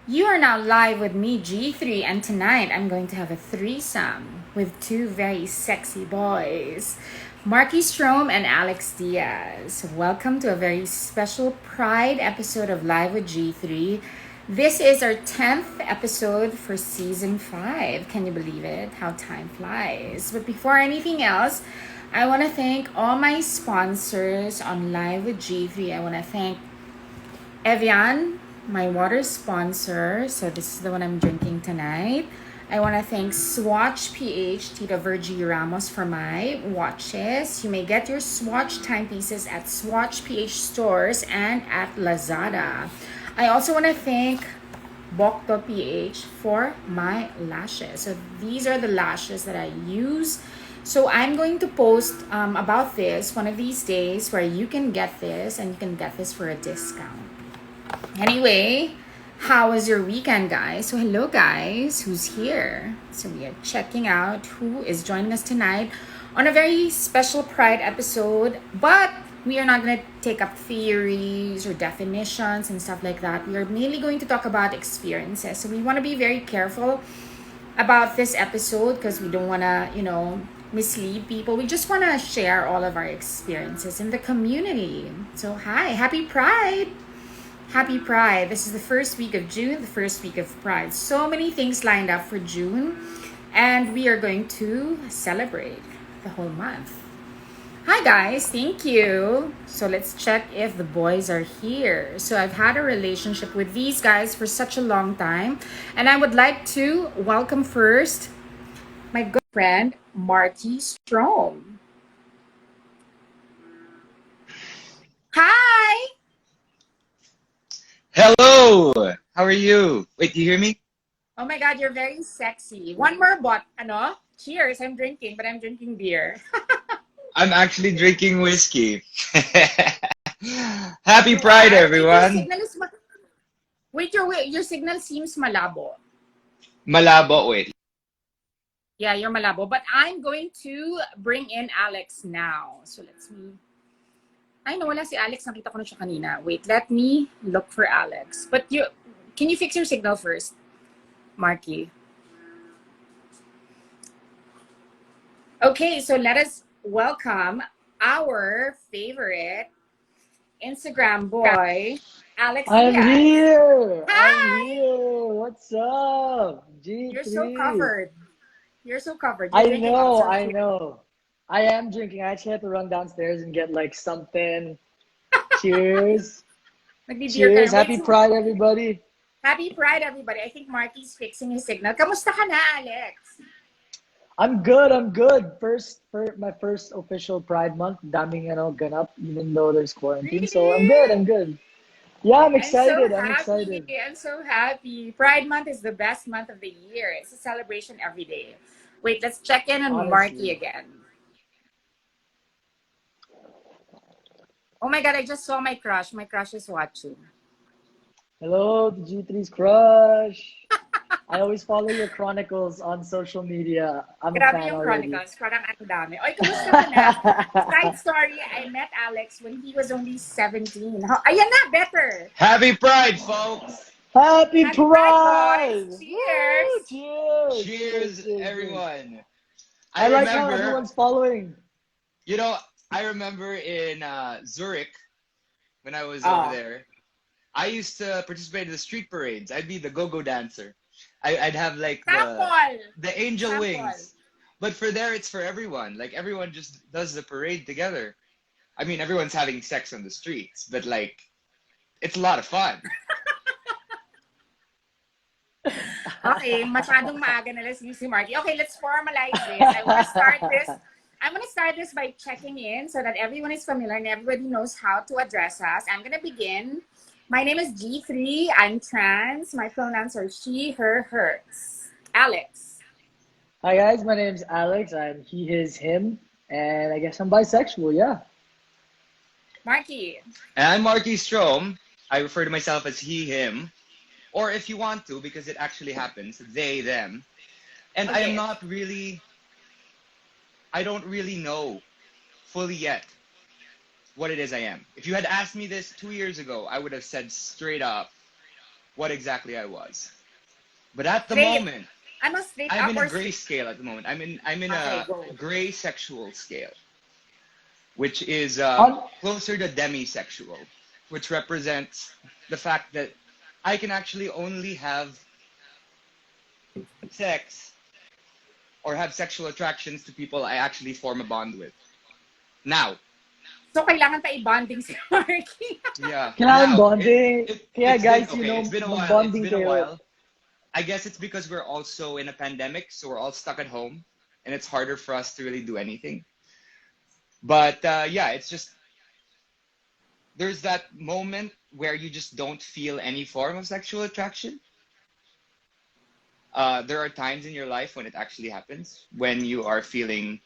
You are now live with me, G3, and tonight I'm going to have a threesome with two very sexy boys, Markki Stroem and Alex Diaz. Welcome to a very special Pride episode of Live with G3. This is our 10th episode for season 5. Can you believe it? How time flies. But before anything else, I want to thank all my sponsors on Live with G3. I want to thank Evian, my water sponsor. So this is the one I'm drinking tonight. I want to thank Swatch PH, Tita Virgie Ramos for my watches. You may get your Swatch timepieces at Swatch PH stores and at Lazada. I also want to thank Bokto PH for my lashes. So these are the lashes that I use. So I'm going to post about this one of these days where you can get this and you can get this for a discount. Anyway, how was your weekend, guys? So hello, guys. Who's here? So we are checking out who is joining us tonight on a very special Pride episode. But we are not going to take up theories or definitions and stuff like that. We are mainly going to talk about experiences. So we want to be very careful about this episode because we don't want to, mislead people. We just want to share all of our experiences in the community. So hi, happy Pride. Happy Pride. This is the first week of June, the first week of Pride. So many things lined up for June, and we are going to celebrate the whole month. Hi guys, thank you. So let's check if the boys are here. So I've had a relationship with these guys for such a long time, and I would like to welcome first my good friend, Markki Stroem. Hi! Hello! How are you? Wait, do you hear me? Oh my God, you're very sexy. One more bot, Cheers, I'm drinking, but I'm drinking beer. I'm actually drinking whiskey. Happy You Pride, are? Wait, your everyone! signal is your signal seems malabo. Malabo, wait. Yeah, you're malabo. But I'm going to bring in Alex now. So let's me. Ay, nawala si Alex. Nakita ko na siya kanina. Wait, let me look for Alex. But can you fix your signal first, Markki? Okay, so let us welcome our favorite Instagram boy, Alex I'm Diaz. here. I'm Hi! here. What's up? You're so G3. covered. You're so covered. You're I drinking know, also I too. know. I am drinking. I actually have to run downstairs and get like something. Cheers. Nagbi-beer ka Cheers. na. Wait, Happy Pride, everybody. happy Pride, everybody. I think Marky's fixing his signal. Kamusta ka na, Alex? I'm good. I'm good. For my first official Pride month. Daming, ganap, even though there's quarantine. So I'm good. Really? I'm good. Yeah, I'm I'm so excited. I'm happy. excited. I'm so happy. Pride month is the best month of the year. It's a celebration every day. Wait, let's check in on Marky Honestly. again. Oh my God, I just saw my crush. My crush is watching. Hello, the G3's crush. I always follow your chronicles on social media. I'm a Grabe fan yung already. Chronicles. Parang ang dami. Oy, kamusta ka na? Side story, I met Alex when he was only 17. Ayan na, better. Happy Pride, folks! Happy Happy Pride, boys. Pride! Woo! Cheers. Cheers! Cheers, Cheers, cheers, cheers. everyone! I I like how remember, everyone's following. you know, I remember in Zurich, when I was over Oh, there, I used to participate in the street parades. I'd be the go-go dancer. I'd have like sample. the angel Sample. wings. But for there, it's for everyone. Like everyone just does the parade together. I mean, everyone's having sex on the streets, but like, it's a lot of fun. Okay, masyadong maaga na lasing si Marky. Okay, let's formalize this. I want to start this by checking in so that everyone is familiar and everybody knows how to address us. I'm going to begin. My name is G3. I'm trans. My pronouns are she, her, hers. Alex. Hi guys, my name's Alex. I'm he, his, him, and I guess I'm bisexual. Yeah. Marky. And I'm Markki Stroem. I refer to myself as he, him, or if you want to, because it actually happens, they, them. And Okay. I don't really know fully yet what it is I am. If you had asked me this 2 years ago, I would have said straight up, what exactly I was. But at the Straight. moment, Ano, straight I'm up in a or gray straight? scale at the moment. I'm in Okay, a go. gray sexual scale, which is On closer to demisexual, which represents the fact that I can actually only have sex or have sexual attractions to people I actually form a bond with. Now, So, kailangan pa i-bonding si Marky. yeah, kailangan now bonding. Kaya it's been guys, okay. It's been a while. It's mag-bonding been a kayo. while. I guess it's because we're also in a pandemic, so we're all stuck at home, and it's harder for us to really do anything. But yeah, it's just there's that moment where you just don't feel any form of sexual attraction. There are times in your life when it actually happens, when you are feeling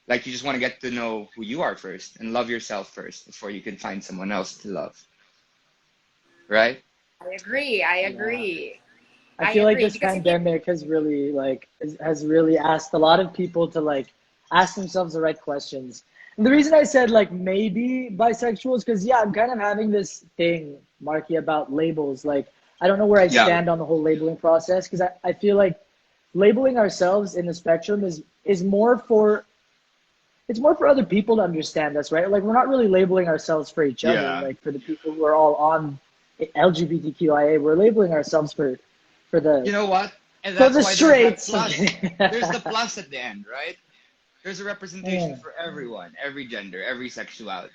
like you just want to get to know who you are first and love yourself first before you can find someone else to love, right? I agree. I Yeah. agree. I I feel like agree. this Because if you pandemic has really has really asked a lot of people to ask themselves the right questions. And the reason I said maybe bisexual is because I'm kind of having this thing, Marky, about labels. Like I don't know where I Yeah, stand on the whole labeling process because I feel like labeling ourselves in the spectrum is more for it's more for other people to understand us, right? Like we're not really labeling ourselves for each other. yeah. Like for the people who are all on LGBTQIA, we're labeling ourselves for the You know what? And for that's the why there's that straights. plus. There's the plus at the end, right? There's a representation Mm. for everyone, every gender, every sexuality,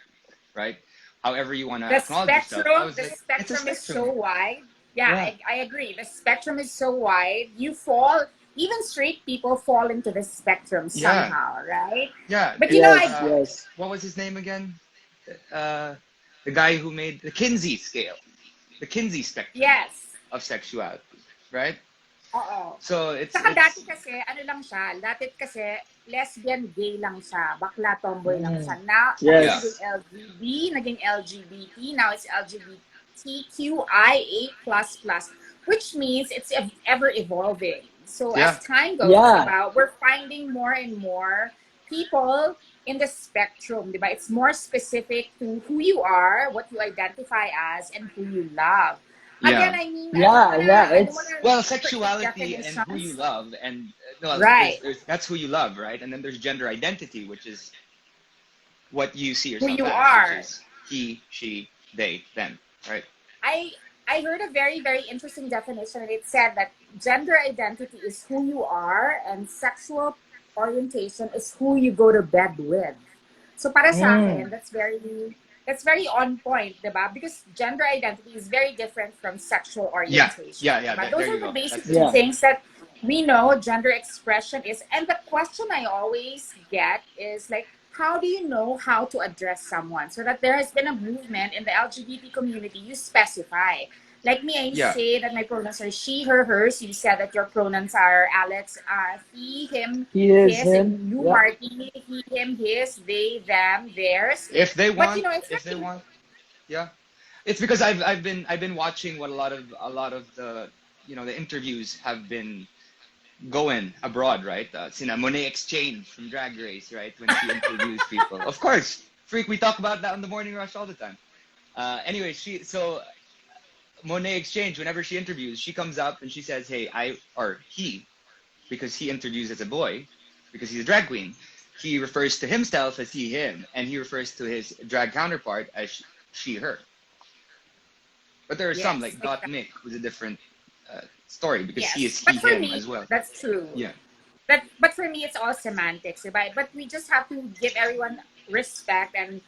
right? However you want to the acknowledge yourself. I spectrum, was the like, it's a spectrum is so spectrum. wide. Yeah, Yeah. I agree. The spectrum is so wide. You fall, even straight people fall into the spectrum Yeah, somehow, right? yeah. But It's Yes. Yes. what was his name again? Uh, the guy who made the Kinsey scale, the Kinsey spectrum yes. of sexuality, right? Oo. So Saka dati kasi, ano lang siya, dati kasi lesbian, gay lang siya, bakla, tomboy lang siya. Mm. Now, tapos yeah, naging Yes. naging LGBT, now it's LGBTQIA++, which means it's ever evolving. So yeah, as time goes Yeah. about, we're finding more and more people in the spectrum, diba? It's more specific to who you are, what you identify as, and who you love. Again, yeah. I mean, Yeah. Yeah. I don't It's wanna Well, create sexuality and who you definitions. love, and well, Right. there's that's who you love, right? And then there's gender identity, which is what you see Who yourself you as, which are. is he, she, they, them, right? I I heard a very interesting definition, and it said that gender identity is who you are and sexual orientation is who you go to bed with. So para sa mm. akin, that's very on point, diba? Because gender identity is very different from sexual Yeah, orientation, yeah, yeah. diba? There Those you are the go. basic That's two Yeah. things that we know gender expression is. And the question I always get is like, how do you know how to address someone? So that there has been a movement in the LGBT community, you specify. Like me, I yeah, say that my pronouns are she, her, hers. You said that your pronouns are Alex, he, him, He is his, him. and you, Yep. Marky, he, him, his, they, them, theirs. But it's if they like, want, yeah. It's because I've been watching what a lot of the the interviews have been going abroad, right? Sina Monet Exchange from Drag Race, right? When she interviews people, of course, freak. We talk about that on the Morning Rush all the time. Anyway, Monet Exchange, whenever she interviews, she comes up and she says, "Hey, I or he," because he interviews as a boy, because he's a drag queen. He refers to himself as he, him, and he refers to his drag counterpart as she, her. But there are some yes, like Dot exactly. Mick, who's a different story because he is Yes. But he, for him me, as well. that's true. Yeah, But for me, it's all semantics, right? But we just have to give everyone respect and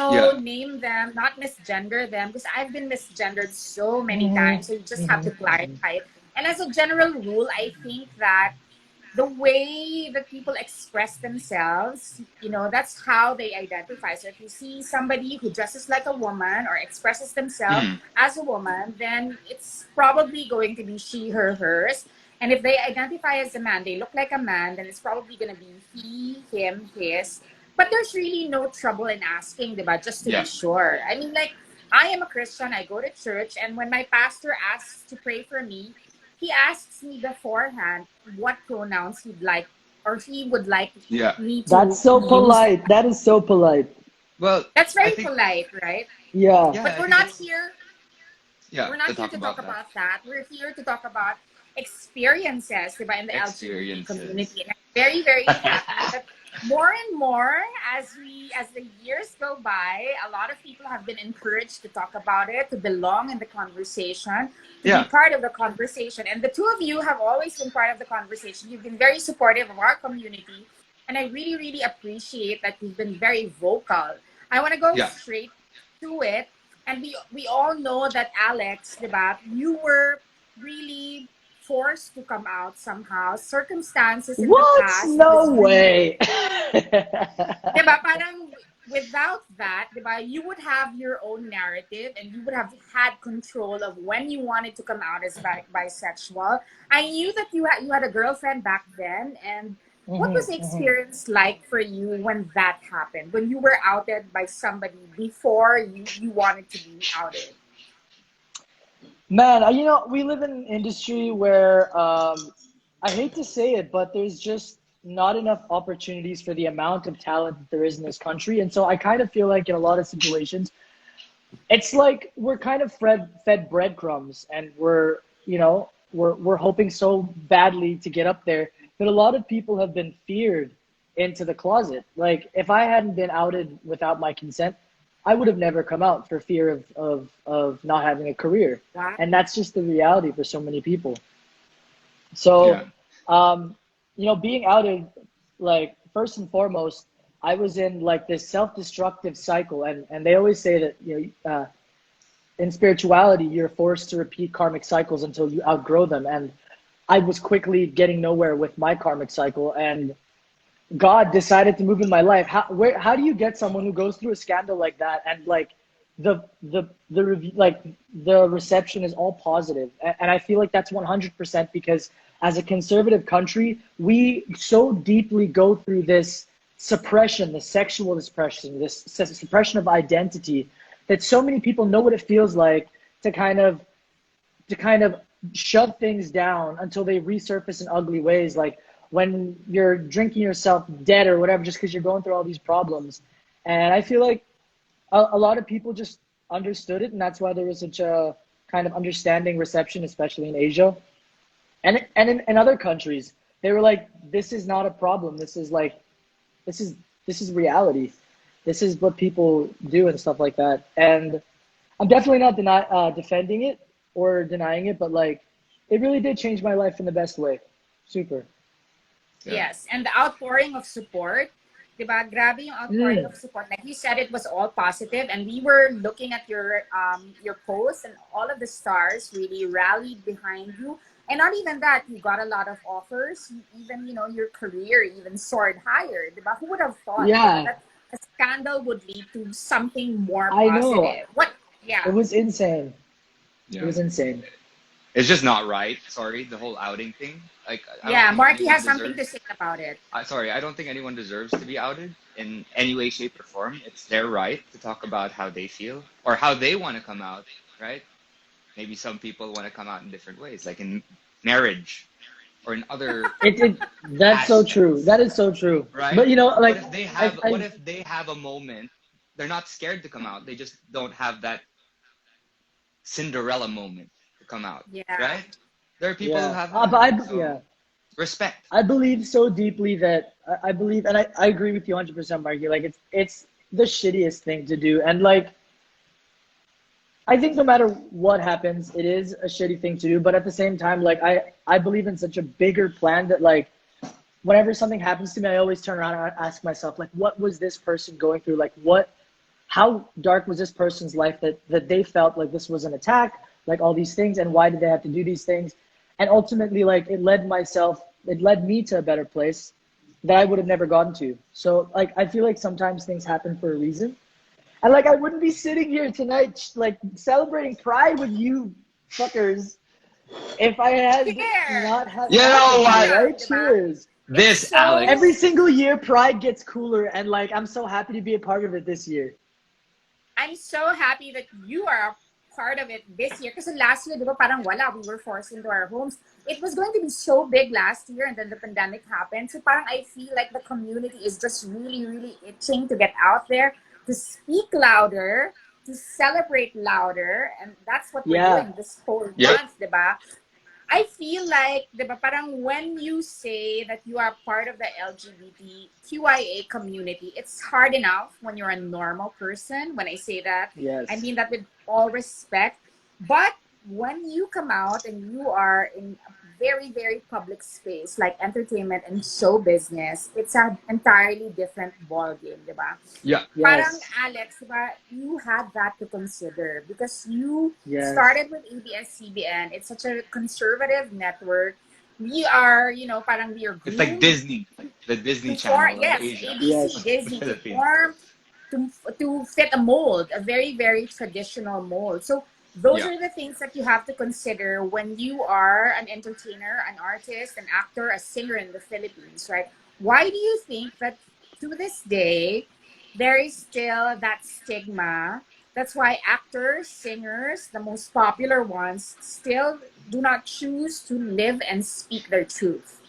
yeah, name them, not misgender them, because I've been misgendered so many Mm-hmm. times. So you just have to Mm-hmm. clarify it. And as a general rule, I think that the way that people express themselves, that's how they identify. So if you see somebody who dresses like a woman or expresses themselves mm, as a woman, then it's probably going to be she, her, hers. And if they identify as a man, they look like a man, then it's probably going to be he, him, his. But there's really no trouble in asking, diba? Just to be yeah, sure. I mean, like, I am a Christian, I go to church, and when my pastor asks to pray for me, he asks me beforehand what pronouns he'd like or he would like yeah. me That's to so use. polite. That is so polite. Well, That's I very think polite, right? Yeah. yeah, But I we're think not it's here. Yeah, We're to not here talk to talk about that. about that. We're here to talk about experiences, diba, in the LGBT Experiences. community. And I'm very, very happy that more and more as the years go by, a lot of people have been encouraged to talk about it, to belong in the conversation, to be Yeah, part of the conversation. And the two of you have always been part of the conversation. You've been very supportive of our community. And I really, really appreciate that you've been very vocal. I want to go yeah, straight to it, and we all know that Alex, diba, you were really forced to come out somehow. Circumstances in the What? past No was really, way. diba, parang without that, diba, you would have your own narrative and you would have had control of when you wanted to come out as bisexual. I knew that you had a girlfriend back then, and what was Mhm, the mhm. experience like for you when that happened? When you were outed by somebody before you wanted to be outed? Man, we live in an industry where I hate to say it, but there's just not enough opportunities for the amount of talent that there is in this country. And so I kind of feel like in a lot of situations, it's like we're kind of fed breadcrumbs, and we're hoping so badly to get up there that a lot of people have been feared into the closet. Like if I hadn't been outed without my consent, I would have never come out for fear of not having a career. Wow. And that's just the reality for so many people. yeah. So, being outed, like first and foremost, I was in like this self-destructive cycle, and they always say that in spirituality you're forced to repeat karmic cycles until you outgrow them, and I was quickly getting nowhere with my karmic cycle, and God decided to move in my life. How do you get someone who goes through a scandal like that, and like the review, like the reception is all positive, and I feel like that's 100% because as a conservative country, we so deeply go through this suppression, the sexual suppression, this suppression of identity, that so many people know what it feels like to kind of shove things down until they resurface in ugly ways, like when you're drinking yourself dead or whatever just because you're going through all these problems. And I feel like a lot of people just understood it, and that's why there was such a kind of understanding reception, especially in Asia and in other countries. They were like, this is not a problem, this is this is reality, this is what people do and stuff like that. And I'm definitely not defending it or denying it, but like, it really did change my life in the best way. Super. Yeah. Yes, and the outpouring of support, diba? Grabe yung outpouring Mm. of support. Like you said, it was all positive, and we were looking at your post, and all of the stars really rallied behind you. And not even that, you got a lot of offers. Even your career even soared higher, diba? Who would have thought, diba, Yeah, that a scandal would lead to something more I know. positive? What? It Yeah, was insane. It Yeah. was insane. It's just not right. Sorry, the whole outing thing. Like, I don't yeah. think Marky anyone has something to deserves. say about it. Sorry, I don't think anyone deserves to be outed in any way, shape, or form. It's their right to talk about how they feel or how they want to come out, right? Maybe some people want to come out in different ways, like in marriage or in other That's so true. aspects, That is so true. right? But What like if they I, have what I if they have a moment? They're not scared to come out. They just don't have that Cinderella moment to come out, Yeah. right? There are people who yeah. have But that. yeah. So respect. I believe so deeply that I believe, and I agree with you 100%, Marky. Like it's the shittiest thing to do, and like I think no matter what happens, it is a shitty thing to do. But at the same time, like I believe in such a bigger plan that like whenever something happens to me, I always turn around and ask myself like, what was this person going through? Like how dark was this person's life that they felt like this was an attack, like all these things, and why did they have to do these things? And ultimately, like it led me to a better place that I would have never gotten to. So like I feel like sometimes things happen for a reason. And like I wouldn't be sitting here tonight like celebrating pride with you fuckers if I had Here. not had You it happen know to me, what? Here, right? diba? Cheers. It's This Every so, Alex. single year pride gets cooler, and like I'm so happy to be a part of it this year. I'm so happy that you are a part of it this year. Because last year, di ba, parang wala, we were forced into our homes. It was going to be so big last year, and then the pandemic happened. So parang I feel like the community is just really, really itching to get out there, to speak louder, to celebrate louder, and that's what we're Yeah. doing this whole Yep. month, diba? I feel like, diba, parang when you say that you are part of the LGBTQIA community, it's hard enough when you're a normal person. When I say that, I Yes. mean that with all respect. But when you come out and you are in a very, very public space like entertainment and show business, it's an entirely different ballgame, diba? Yeah. Parang Yes. Alex, diba, you had that to consider because you Yes. started with ABS-CBN. It's such a conservative network. We are, parang we are It's like groomed Disney, the Disney to form, Channel of yes, Asia, ABC, Yes. the Disney, to Philippines. form, to fit a mold, a very, very traditional mold. So those Yeah. are the things that you have to consider when you are an entertainer, an artist, an actor, a singer in the Philippines, right? Why do you think that to this day there is still that stigma? That's why actors, singers, the most popular ones, still do not choose to live and speak their truth.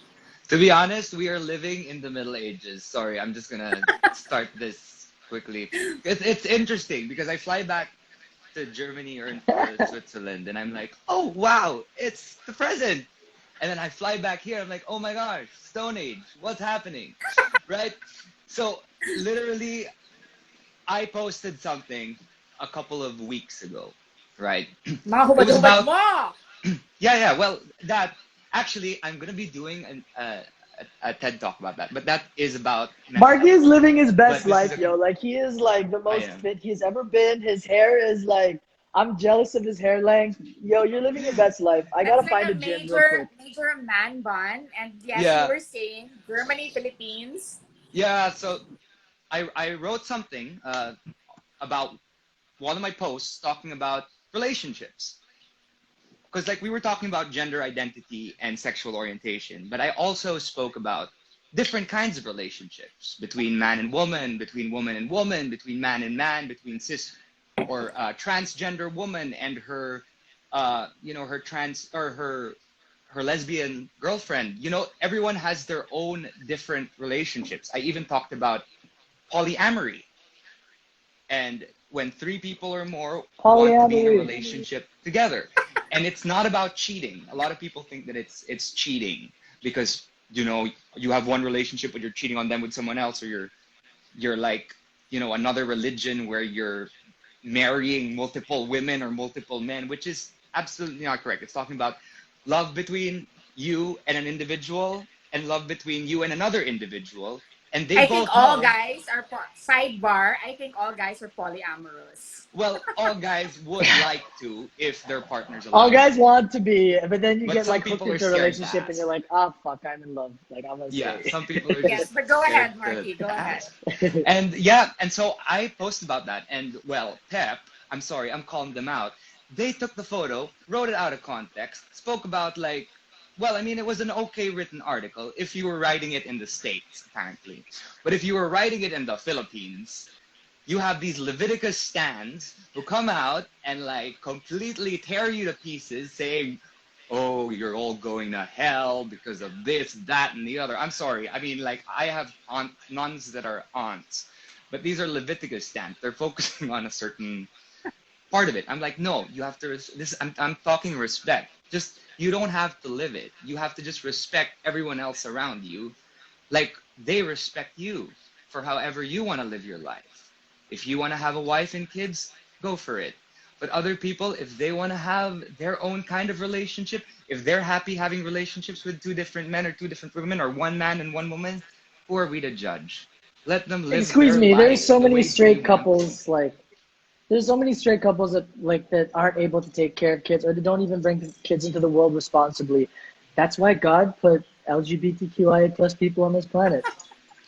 To be honest, we are living in the Middle Ages. Sorry, I'm just gonna start this quickly. It's interesting because I fly back to Germany or to Switzerland, and I'm like, oh wow, it's the present. And then I fly back here, I'm like, oh my gosh, Stone Age, what's happening, right? So literally, I posted something a couple of weeks ago, right? It was Mahubad-hubad about mo! yeah. Well, that actually, I'm gonna be doing a TED talk about that, but that is about mental Markki health. is living his But best this is life, a yo. Like he is like the I most am. fit he's ever been. His hair is like I'm jealous of his hair length. Yo, you're living your best life. I That's gotta like find a a gym real quick. major man bun. And yes, you Yeah, were saying Germany, Philippines. yeah. So I wrote something about one of my posts talking about relationships because like we were talking about gender identity and sexual orientation, but I also spoke about different kinds of relationships between man and woman, between man and man, between cis or transgender woman and her, her trans or her lesbian girlfriend. Everyone has their own different relationships. I even talked about polyamory and when three people or more want to be in a Polyamory. relationship together. And it's not about cheating. A lot of people think that it's cheating because you have one relationship but you're cheating on them with someone else, or you're like another religion where you're marrying multiple women or multiple men, which is absolutely not correct. It's talking about love between you and an individual and love between you and another individual, and they I think both all know. guys are sidebar. I think all guys are polyamorous. Well, all guys would like to if their partners All allow guys them, want to be, but then you but get some like hooked people are into a scared to relationship and you're ask. like, ah, fuck, I'm in love. Like I'm gonna Yeah, stay. some people are Yes, just but go scared ahead, to, Marky. Go to ahead. ask. And yeah, and so I posted about that, and well, Pep, I'm sorry, I'm calling them out. They took the photo, wrote it out of context, spoke about like, well, I mean, it was an okay written article if you were writing it in the States, apparently. But if you were writing it in the Philippines, you have these Leviticus stands who come out and like completely tear you to pieces saying, oh, you're all going to hell because of this, that, and the other. I'm sorry. I mean, like, I have nuns that are aunts, but these are Leviticus stands. They're focusing on a certain part of it. I'm like, no, you have to, I'm talking respect. Just, you don't have to live it. You have to just respect everyone else around you like they respect you for however you want to live your life. If you want to have a wife and kids, go for it. But other people, if they want to have their own kind of relationship, if they're happy having relationships with two different men or two different women or one man and one woman, who are we to judge? Let them live Excuse their me, there's life so the many way they straight want to. couples like there's so many straight couples that aren't able to take care of kids or they don't even bring kids into the world responsibly. That's why God put LGBTQIA plus people on this planet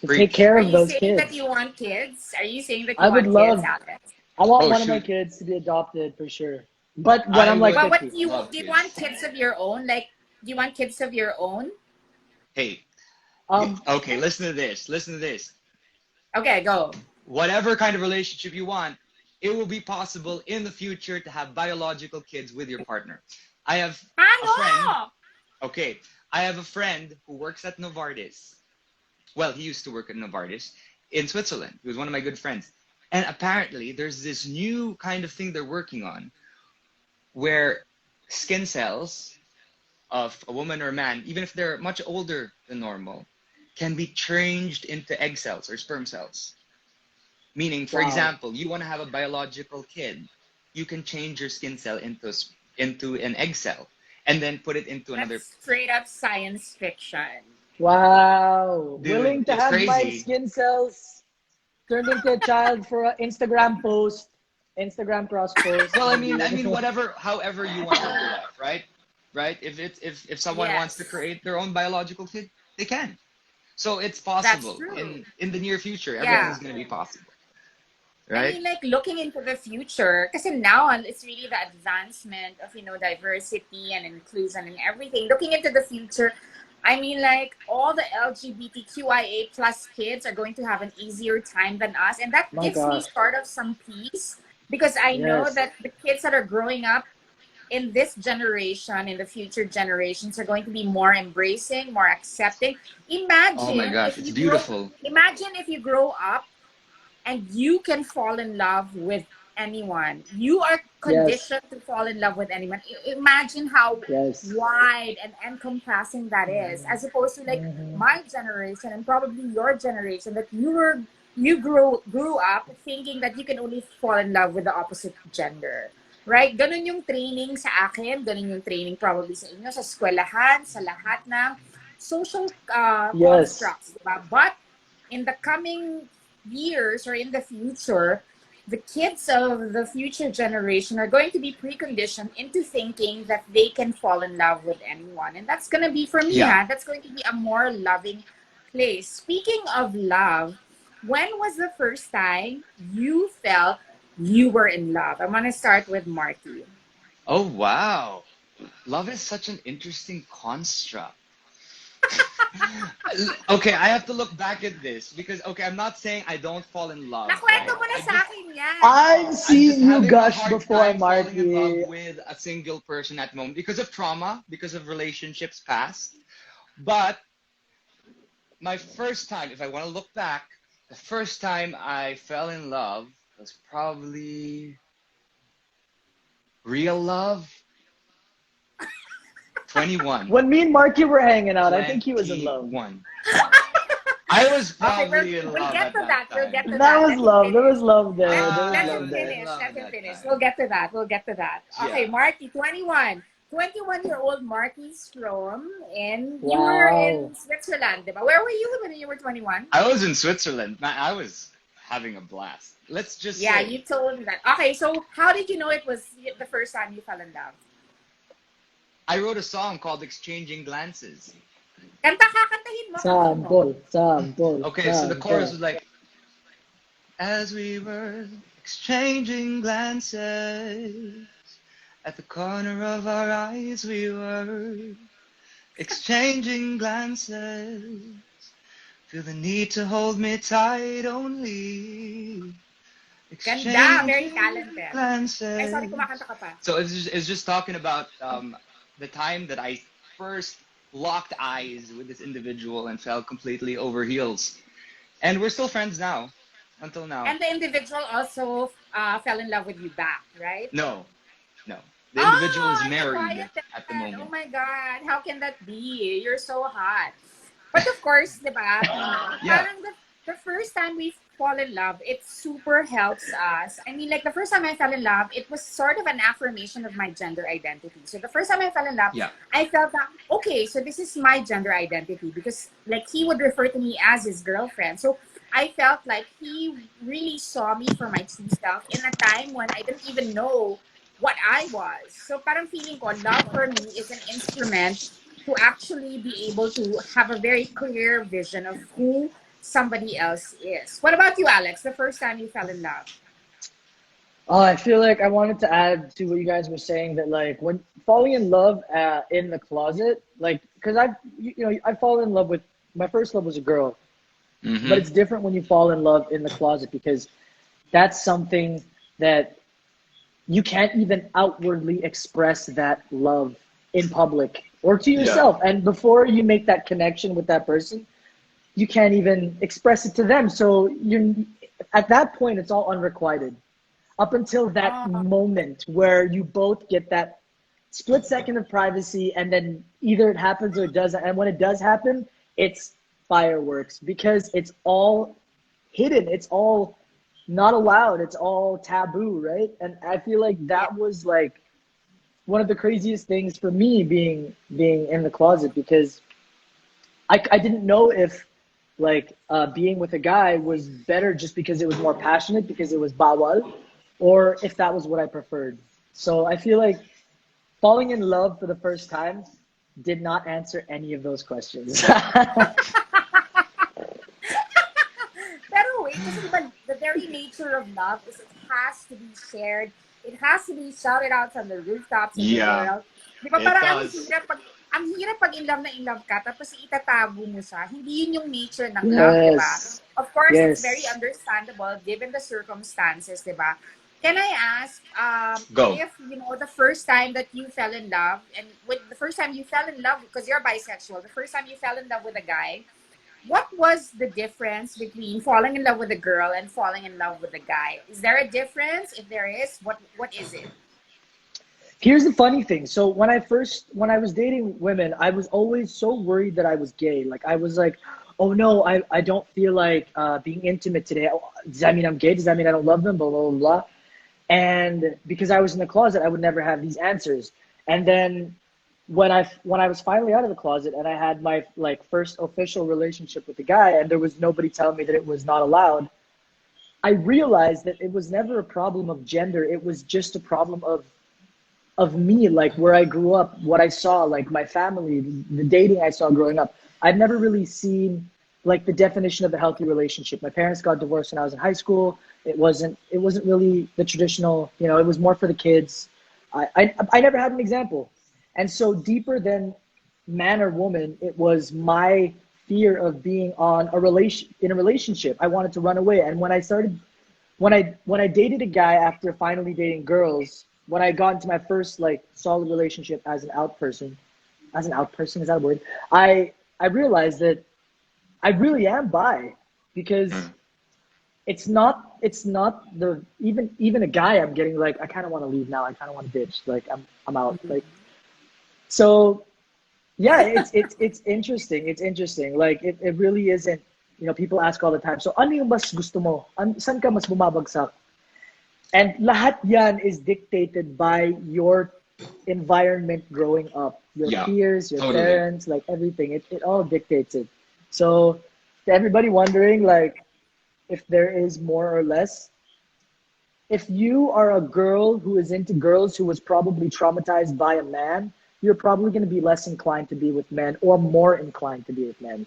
to take Preach. care Are of you those saying that kids. you want kids? Are you saying that I you would want kids, love, Alex? I want Oh, one of my shoot. kids to be adopted for sure. But when I I'm like would But what 50, love do you want kids. kids of your own? Like, do you want kids of your own? Hey, um, okay, listen to this. Listen to this. Okay, go. Whatever kind of relationship you want, it will be possible in the future to have biological kids with your partner. I have a Paano? friend, okay, I have a friend who works at Novartis. Well, he used to work at Novartis in Switzerland. He was one of my good friends. And apparently, there's this new kind of thing they're working on where skin cells of a woman or a man, even if they're much older than normal, can be changed into egg cells or sperm cells. Meaning, for Wow. example, you want to have a biological kid, you can change your skin cell into an egg cell and then put it into another. That's straight up science fiction. Wow. Dude, Willing to it's have my crazy. skin cells turned into a child for an Instagram post, Instagram cross post. Well, Maybe. whatever, however you want to live your life, right? Right? If someone wants to Yes, create their own biological kid, they can. So it's that's possible true. in the near future. Everything Yeah. is going to be possible, I right? mean, like looking into the future, because now it's really the advancement of diversity and inclusion and everything. Looking into the future, I mean, like all the LGBTQIA plus kids are going to have an easier time than us, and that My gives me gosh. sort of some peace because I know Yes. that the kids that are growing up in this generation, in the future generations, are going to be more embracing, more accepting. Oh my gosh, it's beautiful. Imagine if you grow up and you can fall in love with anyone. You are Yes. conditioned to fall in love with anyone. Imagine how Yes. wide and encompassing that is, as opposed to like Mhm. my generation and probably your generation that you grew up thinking that you can only fall in love with the opposite gender. Right? Ganun yung training sa akin, ganun yung training probably sa inyo, sa eskwelahan, sa lahat ng social Yes. constructs, diba? But in the coming years or in the future, the kids of the future generation are going to be preconditioned into thinking that they can fall in love with anyone. And that's going to be, for me, Yeah. that's going to be a more loving place. Speaking of love, when was the first time you felt you were in love? I want to start with Markki. Oh wow. Love is such an interesting construct. Okay, I have to look back at this because okay, I'm not saying I don't fall in love, Nakwento right? mo na I sa just akin yan. I've Oh. I'm just seen you having a gush hard before, time falling in love Marky. with a single person at the moment because of trauma, because of relationships past. But my first time, if I want to look back, the first time I fell in love was probably real love, 21. When me and Marky were hanging out, I think he was in love. 21. I was Okay, probably in we'll love get at to that that. We'll get time. to That that. was Let him love. There finish. was love there. There was Let I love him was in there. finish. love Let at him that finish. We'll time. get to that. We'll get to that. Okay, Yeah. Marky, 21. 21-year-old Markki Stroem, and you were Wow. in Switzerland, diba? Where were you when you were 21? I was in Switzerland. Man, I was having a blast. Let's just Yeah, you say told me that. Okay, so how did you know it was the first time you fell in love? I wrote a song called Exchanging Glances. Kakantahin mo, kantahin mo. Sample, sample, Okay, so the chorus sample. was like, as we were exchanging glances, at the corner of our eyes we were exchanging glances. Feel the need to hold me tight only. Ganda, very Exchanging talented. Ay, sorry, glances. kumakanta ka pa. So it's just talking about the time that I first locked eyes with this individual and fell completely over heels. And we're still friends now, until now. And the individual also fell in love with you back, right? No, no. The individual is Oh, I'm married quiet at the then. Oh moment. my God. How can that be? You're so hot. But of course, di ba, Yeah, parang the first time we fall in love, it super helps us. I mean, like the first time I fell in love, it was sort of an affirmation of my gender identity. So the first time I fell in love, yeah, I felt that, okay, so this is my gender identity because like he would refer to me as his girlfriend. So I felt like he really saw me for my true self in a time when I didn't even know what I was. So parang feeling ko, love for me is an instrument to actually be able to have a very clear vision of who somebody else is. What about you, Alex? The first time you fell in love? Oh, I feel like I wanted to add to what you guys were saying that like when falling in love in the closet, like because I fall in love with my first love was a girl, but mm-hmm. it's different when you fall in love in the closet because that's something that you can't even outwardly express that love in public or to Yeah, yourself. And before you make that connection with that person, you can't even express it to them. So at that point, it's all unrequited. Up until that Oh, moment where you both get that split second of privacy, and then either it happens or it doesn't. And when it does happen, it's fireworks because it's all hidden. It's all not allowed. It's all taboo, right? And I feel like yeah. that was like one of the craziest things for me being in the closet because I didn't know if like being with a guy was better just because it was more passionate because it was bawal, or if that was what I preferred. So I feel like falling in love for the first time did not answer any of those questions. Pero wait, kasi diba, the very nature of love is it has to be shared. It has to be shouted out from the rooftops of the Yeah, world. Di ba it parang does. ang hirap pag in love ka, tapos itatago mo siya. Hindi yun yung nature ng love, di ba? Yes. Of course, it's very Yes. understandable given the circumstances, di ba? Can I ask Go. if, you know, the first time that you fell in love, and with the first time you fell in love, because you're bisexual, the first time you fell in love with a guy, what was the difference between falling in love with a girl and falling in love with a guy? Is there a difference? If there is, what is it? Here's the funny thing. So when I was dating women, I was always so worried that I was gay. Like I was like, oh no, I don't feel like being intimate today. Oh, does that mean I'm gay? Does that mean I don't love them? Blah blah blah. Blah. And because I was in the closet, I would never have these answers. And then when I was finally out of the closet and I had my like first official relationship with the guy, and there was nobody telling me that it was not allowed, I realized that it was never a problem of gender. It was just a problem of me, like where I grew up, what I saw, like my family, the dating I saw growing up. I've never really seen like the definition of a healthy relationship. My parents got divorced when I was in high school. It wasn't really the traditional, it was more for the kids. I never had an example. And so deeper than man or woman, it was my fear of being in a relationship. I wanted to run away. And when I dated a guy after finally dating girls, when I got into my first like solid relationship as an out person, is that a word? I realized that I really am bi because Mm. it's not the even a guy I'm getting like I kind of want to leave now. I kind of want to ditch. Like I'm out. Like so yeah, it's interesting. It's interesting. Like it really isn't. People ask all the time. So ano yung mas gusto mo? Saan ka mas bumabagsak? And lahat yan is dictated by your environment growing up. Your Yeah, peers, your totally. parents, like everything. It all dictates it. So to everybody wondering, like, if there is more or less, if you are a girl who is into girls who was probably traumatized by a man, you're probably going to be less inclined to be with men or more inclined to be with men,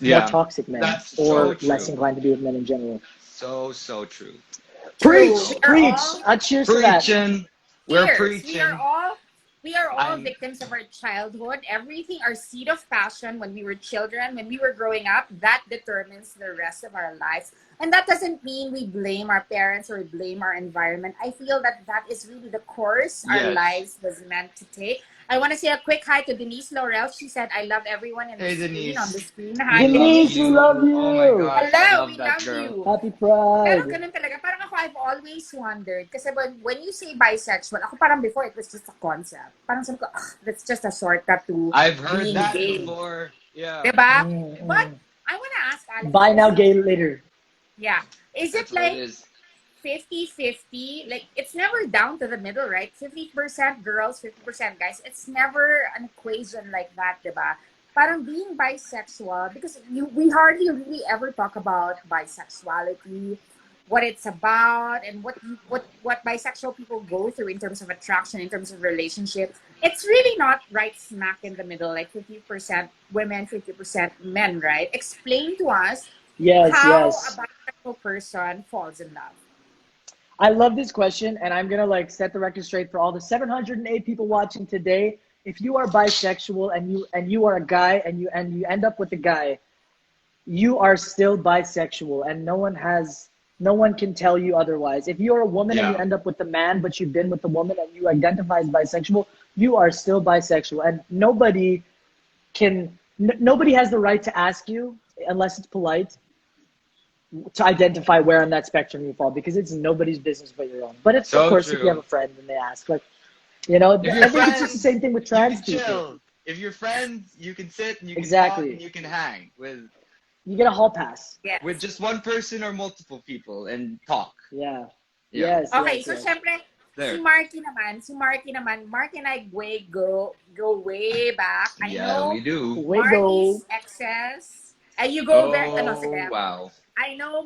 more Yeah, toxic men, that's so or less true. inclined to be with men in general. So true. True. We Preach, So are preach. all Cheers to that. preaching. We're Cheers. preaching. We are all I'm. victims of our childhood. Everything, our seed of passion when we were children, when we were growing up, that determines the rest of our lives. And that doesn't mean we blame our parents or blame our environment. I feel that that is really the course our Yes. lives was meant to take. I want to say a quick hi to Denise Laurel. She said, I love everyone in the Hey screen, on the Denise, screen. we Hi, love Denise, we Denise. love you. Oh my you. gosh, I Hello, love we that love girl. you. Happy Pero Pride. ganun talaga. Parang ako, I've always wondered. Kasi when you say bisexual, ako parang before it was just a concept. Parang sabi ko, that's just a shortcut to I've heard being that gay. before. Yeah, Diba? Mm, But mm. I want to ask Alex, Buy now, is it, gay later. yeah, is it that's what it like is. 50-50? Like, it's never down to the middle, right? 50% girls, 50% guys. It's never an equation like that, diba? Parang being bisexual, because we hardly really ever talk about bisexuality, what it's about, and what bisexual people go through in terms of attraction, in terms of relationship. It's really not right smack in the middle, like 50% women, 50% men, right? Explain to us Yes, how a yes. bisexual person falls in love. I love this question, and I'm gonna like set the record straight for all the 708 people watching today. If you are bisexual and you are a guy and you end up with a guy, you are still bisexual, and no one can tell you otherwise. If you're a woman and you Yeah, end up with a man, but you've been with a woman and you identify as bisexual, you are still bisexual, and nobody has the right to ask you unless it's polite. to identify where on that spectrum you fall, because it's nobody's business but your own. But it's, of So course, if you have true. a friend and they ask, like, you know, If I you're think it's just the friends, same thing with you trans can people. chill. If you're friends, you can sit and you can talk and Exactly. you can hang You get a hall pass. Yes. with just one person or multiple people and talk. Yeah. Yeah. Yes, Okay, yes, so yes. syempre, There. Marky naman, Mark and I go way back. I Yeah, we know do. Wiggle. Marky's exes. You go very, ano, Oh, sige. wow. I know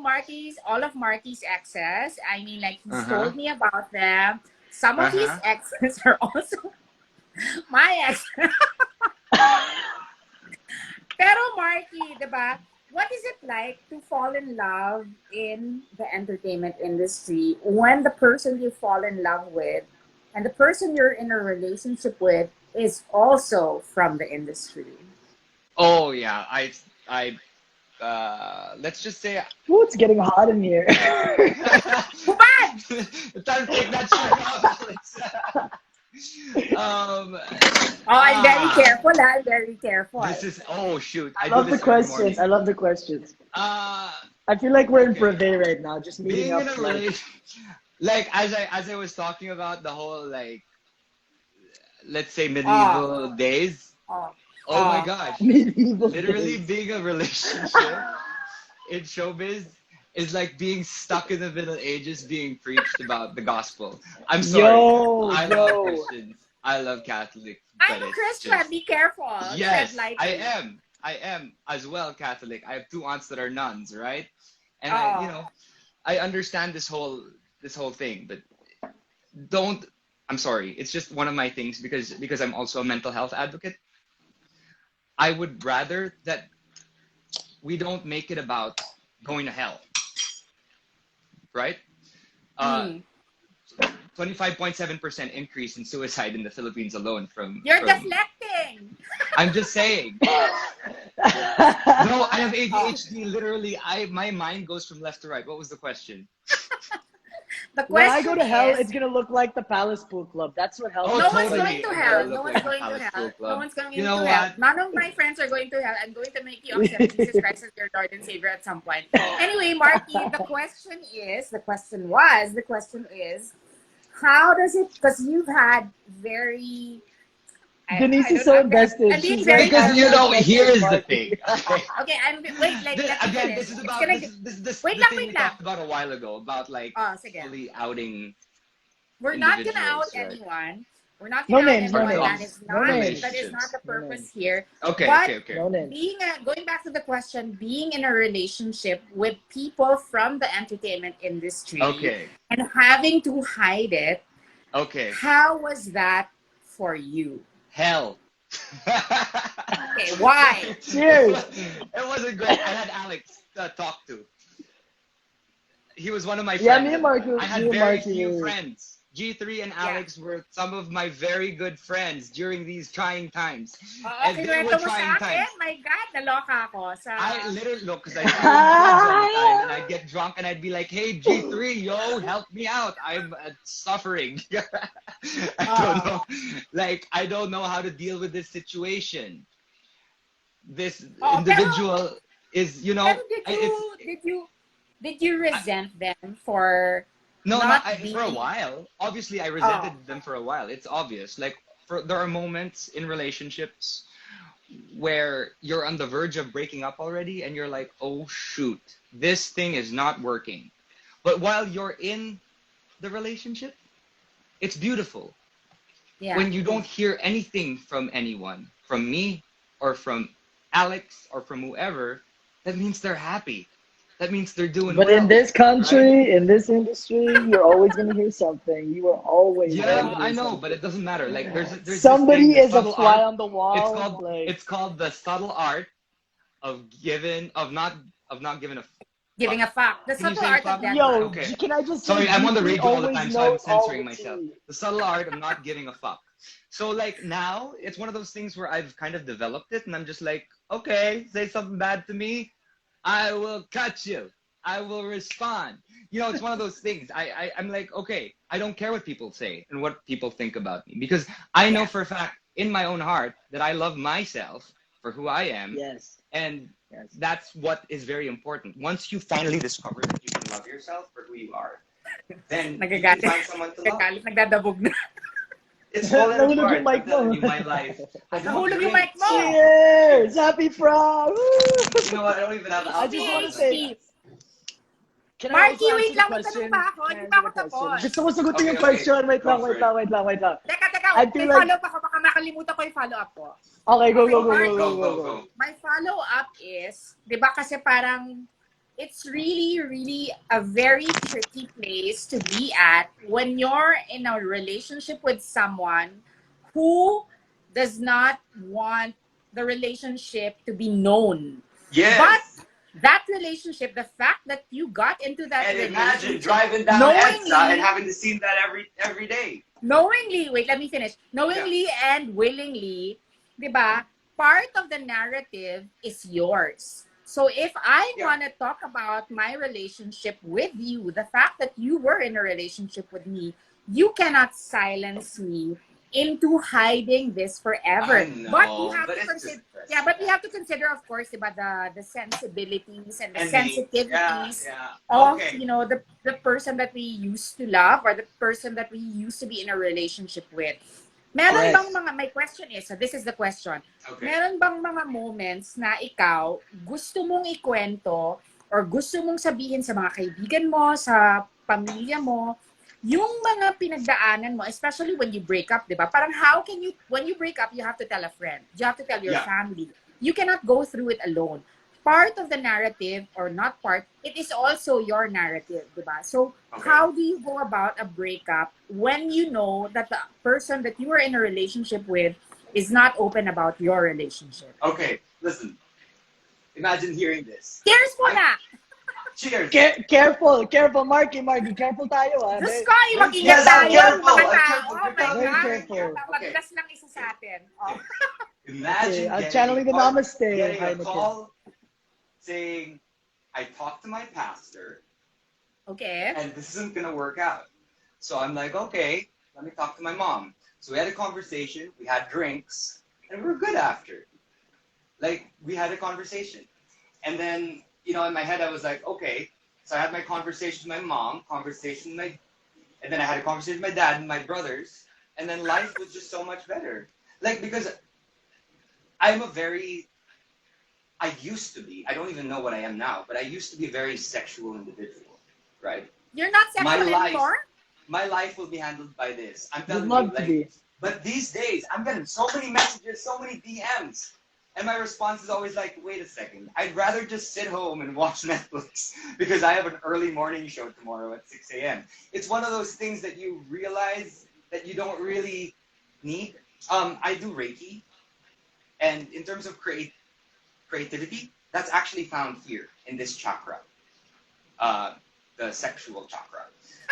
all of Marky's exes. I mean, like, he's Uh-huh. told me about them. Some of his Uh-huh. exes are also my ex. Pero Marky, diba? What is it like to fall in love in the entertainment industry when the person you fall in love with and the person you're in a relationship with is also from the industry? Oh, yeah. Let's just say Ooh, it's getting hot in here. Hubad! it's time to take that shirt off, Alex. um, Oh, I'm very ah, careful. I'm very careful. this is, oh, shoot. I I do love the this every questions. I morning. love the questions. Uh, I feel like we're in okay. Privé right now, just meeting Being up. in a Like, relationship, like, as I was talking about the whole, like, let's say Oh, medieval days. oh, Oh my oh. gosh. medieval Literally days. being a relationship in showbiz is like being stuck in the Middle Ages being preached about the gospel. I'm sorry. Yo, I love yo. Christians. I love Catholics, I'm but a it's Christian. just Be careful. Tread yes, I lightly. am. I am as well Catholic. I have two aunts that are nuns, right? And Oh, I understand this whole thing, but don't I'm sorry. It's just one of my things because I'm also a mental health advocate. I would rather that we don't make it about going to hell, right? Uh, mm. 25.7% increase in suicide in the Philippines alone You're from deflecting. I'm just saying. No, I have Oh, ADHD. Literally, my mind goes from left to right. What was the question? the When I go question to hell, is, it's gonna look like the Palace Pool Club. That's what hell's Oh, no gonna one's look like. going totally. to I'm gonna hell. No look one's like the going to Palace hell. Pool No Club. one's You going know to hell. what? None of my friends are going to hell. I'm going to make you accept Jesus Christ as your Lord and Savior at some point. Anyway, Marky, the question is, how does it, because you've had very, Denise I is don't know, so invested. I'm being She's like, very Because answer the careful. here questions, is the Marky. thing. Okay. Okay, wait, like, let me Again, finish. this is It's about gonna, this wait the lang, thing wait we lang. talked about a while ago about like Oh, sige. fully outing We're not gonna out individuals, right? anyone. We're not No gonna out names, no Or anyone. That names, is no not names, relationships. no purpose names, here. Okay, But okay, okay. no names. going back to the question, being in a relationship with people from the entertainment industry Okay. and having to hide it, Okay. how was that for you? Hell. Okay, why? Cheers. It wasn't great. I had Alex talk to. He was one of my Yeah, friends. I Me had and very Marky few were. friends. G3 and Yeah. Alex were some of my very good friends during these trying times. Oo, And they were kinuwento mo trying sa akin. times. My God, naloka ako sa... I literally look because I'd be in clubs all the time and I'd get drunk and I'd be like, "Hey G3, yo, help me out. I'm suffering." I don't know. Like I don't know how to deal with this situation. This Oo, individual is, pero it's did you resent them for no, not not for a being... while. Obviously, I Oh, resented them for a while. It's obvious. Like there are moments in relationships where you're on the verge of breaking up already and you're like, "Oh shoot, this thing is not working." But while you're in the relationship, it's beautiful. yeah. When you don't hear anything from anyone, from me or from Alex or from whoever, that means they're happy. That means they're doing But in well, this right? country, in this industry, you're always gonna hear something. You are always Yeah, gonna hear I know, but something. it doesn't matter. Like there's this thing, Somebody the is a subtle fly art. on the It's wall. called Like, it's called the subtle art of not giving a Giving fuck. a fuck. The Can you subtle say art of fuck? yo, Denmark. Okay. can I just say Sorry, I'm on the G3 radio all the always time, so I'm knows all censoring the myself. tea. The subtle art of not giving a fuck. So like now, it's one of those things where I've kind of developed it, and I'm just like, okay, say something bad to me, I will cut you. I will respond. It's one of those things. I'm like, okay, I don't care what people say and what people think about me because I know Yeah. for a fact in my own heart that I love myself for who I am. Yes. And Yes. that's what is very important. Once you finally discover that you can love yourself for who you are, then you can Nagagalit. find someone to love. Nagagalit, nagdadabog na. It's falling Nahulog apart. yung mic I'm telling mo. you, my life. I don't Nahulog yung drink, mic mo. so Cheers! Happy prom! you know what? I don't even have I just alcohol wanna in my say- PhD. glass. Can I Markki, also wait answer the lang, may question? tanong pa ako. Can I Hindi answer pa ako the question? tapos. Gusto ko sagutin yung Okay. question. Wait Go lang, for wait it. lang, wait lang, wait lang. Teka, I may feel like- follow-up ako. Baka makalimutan ko yung follow-up ko. Okay, go, go, go, Okay, go, Go. go. My follow-up is, di ba kasi parang, it's really, really a very tricky place to be at when you're in a relationship with someone who does not want the relationship to be known. Yes. But that relationship, the fact that you got into that And imagine relationship driving down knowingly- EDSA and having to see that every day. knowingly, wait, let me finish. Knowingly and willingly, di ba, part of the narrative is yours. So if I Yeah. want to talk about my relationship with you, the fact that you were in a relationship with me, you cannot silence me into hiding this forever. I know, but you have but to it's consider, just- yeah, but we have to consider, of course, diba, the sensibilities and the And sensitivities yeah. of Okay. the person that we used to love or the person that we used to be in a relationship with. Meron Yes. bang mga, my question is, so this is the question, Okay. meron bang mga moments na ikaw gusto mong ikwento or gusto mong sabihin sa mga kaibigan mo, sa pamilya mo, yung mga pinagdaanan mo, especially when you break up, di ba? Parang how can you, when you break up, you have to tell a friend. You have to tell your Yeah. family. You cannot go through it alone. Part of the narrative, or not part, it is also your narrative, di ba? So, Okay. how do you go about a breakup when you know that the person that you are in a relationship with is not open about your relationship? Okay. Listen. Imagine hearing this. Cheers po na! Cheers. Careful, Markki, careful tayo, ah. Diyos Very- ko, mag-ingat Yes, I'm tayo. careful. Mga I'm tao. careful. Oh my Very God. careful. Madulas lang isa sa atin. Oh. Imagine Okay, I'm getting channeling the a call- namaste. getting Hi, a call saying, I talked to my pastor Okay. and this isn't gonna work out. So I'm like, okay, let me talk to my mom. So we had a conversation, we had drinks, and we were good after. Like, we had a conversation. And then, in my head I was like, okay. So I had my conversation with my mom, and then I had a conversation with my dad and my brothers, and then life was just so much better. Like, because I used to be, I don't even know what I am now, but I used to be a very sexual individual, right? You're not sexual My life- anymore? My life will be handled by this. I'm Would telling love you, to like, be. but these days, I'm getting so many messages, so many DMs. And my response is always like, wait a second. I'd rather just sit home and watch Netflix because I have an early morning show tomorrow at 6 a.m. It's one of those things that you realize that you don't really need. I do Reiki. And in terms of creativity, that's actually found here in this chakra, the sexual chakra.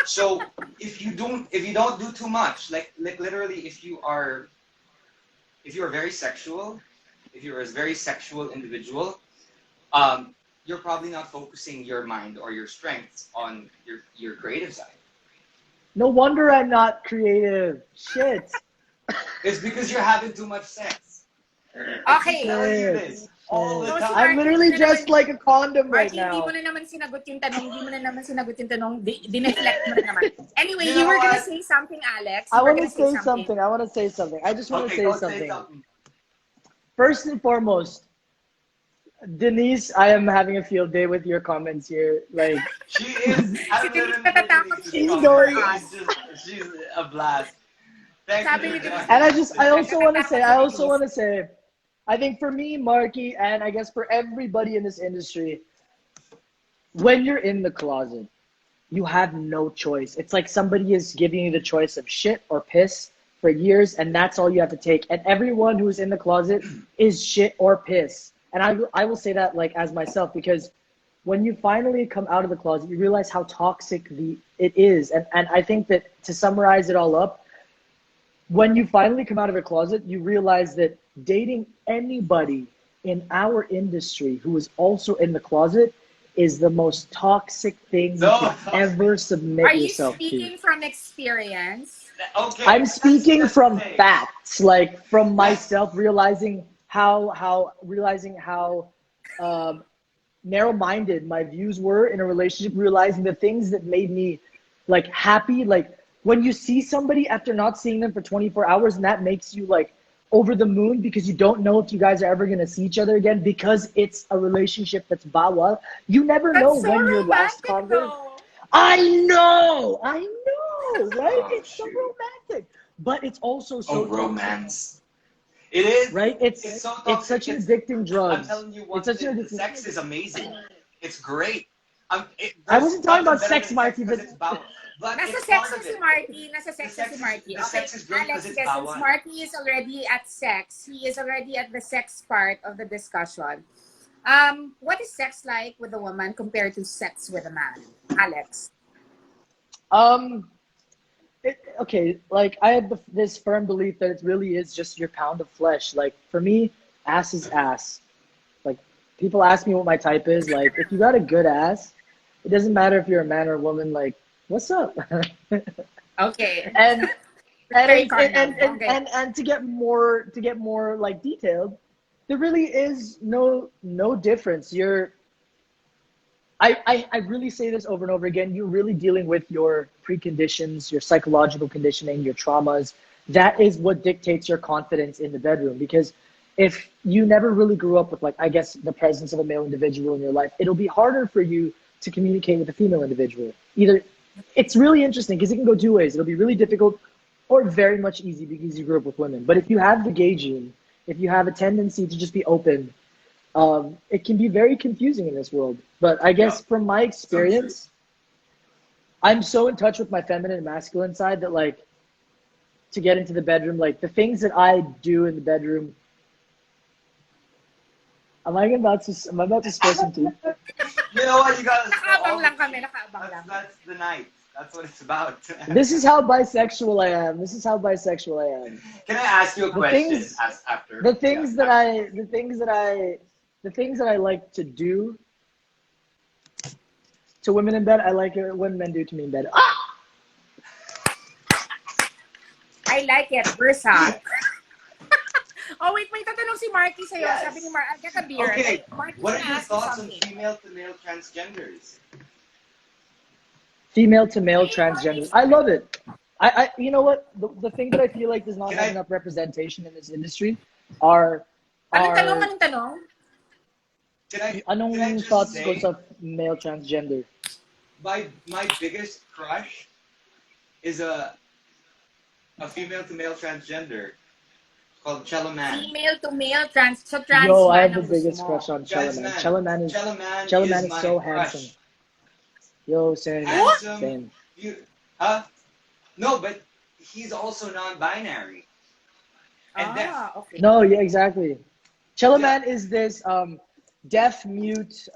So if you don't do too much, like literally, if you are very sexual, if you're a very sexual individual, you're probably not focusing your mind or your strengths on your creative side. No wonder I'm not creative. Shit. It's because you're having too much sex. Okay. Telling you this all the No, time. I'm literally dressed like a condom right Markki, hindi now. mo na naman sinagot yung tanong. Dineflect mo na naman. Anyway, You you know were gonna what? say something, Alex. I You were want to gonna say something. I just want to Okay, say go something. say something. First and foremost, Denise, I am having a field day with your comments here. Like, She is. I'm Denise living natatakot. this She's comment. going- She's a blast. Thank Sabi you. ni for Denise- joining. and I also want to say, I think for me, Markki, and I guess for everybody in this industry, when you're in the closet, you have no choice. It's like somebody is giving you the choice of shit or piss for years, and that's all you have to take. And everyone who's in the closet is shit or piss. And I will say that like as myself, because when you finally come out of the closet, you realize how toxic it is. And I think that to summarize it all up, when you finally come out of the closet, you realize that dating anybody in our industry who is also in the closet is the most toxic thing you No, can ever submit Are you yourself speaking to. from experience? Okay. I'm speaking that's from the thing. facts, like from myself realizing realizing how narrow-minded my views were in a relationship, realizing the things that made me like happy, like when you see somebody after not seeing them for 24 hours and that makes you like over the moon because you don't know if you guys are ever going to see each other again because it's a relationship that's bawal. You never know That's so when your last romantic, convert. though. I know, right? Oh It's so shoot. romantic, but it's also Oh, so toxic, romance. It is. right? It's so It's toxic. such an addicting I'm drugs. telling you It's one such thing. an The addicting. sex is amazing. It's great. I There's wasn't talking nothing about better sex, than sex Marky, because but it's bawal. But Nasa it's part sexy of si it. Marky. Nasa sexy si Marky. The Okay, sex is great because Alex, it's since bawal. Marky is already at sex, he is already at the sex part of the discussion. What is sex like with a woman compared to sex with a man? Alex. um, okay, like I have this firm belief that it really is just your pound of flesh. Like for me, ass is ass. Like people ask me what my type is. Like if you got a good ass, it doesn't matter if you're a man or a woman. Like what's up? Okay. and and Very and carnal. Okay. and to get more like detailed, there really is no difference. I really say this over and over again. You're really dealing with your preconditions, your psychological conditioning, your traumas. That is what dictates your confidence in the bedroom. Because if you never really grew up with, like, I guess, the presence of a male individual in your life, it'll be harder for you to communicate with a female individual. Either it's really interesting because it can go two ways. It'll be really difficult or very much easy because you grew up with women. But if you have the gay gene, if you have a tendency to just be open, it can be very confusing in this world. But I Yeah. guess from my So true. experience, I'm so in touch with my feminine and masculine side that like to get into the bedroom, like the things that I do in the bedroom. Am I about to spill some tea? You know what? You gotta spill Nakaabang all the lang kami. tea. Nakaabang lang. That's the night. That's what it's about. This is how bisexual I am. This is how bisexual I am. Can I ask you a The question things, as after? the Yeah, things that after. I, the things that I, the things that I like to do to women in bed, I like it when men do to me in bed. Ah! I like it. Versa. Oh, wait. May tatanong si Marky sa'yo. Sabi ni Yes. I'll get a beer. Okay. Marky's What are gonna your ask you thoughts on something. female to male transgenders? Female to male Hey, transgender. Marky's I love it. You know what? The thing that I feel like does not Can have I? enough representation in this industry are Anong tanong? are Anong tanong? Can I? Can I anong just thoughts ko say sa male transgender? my biggest crush is a female to male transgender called Cello Man. Female to male trans. So trans Yo, I man have the ang gusto biggest mo. crush on Trans Chalaman. man. Cello Man Chalaman is is my so handsome. crush. Yo, same, What? Handsome. same. You, uh, no, but he's also non-binary and deaf. Ah, okay. No, yeah, exactly. Yeah, Chalaman is this deaf mute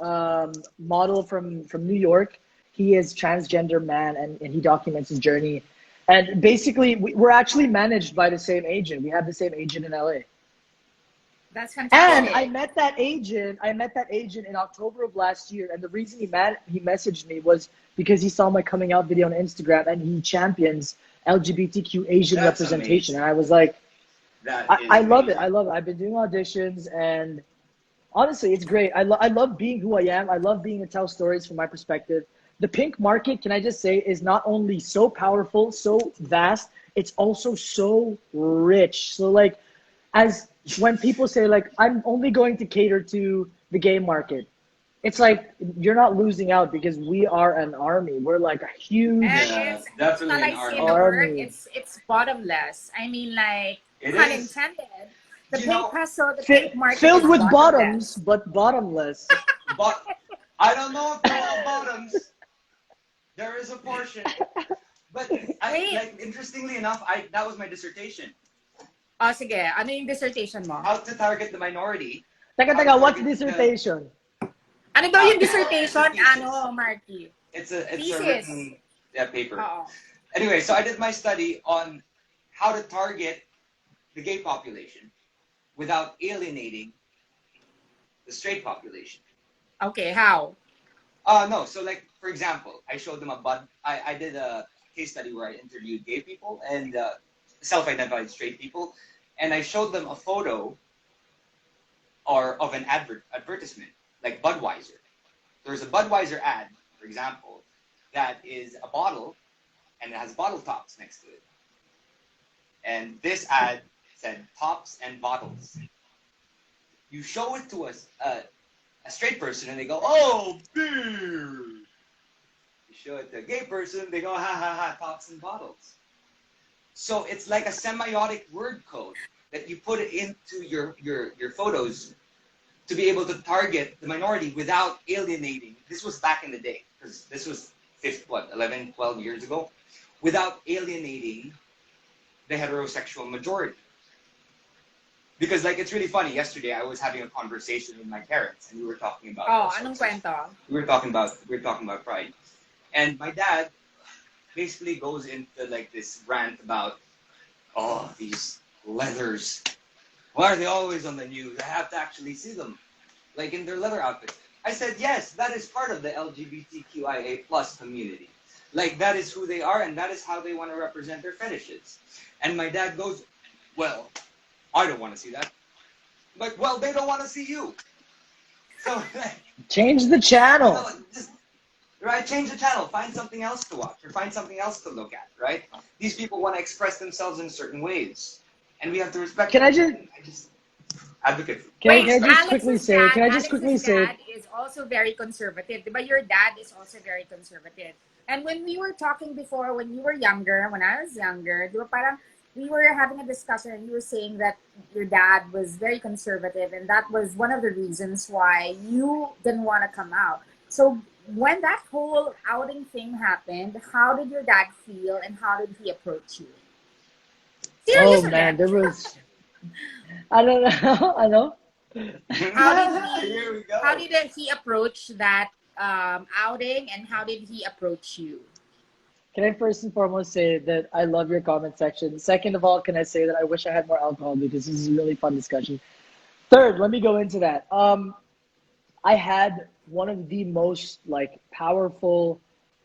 model from New York. He is transgender man and he documents his journey. And basically, we're actually managed by the same agent. We have the same agent in LA. That's And bro. fantastic. I met that agent in October of last year. And the reason he messaged me was because he saw my coming out video on Instagram and he champions LGBTQ Asian That's representation. And amazing. I was like, That is I love it. amazing. I love it. I've been doing auditions and honestly, it's great. I love being who I am. I love being to tell stories from my perspective. The pink market, can I just say, is not only so powerful, so vast, it's also so rich. So like as when people say like I'm only going to cater to the gay market, it's like you're not losing out because we are an army. We're like a And huge Yeah, shall definitely an I say the army. word? army. It's bottomless. I mean, like, It pun is. intended. The You pink know, peso, the pink market Filled is with bottoms, bottomless. but bottomless. but I don't know if they're all bottoms. There is a portion, but I Wait. like interestingly enough, I that was my dissertation. Oh, sige. Ano yung dissertation mo? How to target the minority, how to Teka, what's target the dissertation? Ano daw yung it's a dissertation? thesis. Ano, Marky? It's a Thesis. written, yeah, paper. Oo. Anyway, so I did my study on how to target the gay population without alienating the straight population. Okay, how? No, so like for example, I showed them a bud. I did a case study where I interviewed gay people and self-identified straight people, and I showed them a photo or of an advertisement, like Budweiser. There's a Budweiser ad, for example, that is a bottle and it has bottle tops next to it. And this ad said tops and bottles. You show it to a straight person and they go, oh, beer. You show it to a gay person, they go, ha ha ha, tops and bottles. So it's like a semiotic word code that you put it into your photos to be able to target the minority without alienating. This was back in the day, because this was 11, 12 years ago, without alienating the heterosexual majority. Because like, it's really funny. Yesterday, I was having a conversation with my parents, and we were talking about. Oh, anong kwento? We were talking about pride, and my dad basically goes into like this rant about, oh, these leathers. Why are they always on the news? I have to actually see them, like in their leather outfits. I said, yes, that is part of the LGBTQIA plus community. Like, that is who they are, and that is how they want to represent their fetishes. And my dad goes, well, I don't want to see that. Like, well, they don't want to see you. So, Change the channel. Right, change the channel. Find something else to watch, or find something else to look at, right? These people want to express themselves in certain ways. And we have to respect Can I them. I just advocate. Can I just quickly say? Can I just quickly say? Dad is also very conservative, but your dad is also very conservative. And when we were talking before, when you were younger, when I was younger, we were having a discussion, and you were saying that your dad was very conservative, and that was one of the reasons why you didn't want to come out. So when that whole outing thing happened, how did your dad feel, and how did he approach you? Serious Oh man, there was. I don't know. I know. How did he approach that outing, and how did he approach you? Can I first and foremost say that I love your comment section? Second of all, can I say that I wish I had more alcohol because this is a really fun discussion. Third, let me go into that. I had one of the most like powerful,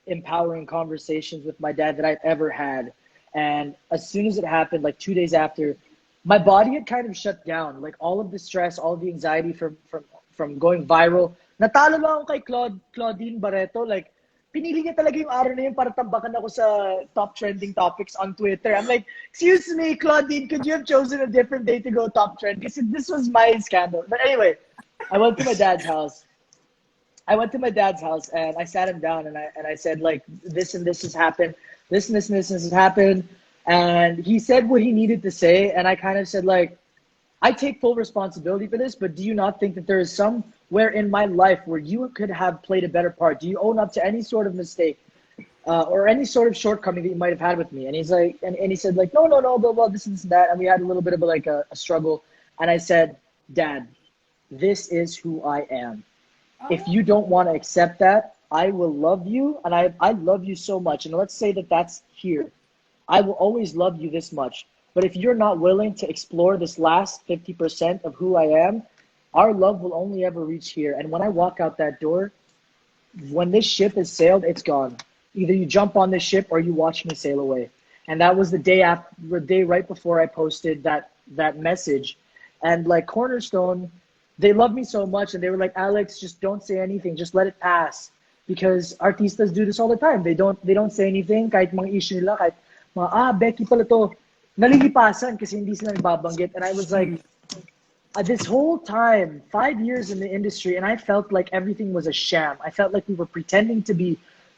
empowering conversations with my dad that I've ever had. And as soon as it happened, like 2 days after, my body had kind of shut down. Like all of the stress, all of the anxiety from going viral. Natalo lang ako kay Claudine Barreto. Like, pinili niya talaga yung araw na yun para tambakan ako sa top trending topics on Twitter. I'm like, excuse me, Claudine, could you have chosen a different day to go top trend? Because this was my scandal. But anyway, I went to my dad's house. And I sat him down and I said, like, this and this has happened. This and this and this has happened. And he said what he needed to say. And I kind of said, like, I take full responsibility for this, but do you not think that there is somewhere in my life where you could have played a better part? Do you own up to any sort of mistake or any sort of shortcoming that you might have had with me? And he's like, and he said, like, no, blah, blah, this and this and that. And we had a little bit of a struggle. And I said, Dad, this is who I am. If you don't want to accept that, I will love you. And I love you so much. And let's say that that's here. I will always love you this much. But if you're not willing to explore this last 50% of who I am, our love will only ever reach here. And when I walk out that door, when this ship has sailed, it's gone. Either you jump on this ship or you watch me sail away. And that was the day right before I posted that message. And like Cornerstone, they love me so much, and they were like, Alex, just don't say anything, just let it pass. Because artistas do this all the time. They don't say anything, kahit mga issue nila, kahit mga, Becky pala to, nalilipasan kasi hindi sila nagbabanggit. And I was like, this whole time, 5 years in the industry, and I felt like everything was a sham. I felt like we were pretending to be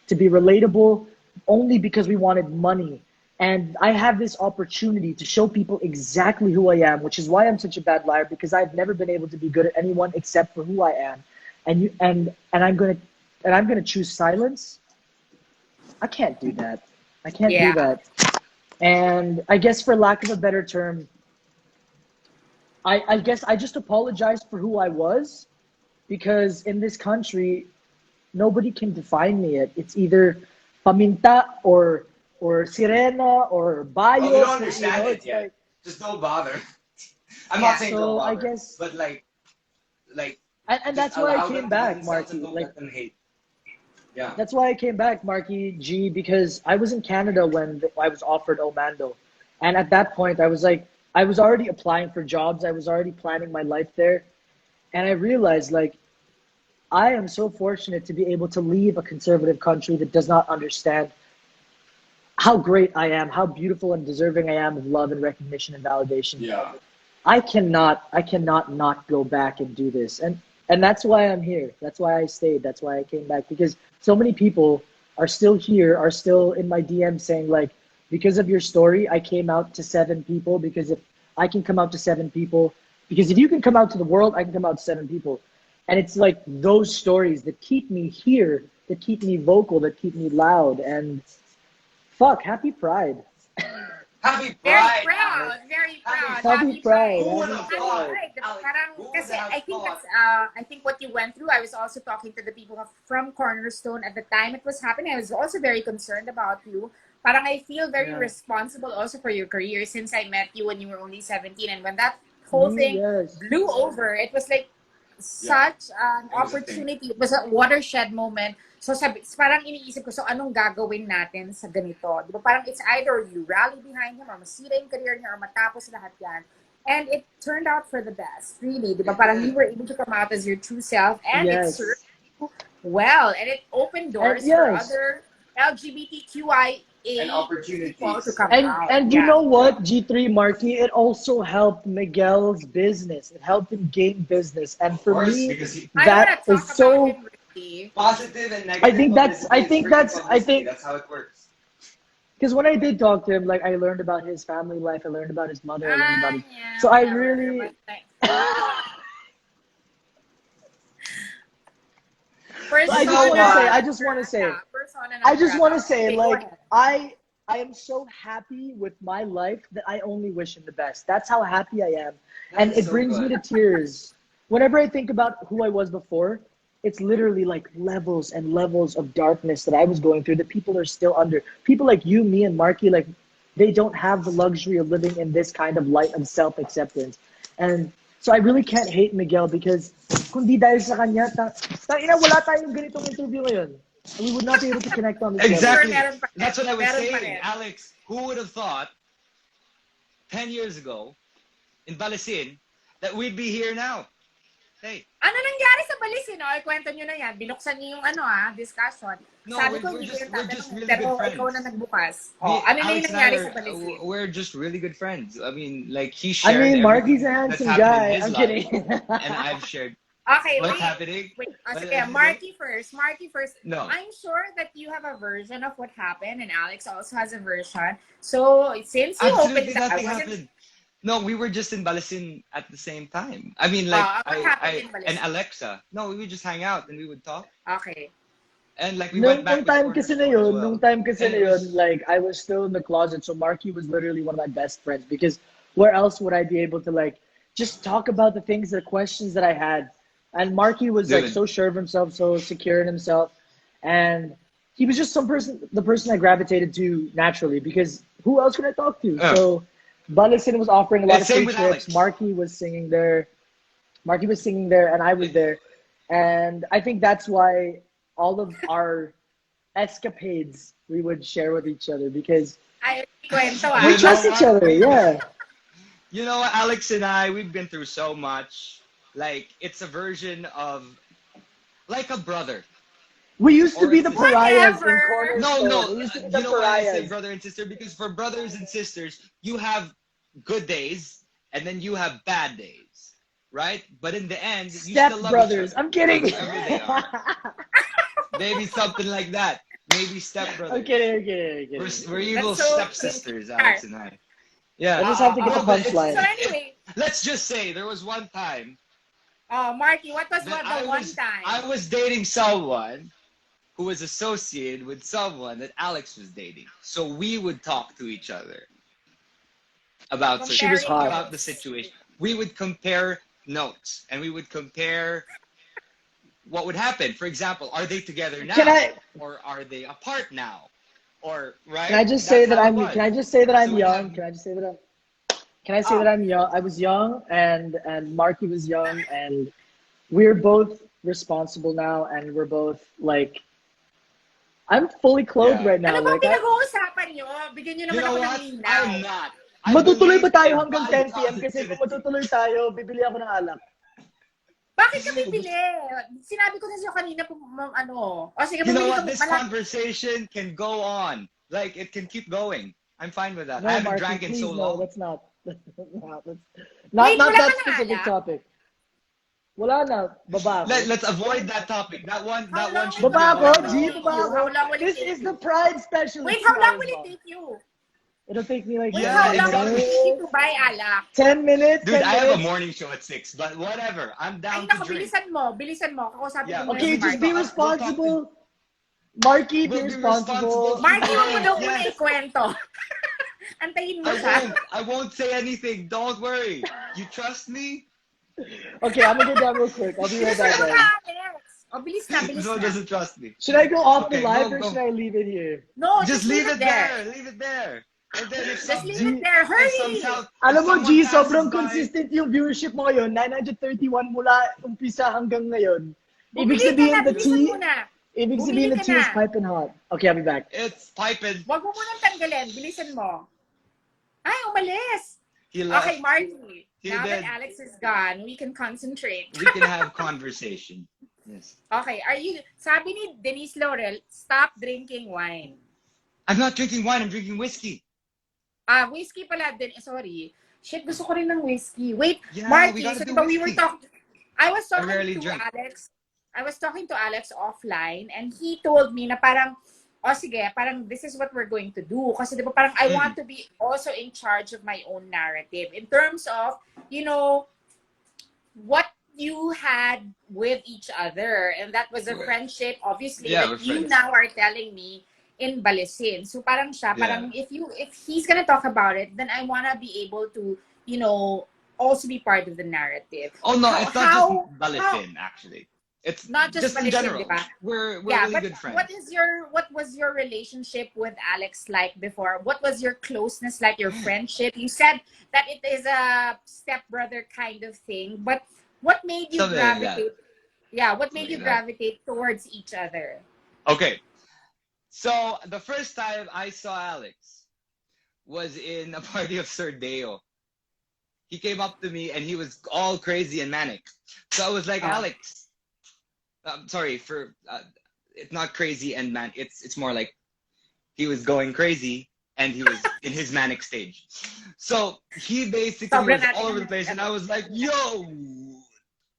relatable only because we wanted money. And I have this opportunity to show people exactly who I am, which is why I'm such a bad liar, because I've never been able to be good at anyone except for who I am. And I'm gonna choose silence. I can't do that. I can't do that. And I guess for lack of a better term, I guess I just apologized for who I was, because in this country, nobody can define me. It's either paminta or sirena or bayo. Well, we don't understand it yet. Like, just don't bother. I'm not saying don't bother, I guess, but like, and that's why I came back, Markki. Like, hate. Yeah. That's why I came back, Markki G, because I was in Canada when I was offered Omando, and at that point I was already applying for jobs. I was already planning my life there, And I realized like I am so fortunate to be able to leave a conservative country that does not understand how great I am, how beautiful and deserving I am of love and recognition and validation. Yeah. I cannot not go back and do this. And that's why I'm here. That's why I stayed. That's why I came back, because so many people are still here, are still in my DM saying like, because of your story, I came out to 7 people, because if I can come out to 7 people, because if you can come out to the world, I can come out to 7 people. And it's like those stories that keep me here, that keep me vocal, that keep me loud. And fuck, happy Pride. Happy Very Pride, proud, Alex. very proud. Happy Happy Pride. Pride. Who would Happy have Happy thought, Pride. Pride. Alex? Parang, Who would kasi have I think thought? that's, I think what you went through, I was also talking to the people from Cornerstone at the time it was happening. I was also very concerned about you. Parang I feel very Yeah. responsible also for your career since I met you when you were only 17. And when that whole thing Yes. blew over, it was like Yeah, such an it was a thing. opportunity. It was a watershed moment. So parang iniisip ko, so anong gagawin natin sa ganito? Di ba? Parang it's either you rally behind him or masira yung career niya or matapos lahat yan. And it turned out for the best, really. Di ba? It Parang you did. were able to come out as your true self and it served Yes. you well. And it opened And doors for yes. other LGBTQIA And people to opportunities. come And out. and you Yeah. know what, G3 Markey, it also helped Miguel's business. It helped him gain business. And Of for course, me, because he, I want that to is talk about so him, really. positive and I negative think that's publicity is freaking I publicity. think That's how it works. because when I did talk to him, like I learned about his family life, I learned about his mother, I learned about his Yeah, so I whatever. really But like, so I You just know want to say, what? I just want to say, Persona I non just want to grata. say, Okay, go like, ahead. I am so happy with my life that I only wish him the best. That's how happy I am, That and is it so brings me good. to tears. Whenever I think about who I was before, it's literally like levels and levels of darkness that I was going through that people are still under. People like you, me, and Marky, like, they don't have the luxury of living in this kind of light of self-acceptance. And so I really can't hate Miguel because kundi dahil sa kanya, tangina, wala tayong ganitong interview ngayon. And we would not be able to connect on this I'm level. sure Exactly. meron pa rin. That's what I was Meron pa saying. rin. Alex, who would have thought 10 years ago in Balesin that we'd be here now? Hey, Ano nangyari sa Balesin? O, kwento nyo na yan. Binuksan niyo yung discussion. no, Sabi ko, we're hindi ko just yung we're just tatanungin, really good pero ikaw na friends. nagbukas. Me, O, ano na yung Alex and I nangyari sa are Balesin? we're just really good friends. I mean, like he I shared mean, Marky's a everything that's handsome happened in guy. his I'm life, kidding. and I've shared Okay, what's wait. happening. Wait. What Sige, did you say? Markki first. Markki first. No, I'm sure that you have a version of what happened, and Alex also has a version. So, since you opened absolutely up, I nothing wasn't... happened. No, we were just in Balesin at the same time. I mean, like what happened in and Balesin? Alexa. No, we would just hang out and we would talk. Okay. And like we went back nung with time kasi na Cornerstone as yun, well. And it was like, I was still in the closet, so Marky was literally one of my best friends, because where else would I be able to, like, just talk about the things, the questions that I had? And Marky was, like, dude. so sure of himself, so secure in himself, and he was just the person I gravitated to naturally, because who else could I talk to? So, Balesin was offering a lot And of same free with trips, Alex. Marky was singing there, and I was there, and I think that's why all of our escapades we would share with each other, because Ay, kwento we You know trust each what? other. Yeah. You know what, Alex and I, we've been through so much. Like it's a version of like a brother We used to or a be the sister. pariahs in Whatever. No, Cornerstone. no. We used to be You the know why I say pariahs. brother and sister? Because for brothers and sisters, you have good days and then you have bad days, right? But in the end, you Step still love each brothers. other, I'm kidding. whoever they are. Maybe something like that. Maybe step brothers. I'm kidding. I'm kidding. I'm kidding. We're evil That's so stepsisters, Alex and I. Yeah. I just have to get the No, but it's, punchline. So anyway, let's just say there was one time Markki, what was that the one time? I was dating someone who was associated with someone that Alex was dating. So we would talk to each other about She was hot. about the situation. We would compare notes and we would compare what would happen. For example, are they together now or are they apart now? Or right? Can I just say That's that how it I'm? was. Can I just say that I'm So we young? have- Can I just say that I'm? Can I say that I'm young? I was young, and Marky was young, and we're both responsible now, and we're both like. I'm fully clothed Yeah. right now. Ano bang Like, pinag-uusapan nyo? Bigyan nyo You naman know ako what? ng linaw. I'm not. I matutuloy believe ba tayo in hanggang body 10 p.m.? Kasi kung positivity. matutuloy tayo, bibili ako ng alak. Bakit ka bibili? Sinabi ko na sa'yo kanina ano. O sige, You know bumili ka what? This conversation can go on. Like, it can keep going. I'm fine with that. No, I haven't Marky, drank in please so no. long. That's not. Wait, Not wala ka that ng specific alak? topic. Wala na. Baba ako. Let's avoid that topic. That How one long should will, be Baba how long ako, will avoided it G. take also. you? Baba How ako. long will it This take is you? the Pride special. Wait, It's how 2 long hours will it long. take you? It'll take me like Wait, 10 Yeah, how long will it exactly. take you minutes. to buy alak? 10 minutes, Dude, 10 I have a minutes. morning show at 6, but whatever. I'm Ay, down to naku, drink. bilisan mo. Bilisan mo. Kakausapin ko Yeah, muna can Okay, si we just just be Marky. talk? We'll talk to. responsible. Marky, be We'll be responsible responsible. Marky, wag mo citizens. daw muna Yes. ikwento. Antayin mo I siya. won't. I won't say anything. Don't worry. You trust me? Okay, I'm gonna get down real quick. I'll be right Bilisan back, mo na, guys. Alex. O, bilis na, bilis So na. doesn't trust me. Should I go off the Okay, live go or should go. I leave it here? No, Just just leave leave it it there. there. Leave it there. And then Just leave it G, there. if some Hurry! south if alam mo, someone G, passes sobrang by, consistent yung viewership mo ngayon. 931 mula umpisa hanggang ngayon. Ibig Bumili ka na, sabihin, the bilisan tea, mo na. ibig Bumili sabihin, the ka tea is na. piping hot. Okay, I'll be back. it's piping. Huwag mo munang tanggalin. Bilisan mo. Ay, umalis. He Okay, left. Marky. He Now that did. Alex is gone, we can concentrate. We can have conversation. Yes. Okay, sabi ni Denise Laurel, stop drinking wine. I'm not drinking wine. I'm drinking whiskey. Whiskey pala din. Sorry. Shit, gusto ko rin ng whiskey. Wait, Yeah, we Marky, gotta so do diba we were whiskey. talking, I was I talking rarely to drink. Alex. I was talking to Alex offline and he told me na parang, sige, parang this is what we're going to do. Kasi diba parang I want to be also in charge of my own narrative in terms of, what you had with each other. And that was a friendship, obviously, Yeah, that we're you friends. now are telling me in Balesin. So parang siya, Yeah. parang if he's gonna talk about it, then I wanna be able to, also be part of the narrative. Oh no, it's not just Balesin actually. It's not just in Balesin, general. diba? We're Yeah, really but good friends. what was your relationship with Alex like before? What was your closeness like, your friendship? You said that it is a stepbrother kind of thing, but what made you Something like that. gravitate? Yeah, what made Something you like that. gravitate towards each other? Okay. So the first time I saw Alex was in a party of Sir Deo. He came up to me and he was all crazy and manic. So I was like, Alex, I'm sorry for it's not crazy and man. It's more like he was going crazy and he was in his manic stage. So he basically was all over the place, and I was like, yo,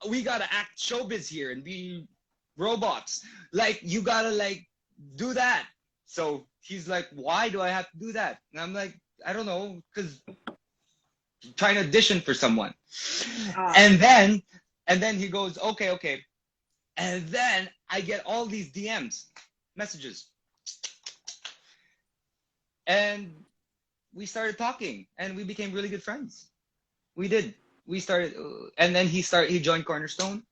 we gotta act showbiz here and be robots. Like, you gotta like do that. So he's like, why do I have to do that? And I'm like, I don't know, because trying to audition for someone. And then he goes, okay. And then I get all these DMs, messages. And we started talking and we became really good friends. We did. We started, and then he joined Cornerstone,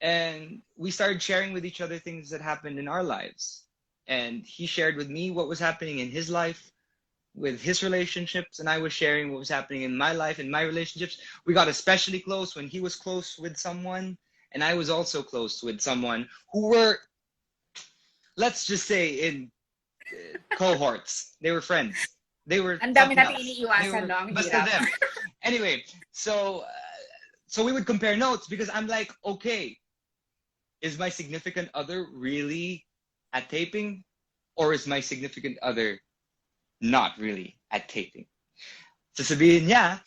and we started sharing with each other things that happened in our lives. And he shared with me what was happening in his life with his relationships, and I was sharing what was happening in my life and my relationships. We got especially close when he was close with someone, and I was also close with someone who were, let's just say, in cohorts. They were friends. They were Ang dami something nating else. iniiwasan, no? Ang Basta hirap. them. Anyway, so we would compare notes because I'm like, okay, is my significant other really at taping, or is my significant other not really at taping? Sasabihin niya,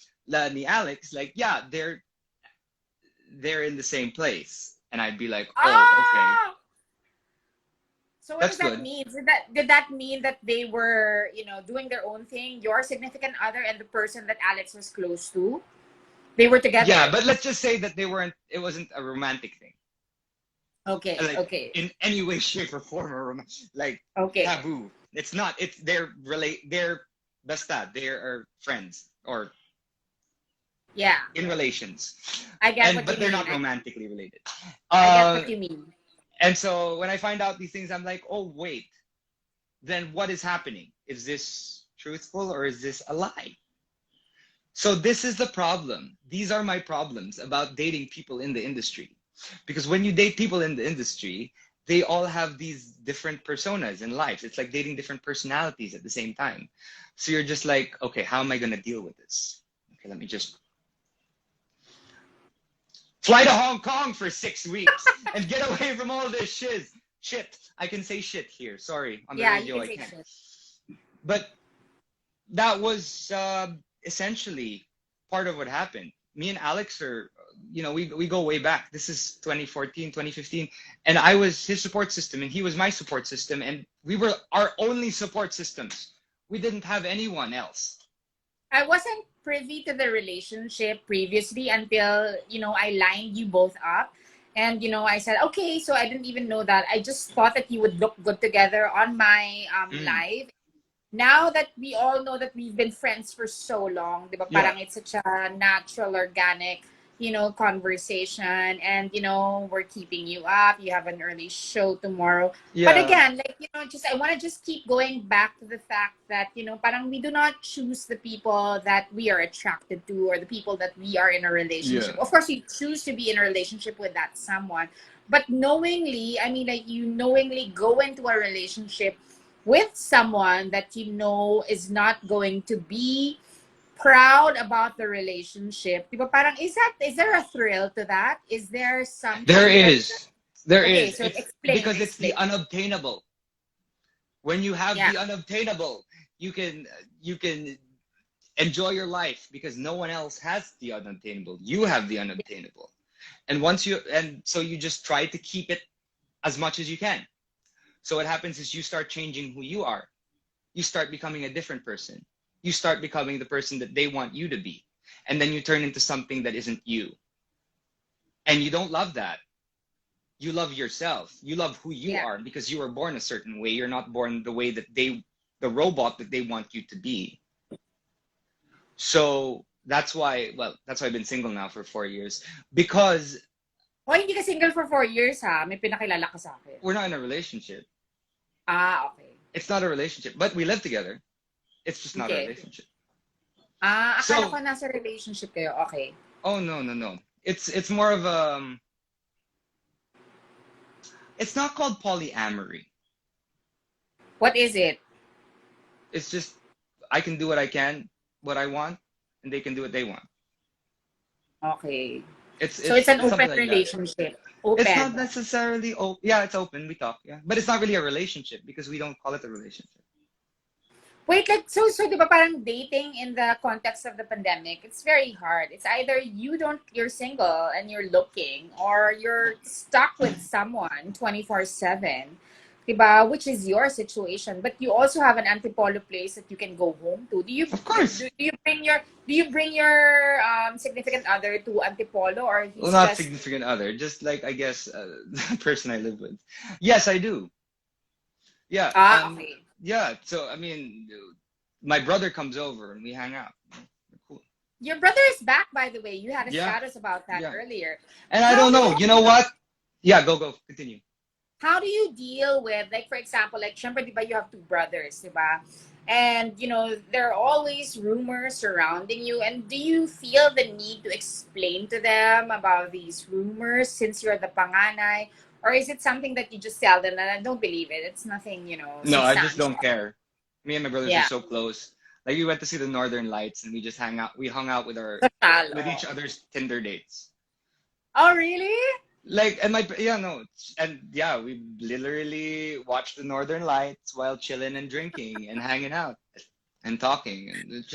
ni Alex, like, yeah, they're in the same place. And I'd be like, okay. So what That's does that good. mean? Did that mean that they were, doing their own thing? Your significant other and the person that Alex was close to, they were together. Yeah, but let's just say that it wasn't a romantic thing. Okay, Like, okay. in any way, shape, or form, or like taboo. It's not. It's they're basta. They are friends or in relations. I get what but you they're mean. not romantically related. I get what you mean. And so when I find out these things, I'm like, oh wait, then what is happening? Is this truthful or is this a lie? So this is the problem. These are my problems about dating people in the industry. Because when you date people in the industry, they all have these different personas in life. It's like dating different personalities at the same time. So you're just like, okay, how am I going to deal with this? Okay, let me just... Fly to Hong Kong for 6 weeks and get away from all this shit. I can say shit here. Sorry, on the Yeah, you radio can I say can't. shit. But that was essentially part of what happened. Me and Alex are, we go way back. This is 2014, 2015. And I was his support system and he was my support system. And we were our only support systems. We didn't have anyone else. I wasn't privy to the relationship previously until, I lined you both up. And, I said, okay, so I didn't even know that. I just thought that you would look good together on my Mm. live. Now that we all know that we've been friends for so long, di ba? Yeah. Parang it's such a natural, organic, conversation. And, we're keeping you up. You have an early show tomorrow. But Yeah. again, like, I want to just keep going back to the fact that, parang we do not choose the people that we are attracted to or the people that we are in a Yeah. relationship. Of course, we choose to be in a relationship with that someone. But knowingly, I mean, like, you knowingly go into a relationship with someone that is not going to be proud about the relationship. Diba, parang is there a thrill to that? Is there There something that is. There okay, is. so It's explain, because it's the explain. unobtainable. When you have Yeah. the unobtainable, you can enjoy your life because no one else has the unobtainable. You have the unobtainable. And so you just try to keep it as much as you can. So what happens is you start changing who you are. You start becoming a different person. You start becoming the person that they want you to be. And then you turn into something that isn't you. And you don't love that. You love yourself. You love who you Yeah. are because you were born a certain way. You're not born the way that the robot that they want you to be. So that's why I've been single now for 4 years because O, hindi ka single for 4 years, ha? May pinakilala ka sa akin. we're not in a relationship. Ah, okay. It's not a relationship, but we live together. It's just not a Okay. relationship. Ah, akala So, ko nasa relationship kayo. Okay. oh no, no, no. It's more of it's not called polyamory. What is it? It's just I can do what I want, and they can do what they want. Okay. It's So it's an it's open something like that. relationship. It's not Open. necessarily open. Yeah, it's open. We talk. Yeah, but it's not really a relationship because we don't call it a relationship. Wait, like, so, di ba parang dating in the context of the pandemic, it's very hard. It's either you're single and you're looking, or you're stuck with someone 24/7, diba? Which is your situation. But you also have an antipolo place that you can go home to. Do you, Of do, course. do you bring your significant other to antipolo, or Well, he's not just, significant other. Just like I guess the person I live with. Yes, I do. Yeah. okay. Yeah. So I mean, my brother comes over and we hang out. Cool. Your brother is back, by the way. You had a Yeah. status about that Yeah. earlier. And I How don't do know. you You know what? Yeah. Go. Continue. how do you deal with, like, for example, like, syempre, di ba, you have two brothers, di ba? And, there are always rumors surrounding you. And do you feel the need to explain to them about these rumors since you're the panganay? Or is it something that you just tell them and I don't believe it? It's nothing, No, I just substantial. don't care. Me and my brothers are Yeah. so close. Like we went to see the Northern Lights and we just hang out. We hung out with Total. with each Oh. other's Tinder dates. Oh, really? Like and my yeah no and yeah we literally watched the Northern Lights while chilling and drinking and hanging out and talking and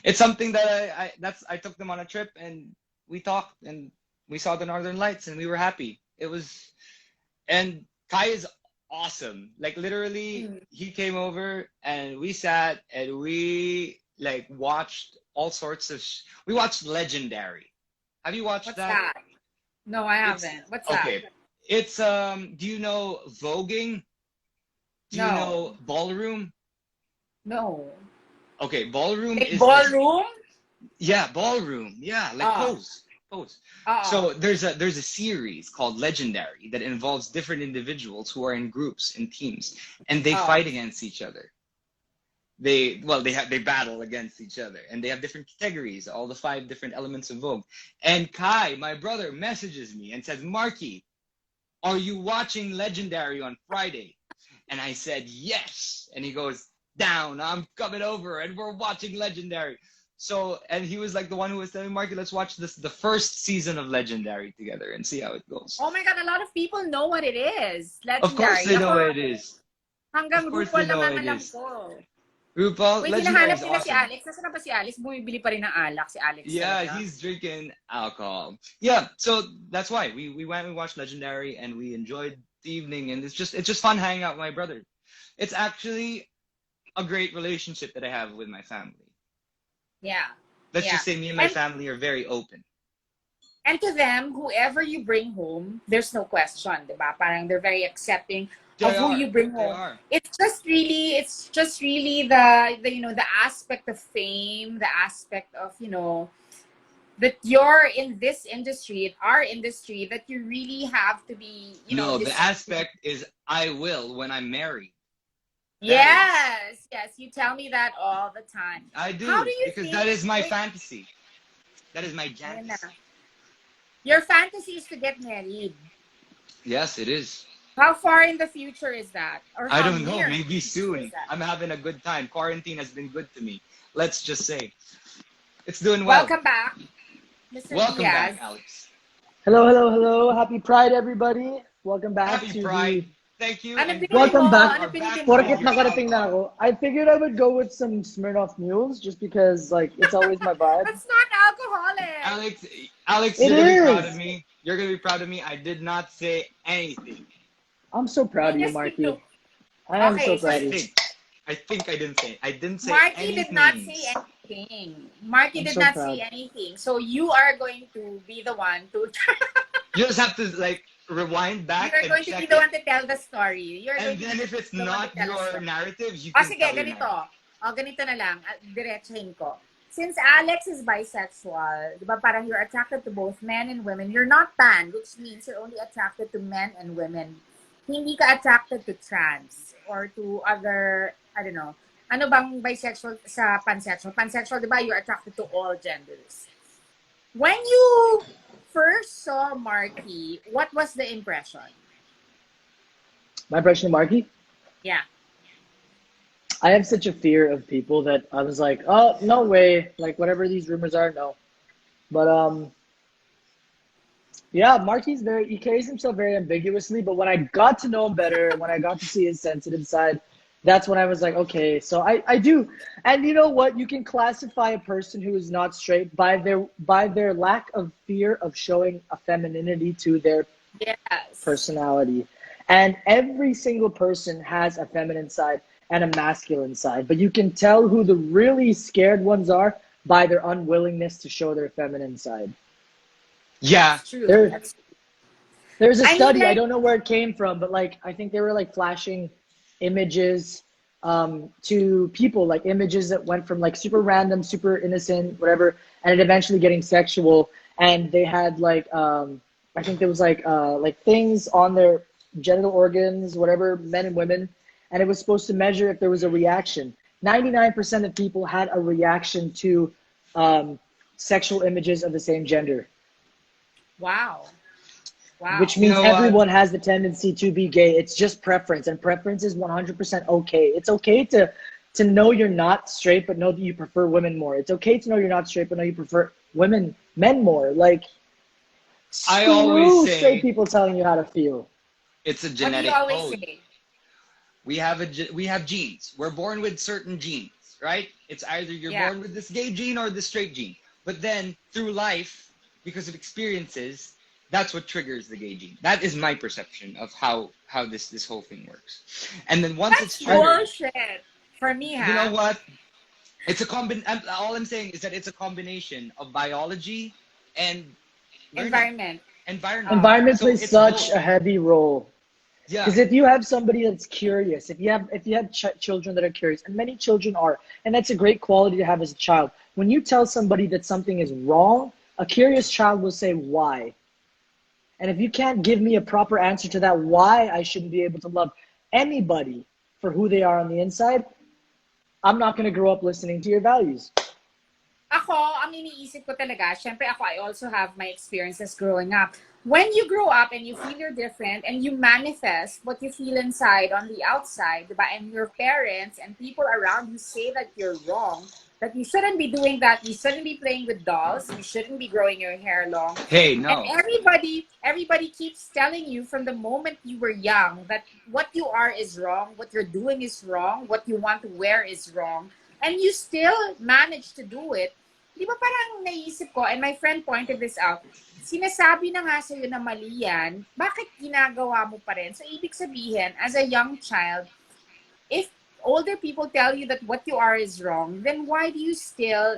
it's something that I took them on a trip and we talked and we saw the Northern Lights and we were happy. It was and Kai is awesome. Like literally Mm. he came over and we sat and we like watched all sorts of we watched Legendary. Have you watched What's that? that? No, I It's haven't. What's that? okay. It's do you know voguing? Do you No. know ballroom? No. Okay, ballroom Like is this ballroom? yeah, ballroom. Yeah, like Ah. pose. Pose. Ah. So there's a series called Legendary that involves different individuals who are in groups and teams and they Ah. fight against each other. They battle against each other and they have different categories, all the 5 different elements of Vogue. And Kai, my brother, messages me and says, Markki, are you watching Legendary on Friday? And I said, yes. And he goes, down, I'm coming over and we're watching Legendary. So, and he was like the one who was telling Marky, let's watch the first season of Legendary together and see how it goes. Oh my God, a lot of people know what it is. Of course Legendary. they know Ako, what it is. hanggang Of course they RuPaul lang know what ang it alam is. ko. RuPaul, Wait, Legendary hinahanap is nila si awesome. Alex. Nasaan na ba si Alex? Bumibili pa rin ng alak si Alex Yeah, talaga. he's drinking alcohol. Yeah, so that's why we went and watched Legendary and we enjoyed the evening, and it's just fun hanging out with my brother. It's actually a great relationship that I have with my family. Yeah. Let's Yeah. just say me and my family are very open. And to them, whoever you bring home, there's no question, diba? Parang they're very accepting of They who are. you bring They home. are. It's just really the you know the aspect of fame, the aspect of that you're in this industry, in our industry, that you really have to be No, the this. aspect is I will when I'm married. That is. Yes, you tell me that all the time. I How do, do you because think? that is my Wait, fantasy. That is my ayun na. fantasy. Your fantasy is to get married. Yes, it is. How far in the future is that? Or I how don't know. near in Maybe the future is soon. that? I'm having a good time. Quarantine has been good to me. Let's just say. It's doing well. Welcome back, Mr. Welcome back, Diaz. Alex. Hello, hello, hello. Happy Pride, everybody. Welcome back Happy to Pride. the. Thank you. Ano And pinili great mo? Welcome that you back. Ano are back pinili with Porkit mo? your nakarating na alcohol. ako, I figured I would go with some Smirnoff Mules just because, like, it's always my vibe. That's not alcoholic. Alex, It you're gonna be proud of is. me. You're gonna be proud of me. I did not say anything. I'm so proud of you, Yes, you do. Marky. I am so Okay, so I proud of you. think. I didn't say. I didn't say Marky any did not say names. anything. Marky I'm did so not say proud. anything. So you are going to be the one to. You just have to like rewind You back are and going to be check the it. one to tell the story. You are And going to be then if it's the one to not tell a your story. narrative, you O can sige, tell your ganito. narrative. O ganito na lang. Diretsahin ko. Since Alex is bisexual, di ba parang you're attracted to both men and women, you're not pan, which means you're only attracted to men and women. Hindi ka attracted to trans or to other, I don't know. Ano bang bisexual sa pansexual? Pansexual, di ba, you're attracted to all genders. When you first saw Markki, what was the impression? My impression of Marky? Yeah. I have such a fear of people that I was like, oh, no way. Like, whatever these rumors are, no. But, yeah, he carries himself very ambiguously. But when I got to know him better, when I got to see his sensitive side, that's when I was like, okay, so I do. And you know what? You can classify a person who is not straight by their lack of fear of showing a femininity to their Yes. personality. And every single person has a feminine side and a masculine side. But you can tell who the really scared ones are by their unwillingness to show their feminine side. Yeah. That's true. There, That's there's a I mean, study, I like, don't know where it came from, but like I think they were like flashing images to people, like images that went from like super random, super innocent, whatever, and it eventually getting sexual. And they had like I think there was like things on their genital organs, whatever, men and women, and it was supposed to measure if there was a reaction. 99% of people had a reaction to sexual images of the same gender, wow. which Wow. You means know what? everyone has the tendency to be gay. It's just preference, and preference is 100% okay. It's okay to know you're not straight, but know that you prefer women more. It's okay to know you're not straight, but know you prefer men more. Like, I always screw straight say people telling you how to feel. it's a What do you genetic always code. say? We have genes. We're born with certain genes, right? It's either you're Yeah. born with this gay gene or this straight gene. But then through life, because of experiences, that's what triggers the gay gene. That is my perception of how this whole thing works. And then once it's That's triggered, bullshit. For me, you know huh? what? It's a all I'm saying is that it's a combination of biology and learning, Environment. environment. Environment So plays it's such both. a heavy role. Yeah. Because if you have somebody that's curious, if you have children that are curious, and many children are, and that's a great quality to have as a child. When you tell somebody that something is wrong, a curious child will say why. And if you can't give me a proper answer to that why I shouldn't be able to love anybody for who they are on the inside, I'm not going to grow up listening to your values. Ako, ang iniisip ko talaga, syempre ako, I also have my experiences growing up. When you grow up and you feel you're different and you manifest what you feel inside on the outside, diba? And your parents and people around you say that you're wrong, that you shouldn't be doing that. You shouldn't be playing with dolls. You shouldn't be growing your hair long. Hey, And no. everybody keeps telling you from the moment you were young that what you are is wrong, what you're doing is wrong, what you want to wear is wrong, and you still manage to do it. Di ba parang naisip ko, and my friend pointed this out, sinasabi na nga sa'yo na mali yan, bakit ginagawa mo pa rin? So, ibig sabihin, as a young child, if older people tell you that what you are is wrong, then why do you still,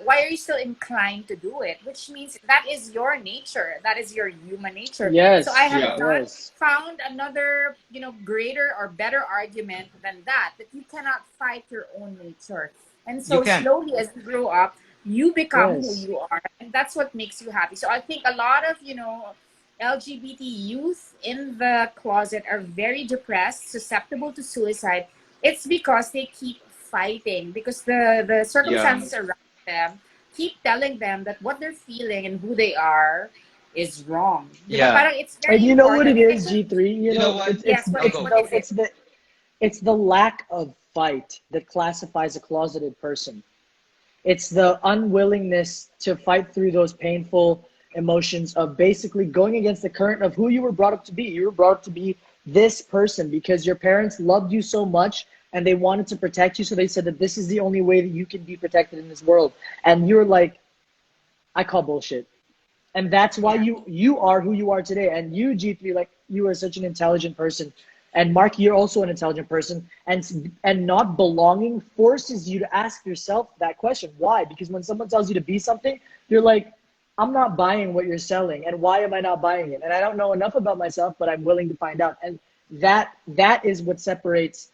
why are you still inclined to do it? Which means that is your nature. That is your human nature. So I Yes, have Yeah. not yes, found another, greater or better argument than that you cannot fight your own nature. And You so can't. slowly as you grow up, you become who yes. you are. And that's what makes you happy. So I think a lot of, LGBT youth in the closet are very depressed, susceptible to suicide. It's because they keep fighting, because the Yeah. circumstances around them keep telling them that what they're feeling and who they are is wrong. Di ba? Yeah. Parang it's And very you know what important. it And I is, think, G3? You You know know, what? yes, I'll go. what is it? it's the lack of fight that classifies a closeted person. It's the unwillingness to fight through those painful emotions of basically going against the current of who you were brought up to be. You were brought up to be this person because your parents loved you so much and they wanted to protect you. So they said that this is the only way that you can be protected in this world. And you're like, I call bullshit. And that's why Yeah. you are who you are today. And you, G3, like you are such an intelligent person. And Mark, you're also an intelligent person. And not belonging forces you to ask yourself that question. Why? Because when someone tells you to be something, you're like, I'm not buying what you're selling. And why am I not buying it? And I don't know enough about myself, but I'm willing to find out. And that is what separates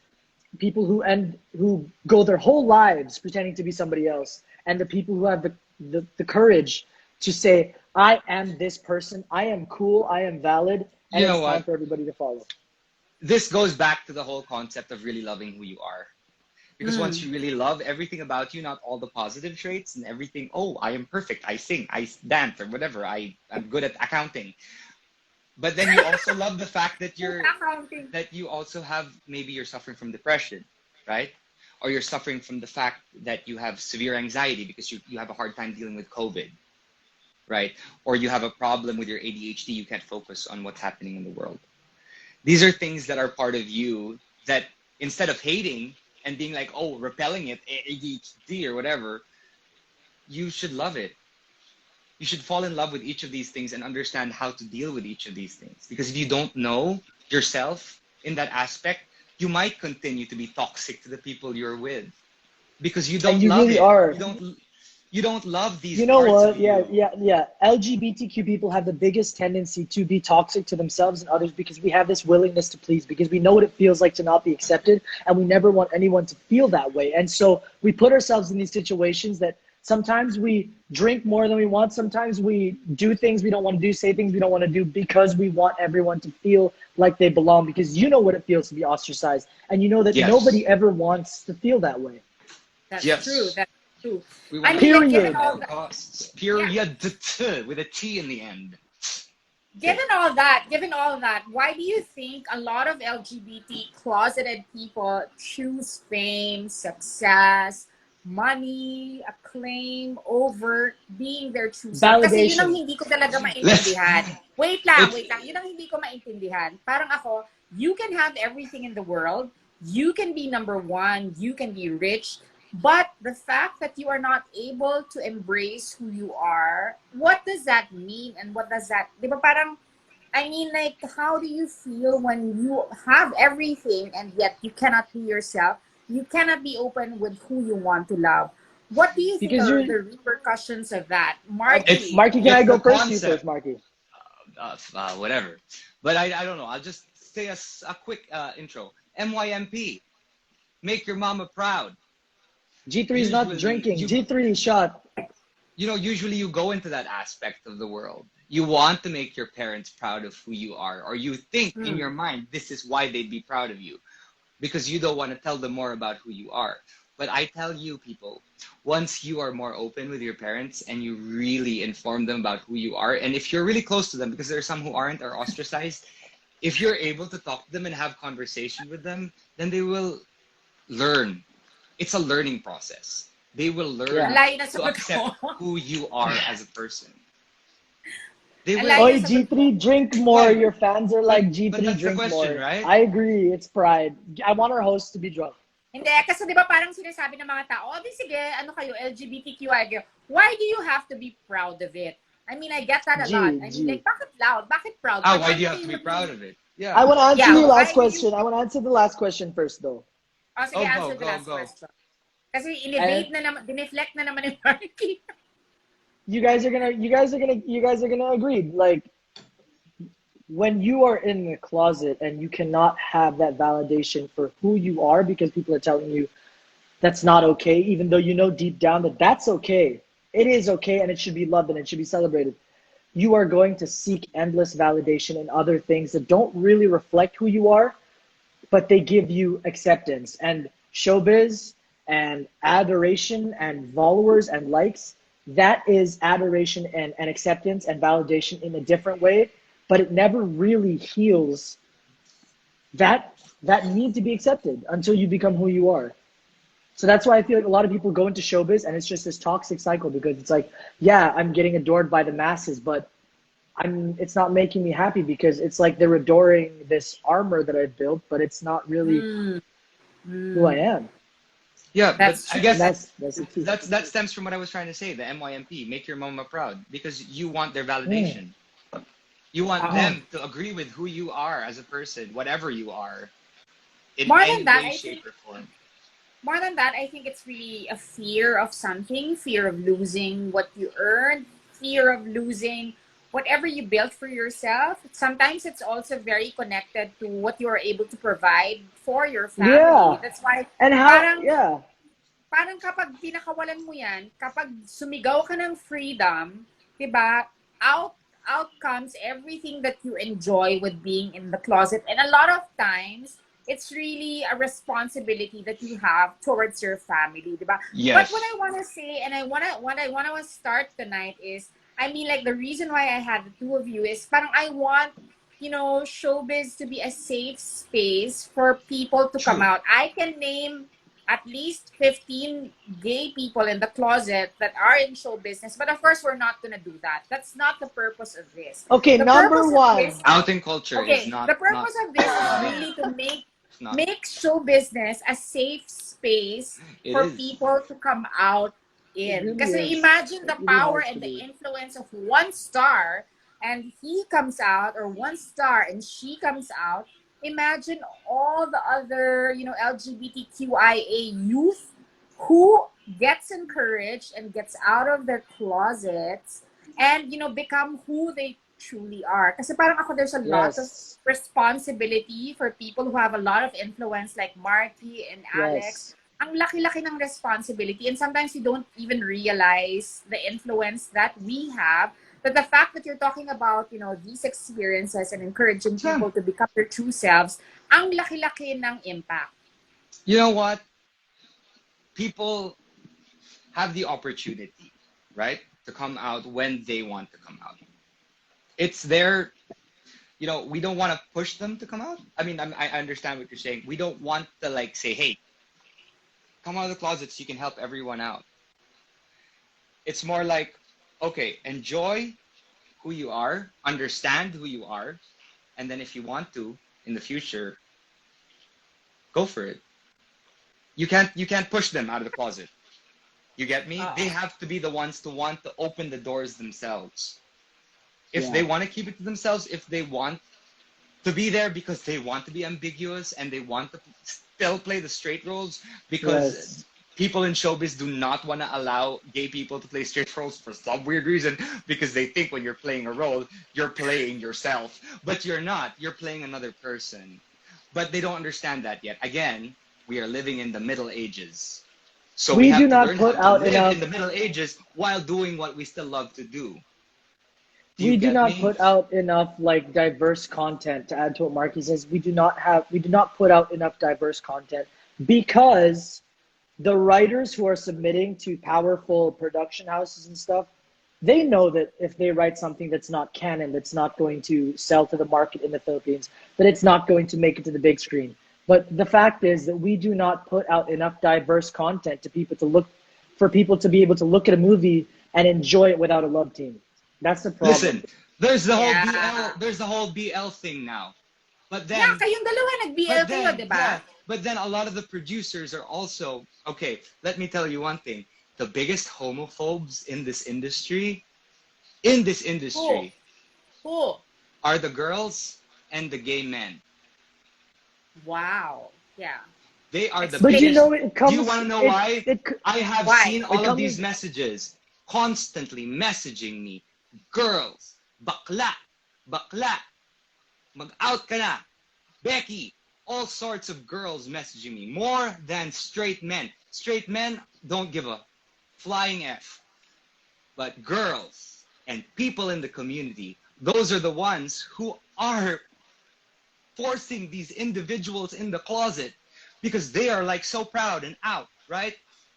people who go their whole lives pretending to be somebody else, and the people who have the courage to say, I am this person, I am cool, I am valid, and You know it's time what? for everybody to follow. This goes back to the whole concept of really loving who you are. Because once Mm. you really love everything about you, not all the positive traits and everything, oh, I am perfect, I sing, I dance, or whatever, I'm good at accounting. But then you also love the fact that Accounting. you also have, maybe you're suffering from depression, right? Or you're suffering from the fact that you have severe anxiety because you have a hard time dealing with COVID, right? Or you have a problem with your ADHD, you can't focus on what's happening in the world. These are things that are part of you that, instead of hating and being like, oh, repelling it, ADHD or whatever, you should love it. You should fall in love with each of these things and understand how to deal with each of these things. Because if you don't know yourself in that aspect, you might continue to be toxic to the people you're with because you And don't you love really it. are. You don't love these You know parts of what? Yeah, you. yeah, yeah. LGBTQ people have the biggest tendency to be toxic to themselves and others because we have this willingness to please, because we know what it feels like to not be accepted, and we never want anyone to feel that way. And so we put ourselves in these situations that sometimes we drink more than we want, sometimes we do things we don't want to do, say things we don't want to do because we want everyone to feel like they belong, because you know what it feels to be ostracized, and you know that Yes. nobody ever wants to feel that way. That's true. Yes. That's true. We I want to mean, fit like, in given at Period. all all that, costs. yeah, Period. With a T in the end. Okay. given all that, why do you think a lot of LGBT closeted people choose fame, success, money, acclaim over being their true self? Kasi yun ang Validation. hindi ko talaga Let's. maintindihan. Wait lang, It's wait lang. Yun ang hindi ko maintindihan. Parang ako, you can have everything in the world. You can be number one. You can be rich. But the fact that you are not able to embrace who you are, what does that mean? And what does that, di ba parang, I mean, like, how do you feel when you have everything and yet you cannot be yourself? You cannot be open with who you want to love. What do you think Because are you're the repercussions of that? it's Marky, Marky, can I it's go the first? You concept first, Marky. of whatever. But I don't know. I'll just say a quick intro. MYMP. Make your mama proud. G3 is not Usually drinking. you G3 shot. usually you go into that aspect of the world. You want to make your parents proud of who you are, or you think in hmm, your mind this is why they'd be proud of you, because you don't want to tell them more about who you are. But I tell you, people, once you are more open with your parents and you really inform them about who you are, and if you're really close to them, because there are some who aren't, or ostracized, if you're able to talk to them and have conversation with them, then they will learn. It's a learning process. they will Yeah. learn Ang layo na to sagot accept ko. who you are as a person. They Ang will. layo Oi, na sagot ko. G3, drink more. Why? Your fans are like, But G3, that's the drink question, more. right? I agree. It's pride. I want our host to be drunk. Hindi, kasi di ba parang sinasabi ng mga tao, di sige, ano kayo, LGBTQIA, why do you have to be proud of it? I mean, I get that a lot. I mean, like, bakit loud? Bakit proud? Ah, why Why do you mo have to be yung proud of it? Yeah. I want to answer Yeah, your last why do you... question. I want to answer the last question first, though. Oh, sige, Oh, answer the go, last go. question. Kasi And inevade na naman, dineflect na naman ni Markki. you guys are gonna agree. Like, when you are in the closet and you cannot have that validation for who you are because people are telling you that's not okay, even though you know deep down that that's okay. It is okay and it should be loved and it should be celebrated. You are going to seek endless validation in other things that don't really reflect who you are, but they give you acceptance. And showbiz and adoration and followers and likes, that is adoration and acceptance and validation in a different way, but it never really heals that need to be accepted until you become who you are. So that's why I feel like a lot of people go into showbiz and it's just this toxic cycle because it's like, yeah, I'm getting adored by the masses, but it's not making me happy because it's like they're adoring this armor that I've built, but it's not really who I am. Yeah, but That's I true. guess That's the key. that stems from what I was trying to say, the MYMP, make your mama proud, because you want their validation. You want them to agree with who you are as a person, whatever you are, in More any than that, way, I shape, think or form. more than that, I think it's really a fear of something, fear of losing what you earned, fear of losing whatever you built for yourself. Sometimes it's also very connected to what you are able to provide for your family. Yeah. That's why And how, parang yeah. parang kapag pinakawalan mo yan, kapag sumigaw ka ng freedom, 'di ba? Out comes everything that you enjoy with being in the closet. And a lot of times, it's really a responsibility that you have towards your family, 'di ba? But what I Yes. want to say and what I want to start tonight is, I mean, like, the reason why I had the two of you is parang I want, showbiz to be a safe space for people to come True. out. I can name at least 15 gay people in the closet that are in show business. But of course, we're not going to do that. That's not the purpose of this. Okay, The number purpose of one. this, Outing culture is okay, the purpose of this is yeah, really to make it's not. make show business a safe space It for is. people to come out It in. really Because is. imagine It the really power has to and the be. influence of one star, and he comes out, or one star and she comes out. Imagine all the other, LGBTQIA youth who gets encouraged and gets out of their closets and, become who they truly are. Kasi parang ako, there's a lot of Yes. responsibility for people who have a lot of influence like Markki and Alex. Yes. Ang laki-laki ng responsibility, and sometimes you don't even realize the influence that we have. But the fact that you're talking about, these experiences and encouraging Yeah. people to become their true selves, ang laki-laki ng impact. You know what? People have the opportunity, right, to come out when they want to come out. It's their, we don't want to push them to come out. I mean, I understand what you're saying. We don't want to like say, hey, come out of the closet so you can help everyone out. It's more like, okay, enjoy who you are, understand who you are, and then if you want to in the future, go for it. You can't push them out of the closet. You get me? They have to be the ones to want to open the doors themselves. If they want to keep it to themselves, if they want to be there because they want to be ambiguous and they want to still play the straight roles because people in showbiz do not want to allow gay people to play straight roles for some weird reason because they think when you're playing a role, you're playing yourself. But you're not. You're playing another person. But they don't understand that yet. Again, we are living in the Middle Ages. So we have to learn how to live in the Middle Ages while doing what we still love to do. We do not put out enough like diverse content. To add to what Markki says, we do not put out enough diverse content because the writers who are submitting to powerful production houses and stuff, they know that if they write something that's not canon, that's not going to sell to the market in the Philippines, that it's not going to make it to the big screen. But the fact is that we do not put out enough diverse content to people to look for people to be able to look at a movie and enjoy it without a love team. That's the problem. Listen, there's the whole Yeah. BL thing now. But Yeah, then kayong dalawa nag-BL kayo, di ba? but then a lot of the producers are also okay. Let me tell you one thing: the biggest homophobes in this industry, Who? Who? are the girls and the gay men. Wow. Yeah. They are the But you Explain. biggest. know, it comes. Do you want to know why? It I have Why? seen all it of these comes. messages constantly messaging me. Girls, bakla, bakla, mag-out ka na, Becky. All sorts of girls messaging me more than straight men. Straight men don't give a flying F. But girls and people in the community, those are the ones who are forcing these individuals in the closet because they are like so proud and out, right?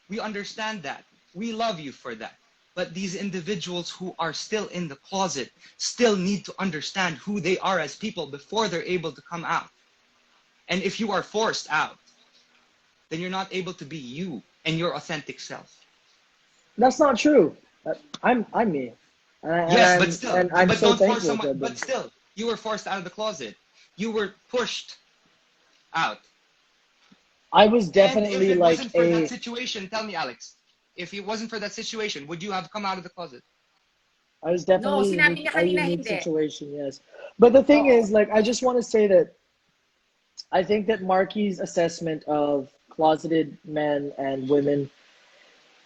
We understand that. We love you for that. But these individuals who are still in the closet still need to understand who they are as people before they're able to come out. And if you are forced out, then you're not able to be you and your authentic self. That's not true. I'm me, Yes, but still, and I'm but so don't force thankful to someone. have been. But still, you were forced out of the closet. You were pushed out. I was And if definitely it like wasn't for that a. situation, tell me, Alex, if it wasn't for that situation, would you have come out of the closet? I was No, definitely sinabi niya a kanina unique hindi. situation. Yes, but the thing Oo. is, like, I just want to say that I think that Marky's assessment of closeted men and women,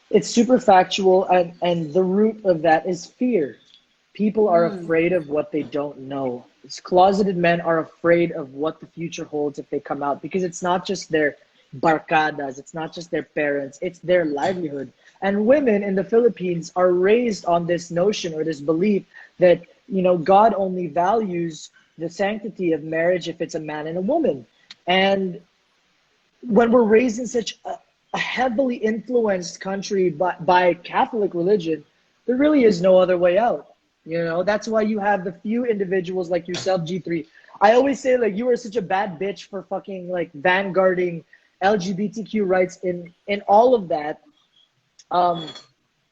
it's super factual, and the root of that is fear. People are Mm. afraid of what they don't know. Closeted men are afraid of what the future holds if they come out, because it's not just their barcadas, it's not just their parents, it's their livelihood. And women in the Philippines are raised on this notion or this belief that, God only values the sanctity of marriage if it's a man and a woman. And when we're raised in such a heavily influenced country by Catholic religion, there really is no other way out. That's why you have the few individuals like yourself, G3. I always say, like, you are such a bad bitch for fucking like vanguarding LGBTQ rights in all of that. Um,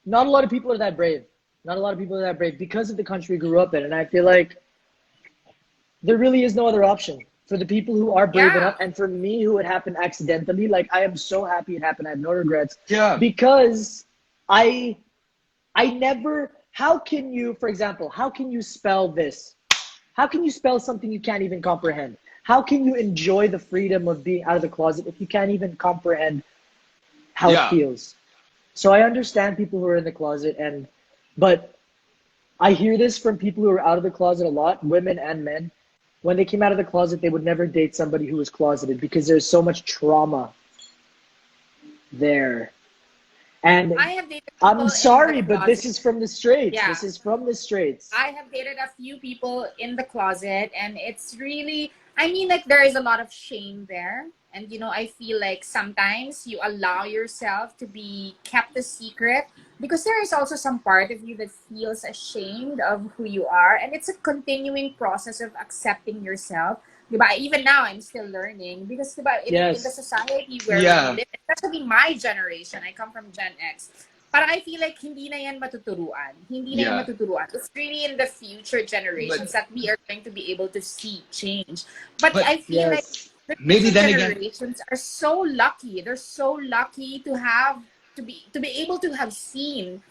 Not a lot of people are that brave. Not a lot of people are that brave because of the country we grew up in. And I feel like there really is no other option for the people who are brave Yeah. enough, and for me who it happened accidentally. Like, I am so happy it happened. I have no regrets, Yeah. because I I never. How can you, for example, how can you spell this? How can you spell something you can't even comprehend? How can you enjoy the freedom of being out of the closet if you can't even comprehend how it Yeah. feels? So I understand people who are in the closet, but I hear this from people who are out of the closet a lot, women and men. When they came out of the closet, they would never date somebody who was closeted because there's so much trauma there. And I have dated I'm people in the sorry, but this closet. is from the straights. Yeah. This is from the straights. I have dated a few people in the closet, and it's really, I mean, like, there is a lot of shame there. And, I feel like sometimes you allow yourself to be kept a secret because there is also some part of you that feels ashamed of who you are. And it's a continuing process of accepting yourself. Diba? Even now, I'm still learning because diba, in the Yes. society where we Yeah. live, especially my generation, I come from Gen X. Parang I feel like hindi na yan matuturuan. Hindi na yan Yeah. matuturuan. It's really in the future But generations that we are going to be able to see change. But but I feel like Yes. the maybe future then again, generations are so lucky. They're so lucky to have to be able to have seen,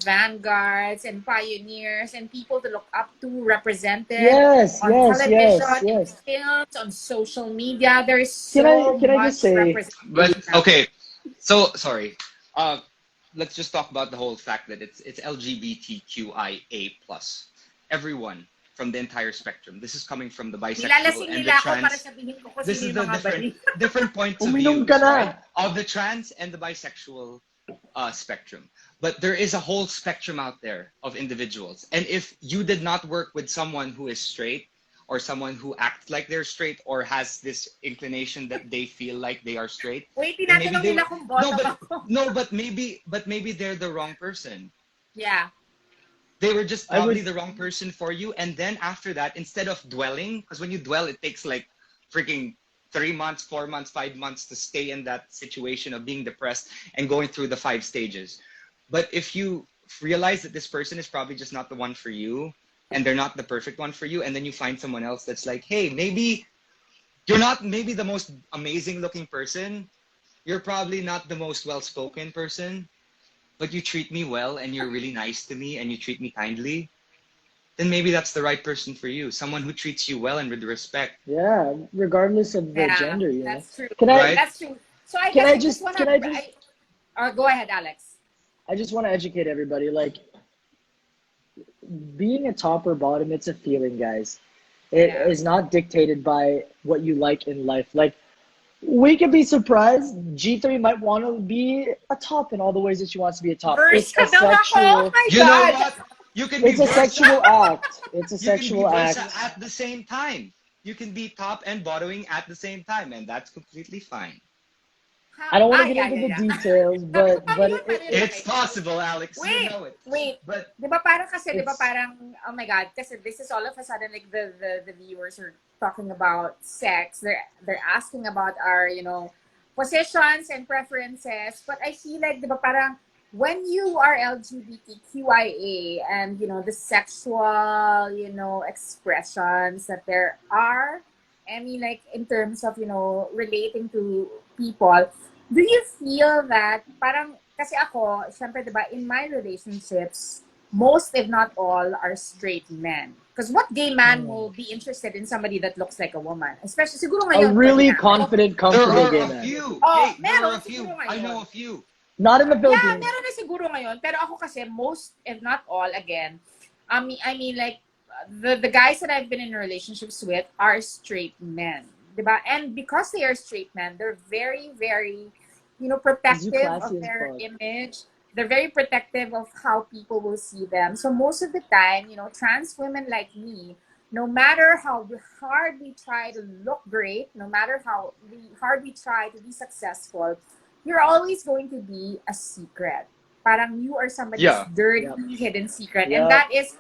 vanguards and pioneers and people to look up to represented Yes. on Yes. Yes. television, in Yes. films, on social media. There is Can I so can I just much say, but representation now. okay. So sorry. Uh, let's just talk about the whole fact that it's LGBTQIA plus. Everyone from the entire spectrum. This is coming from the bisexual Nilalasing and the nila ako para trans. sabihin ko kung This sino is yung the mga bali. different points of uminom ka views, na. right? Of the trans and the bisexual spectrum. But there is a whole spectrum out there of individuals. And if you did not work with someone who is straight or someone who acts like they're straight or has this inclination that they feel like they are straight, Wait, then maybe tinatanong they nila kung no, bottom but ako. no, but maybe they're the wrong person. Yeah. They were just I probably was the wrong person for you. And then after that, instead of dwelling, because when you dwell, it takes like freaking 3 months, 4 months, 5 months to stay in that situation of being depressed and going through the 5 stages. But if you realize that this person is probably just not the one for you, and they're not the perfect one for you, and then you find someone else that's like, hey, maybe you're not maybe the most amazing looking person, you're probably not the most well spoken person, but you treat me well and you're really nice to me and you treat me kindly, then maybe that's the right person for you. Someone who treats you well and with respect, Yeah, regardless of the Yeah, gender, you know. that's true. Can I right? That's true. So I can guess I I just just wanna can I just or go ahead, Alex. I just want to educate everybody. Like, being a top or bottom, it's a feeling, guys. It Yeah. is not dictated by what you like in life. Like, we could be surprised. G3 might want to be a top in all the ways that she wants to be a top. It's a Versa daw ako. Oh sexual my You know God. what? You can be it's a Versa. sexual act. It's a You can be sexual Versa act. at the same time. You can be top and bottoming at the same time, and that's completely fine. I don't want to get Yeah, into yeah, the yeah. details, Sabi ko, but yun pa rin It's naman. possible, Alex. You Wait, know it. wait. But Di ba parang kasi, di ba it's parang, oh my God, kasi this is all of a sudden like the viewers are talking about sex. They're asking about our, positions and preferences. But I feel like, di ba parang, when you are LGBTQIA and, the sexual, expressions that there are, I mean, like, in terms of, relating to people, do you feel that parang kasi ako, syempre 'di ba, in my relationships, most if not all are straight men. Because what gay man will be interested in somebody that looks like a woman? Especially siguro a ngayon pwede really na. Pero confident, there comfortable are gay a man. few. oh, Hey, there are meron a siguro few. I ngayon. know a few. Not in the Yeah, Philippines. meron na siguro ngayon. Pero ako kasi most if not all again, I mean like the guys that I've been in relationships with are straight men. Diba? And because they are straight men, they're very, very, Because you protective classy of as their fuck. image. They're very protective of how people will see them. So most of the time, trans women like me, no matter how hard we try to look great, no matter how hard we try to be successful, you're always going to be a secret. Parang you are somebody's Yeah. dirty, Yep. hidden secret. And Yep. that is,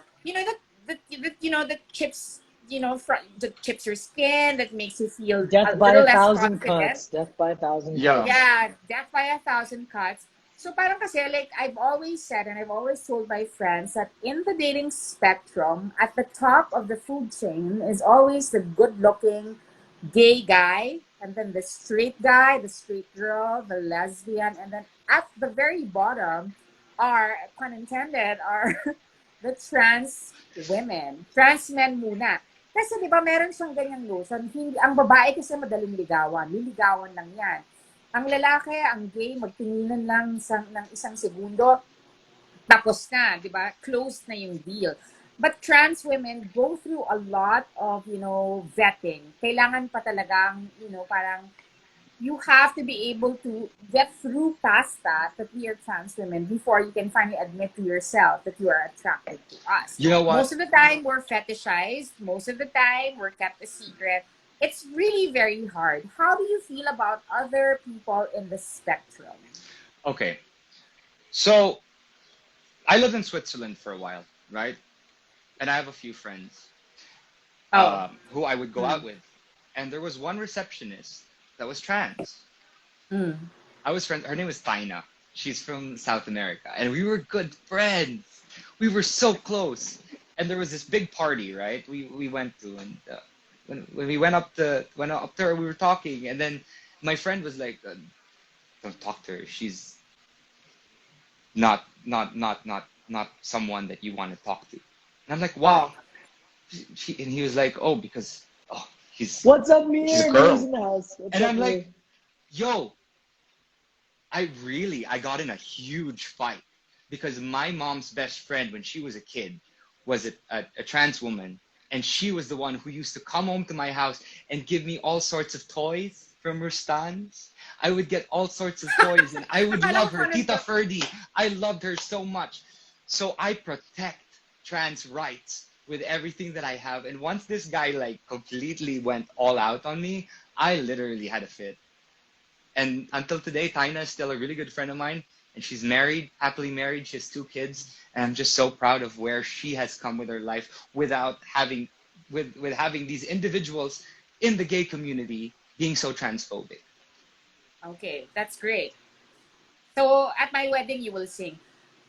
that chips, that chips your skin, that makes you feel a Death by little a less thousand confident. cuts. Death by a thousand Yeah. cuts. Yeah, death by a thousand cuts. So parang kasi, like, I've always said and I've always told my friends that in the dating spectrum, at the top of the food chain is always the good-looking gay guy, and then the straight guy, the straight girl, the lesbian, and then at the very bottom are, pun intended, are the trans women. Trans men muna. Kasi di ba meron siyang ganyang notion, hindi, ang babae kasi madaling ligawan. Liligawan lang yan. Ang lalaki, ang gay, magtinginan lang ng isang segundo, tapos na, di ba? Closed na yung deal. But trans women go through a lot of, vetting. Kailangan pa talagang, parang you have to be able to get through past that we are trans women before you can finally admit to yourself that you are attracted to us. You know Most what? of the time, we're fetishized. Most of the time, we're kept a secret. It's really very hard. How do you feel about other people in the spectrum? Okay. So I lived in Switzerland for a while, right? And I have a few friends Oh. who I would go out Mm. with. And there was one receptionist that was trans. Mm. I was friends. Her name was Taina. She's from South America, and we were good friends. We were so close. And there was this big party, right? We went to, and when we went up there, we were talking, and then my friend was like, "Don't talk to her. She's not someone that you want to talk to." And I'm like, "Why?" Oh. And he was like, "Oh, because What's up, she's a Mir? Mir's girl." in the house. What's And up, I'm Mir? like, "Yo, I got in a huge fight because my mom's best friend when she was a kid was a trans woman, and she was the one who used to come home to my house and give me all sorts of toys from her stands. I would get all sorts of toys, and I would Akala love ko her. ano Tita to. Ferdy, I loved her so much. So I protect trans rights with everything that I have. And once this guy like completely went all out on me, I literally had a fit. And until today, Taina is still a really good friend of mine, and she's married, happily married. She has 2 kids, and I'm just so proud of where she has come with her life without having, with having these individuals in the gay community being so transphobic. Okay, that's great. So at my wedding, you will sing.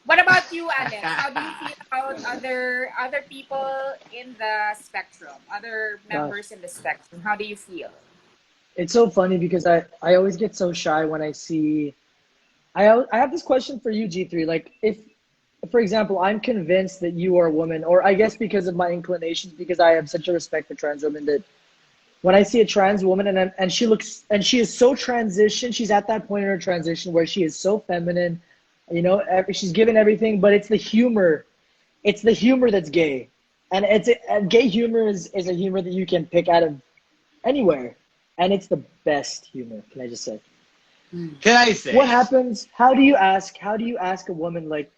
What about you, Alex? How do you feel about other people in the spectrum, other Gosh, members in the spectrum? How do you feel? it's so funny because I always get so shy when I see. I have this question for you, G3. Like, if, for example, I'm convinced that you are a woman, or I guess because of my inclinations, because I have such a respect for trans women, that when I see a trans woman and she looks and she is so transition, she's at that point in her transition where she is so feminine, she's given everything, but it's the humor that's gay, and gay humor is a humor that you can pick out of anywhere, and it's the best humor. Can I just say? Can I What say? happens? How do you ask a woman like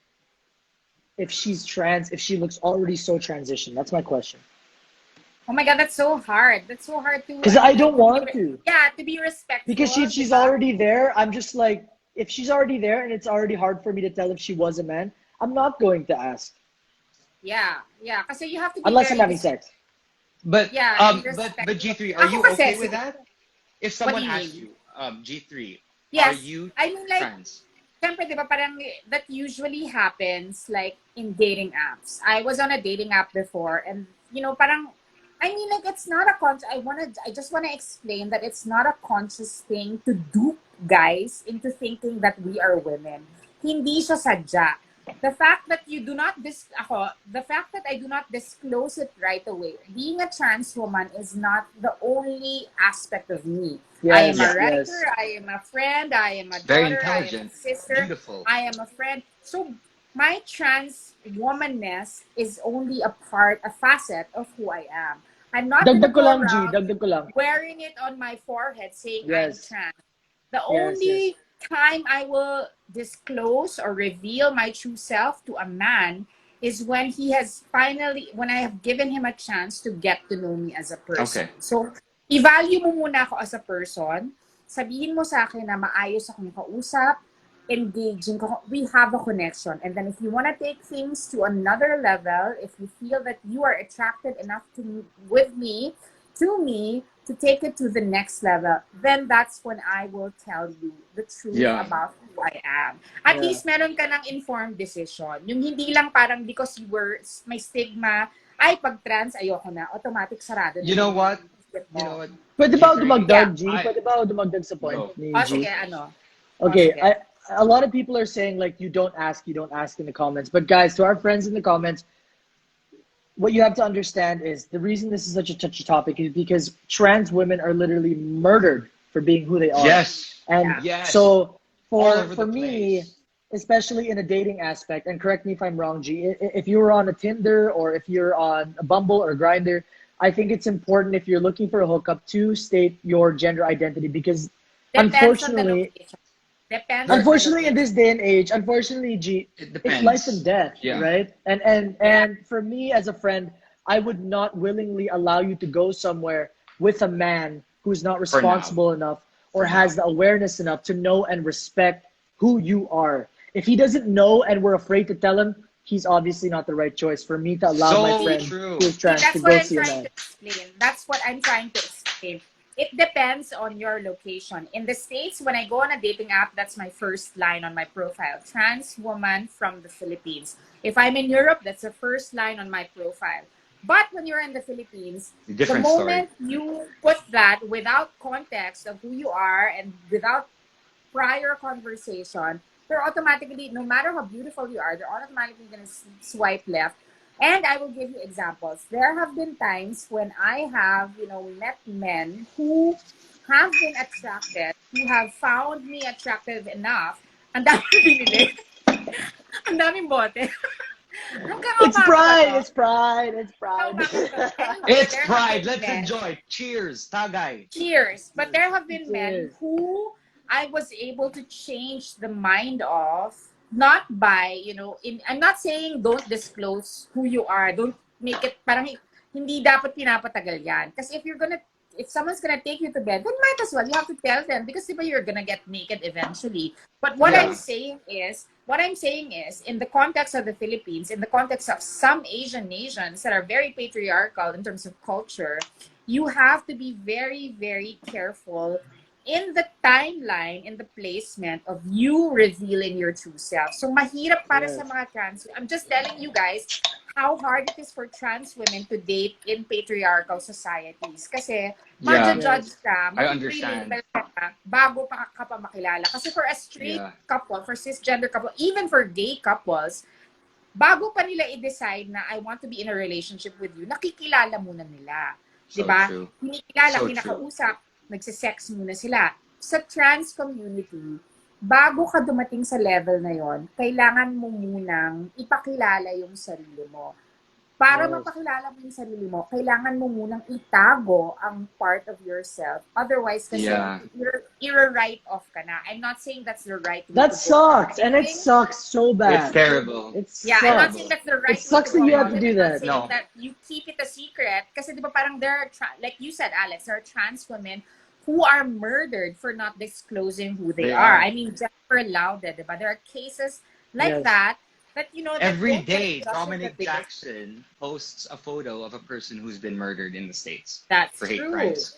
if she's trans if she looks already so transition? That's my question. Oh my God, that's so hard. That's so hard to, Because I don't want to. yeah, to be Because respectful, she's diba? already there. I'm just like, if she's already there and it's already hard for me to tell if she was a man, I'm not going to ask Yeah, yeah. Kasi you have to be unless I'm very, having sex. But yeah, be but respectful. G3, are Ako you kasi, okay with sige, that? If what do someone you asked mean? you, G3, are Yes, you I mean like, trans? syempre, di ba, parang that usually happens like in dating apps. I was on a dating app before, and parang, I mean, like, it's not a I just wanna explain that it's not a conscious thing to dupe guys into thinking that we are women. Hindi siya sadya. The fact that you do not the fact that I do not disclose it right away. Being a trans woman is not the only aspect of me. I am a Yeah, Yes, writer, yes, I am a friend, I am a very daughter, I am a intelligent, sister, beautiful. I am a friend. So my trans womanness is only a facet of who I am. I'm not gonna dagdag ko go lang, G, around dagdag ko lang. wearing it on my forehead saying I'm Yes, trans. The yes. only time I will disclose or reveal my true self to a man is when I have given him a chance to get to know me as a person. Okay. So, i-value mo muna ako as a person. Sabihin mo sa akin na maayos akong kausap, engaging ko, we have a connection. And then if you want to take things to another level, if you feel that you are attracted enough to me, to take it to the next level, then that's when I will tell you the truth Yeah. about who I am. At Yeah. least meron ka ng informed decision. Yung hindi lang parang because you were, may stigma, ay pag trans, ayoko na, automatic sarado na You know yung what? isip You know mo. what? Pwede ba ako G3, Yeah. dumagdag, G? I Pwede ba ako dumagdag sa point go. ni O G? sige, ano? O Okay, sige. a lot of people are saying like you don't ask in the comments. But guys, to our friends in the comments, what you have to understand is the reason this is such a touchy topic is because trans women are literally murdered for being who they are. Yes. And Yeah. Yes. so All over for the me, place. especially in a dating aspect, and correct me if I'm wrong, G, if you're on a Tinder or if you're on a Bumble or Grinder, I think it's important if you're looking for a hookup to state your gender identity because Depends on the unfortunately location. Depends There, on the unfortunately in location. this day and age, unfortunately, G, it it's life and depends. death, Yeah. right? and Yeah. and for me as a friend, I would not willingly allow you to go somewhere with a man who's not For now. responsible enough or For now. has the awareness enough to know and respect who you are. If he doesn't know and we're afraid to tell him, he's obviously not the right choice for me to allow my So See, friend true. who is See, trans to that's what go I'm see a trying man. to explain. That's what I'm trying to explain. It depends on your location. In the States, when I go on a dating app, that's my first line on my profile. Trans woman from the Philippines. If I'm in Europe, that's the first line on my profile. But when you're in the Philippines, the Different story. moment you put that without context of who you are and without prior conversation, they're automatically, no matter how beautiful you are, they're automatically going to swipe left. And I will give you examples. There have been times when I have, met men who have been attracted, who have found me attractive enough. Ang dami binili. Ang daming bote. Nung It's kakaumako ba pride, to? it's pride, it's pride. Kakaumako ba to? Anyway, It's there have pride. been Let's men. enjoy. Cheers. Tagay. Cheers. But there have been men Cheers. who I was able to change the mind of, not by, I'm not saying don't disclose who you are. Don't make it, parang hindi dapat pinapatagal yan. Because if someone's gonna take you to bed, then might as well you have to tell them because you're gonna get naked eventually. But Yeah. what I'm saying is, in the context of the Philippines, in the context of some Asian nations that are very patriarchal in terms of culture, you have to be very, very careful in the timeline, in the placement of you revealing your true self. So mahirap para sa Yes. mga trans. I'm just telling you guys how hard it is for trans women to date in patriarchal societies. Kasi Yeah. ma-judge Yes. ka, I understand. mag-label ka bago pa ka pa makilala. Kasi for a straight Yeah. couple, for cisgender couple, even for gay couples, bago pa nila i-decide na I want to be in a relationship with you, nakikilala muna nila. So 'Di ba? true. Kinikilala, So true. kinakausap, nagsisex muna sila. Sa trans community, bago ka dumating sa level na yon, kailangan mo munang ipakilala yung sarili mo. Para Yes. mapakilala mo yung sarili mo, kailangan mo munang itago ang part of yourself. Otherwise, kasi, Yeah. you're write off ka na. I'm not saying that's the right way That to go about sucks, and it dating. sucks so It's bad. terrible. It Yeah, I'm not saying sucks. that's the It right way to sucks go that you have about to it. do I'm not that. saying No. that you keep it a secret. Kasi di ba parang there are, like you said, Alex, there are trans women who are murdered for not disclosing who they They are. are. I mean, Jennifer Laude, di ba? There are cases like Yes. that, you know, that Every won't get day, justice Dominic that they get. Jackson posts a photo of a person who's been murdered in the States That's for hate true. crimes.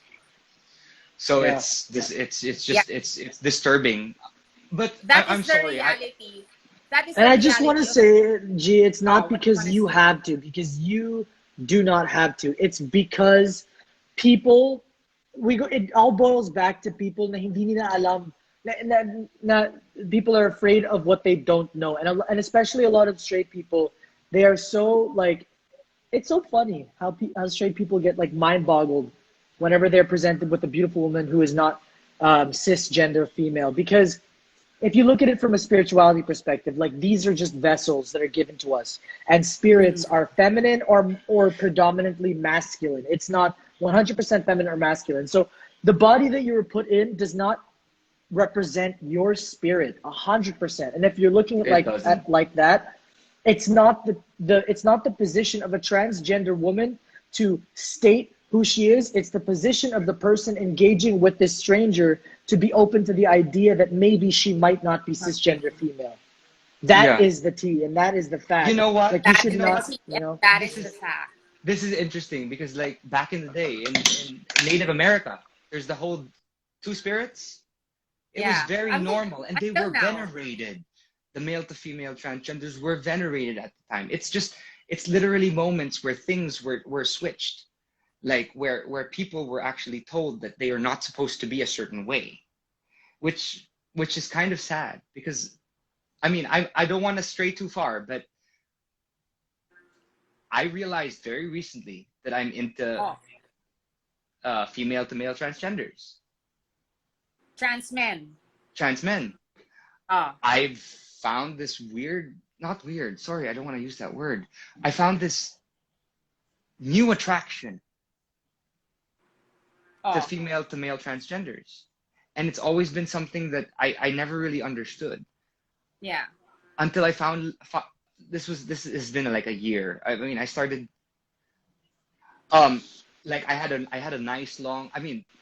So Yeah. it's this. It's Yeah. just it's disturbing. But That I'm is the sorry. reality. That is And the I just want to reality of say, G, it's not what you because want to you say. have to, because you do not have to. It's because people, it all boils back to people na hindi nila alam, na people are afraid of what they don't know. And especially a lot of straight people, they are so like, it's so funny how straight people get like mind boggled whenever they're presented with a beautiful woman who is not cisgender female, because if you look at it from a spirituality perspective, like these are just vessels that are given to us, and spirits are feminine or predominantly masculine. It's not 100% feminine or masculine. So the body that you were put in does not represent your spirit 100%. And if you're looking at It doesn't. like that, it's not the position of a transgender woman to state who she is. It's the position of the person engaging with this stranger to be open to the idea that maybe she might not be cisgender female. That Yeah. is the tea, and that is the fact. You know what? Like you That should is You know the not, what? tea, you and know. that This is the is fact. this is interesting because like back in the day in Native America, there's the whole two spirits. It was Yeah. very normal, and they Until were now. venerated. The male to female transgenders were venerated at the time. It's literally moments where things were switched, like where people were actually told that they are not supposed to be a certain way, which is kind of sad because I mean I don't want to stray too far, but I realized very recently that I'm into Oh, female to male transgenders, trans men. trans men. Oh, I've found this weird, not weird, sorry, I don't want to use that word. I found this new attraction oh. to male transgenders. And it's always been something that I never really understood Yeah. until I found this has been like a year. I mean, I started like I had a nice long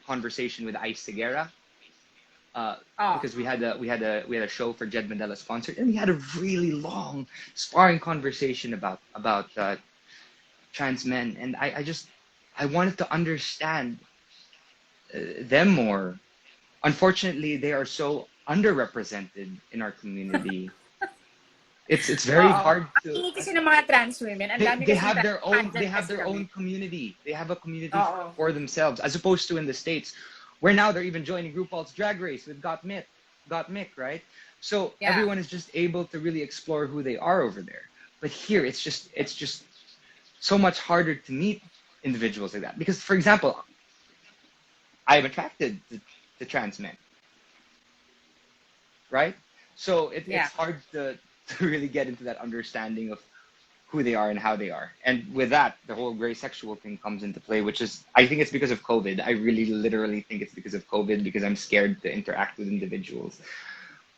conversation with Ice Segura Oh, because we had a show for Jed Mandela sponsored, and we had a really long sparring conversation about trans men, and I wanted to understand them more. Unfortunately, they are so underrepresented in our community. It's very oo. hard Ang to tingin kasi ng mga trans women, ang dami they kasing have their own transgender kasi kami. community. They have a community Oo. for themselves, as opposed to in the States, where now they're even joining RuPaul's Drag Race with Got Mick, right? So Yeah. everyone is just able to really explore who they are over there. But here it's just so much harder to meet individuals like that. Because for example, I'm attracted to trans men, right? So Yeah. it's hard to really get into that understanding of who they are and how they are. And with that, the whole gray sexual thing comes into play, which is, I think it's because of COVID. I really literally think it's because of COVID, because I'm scared to interact with individuals.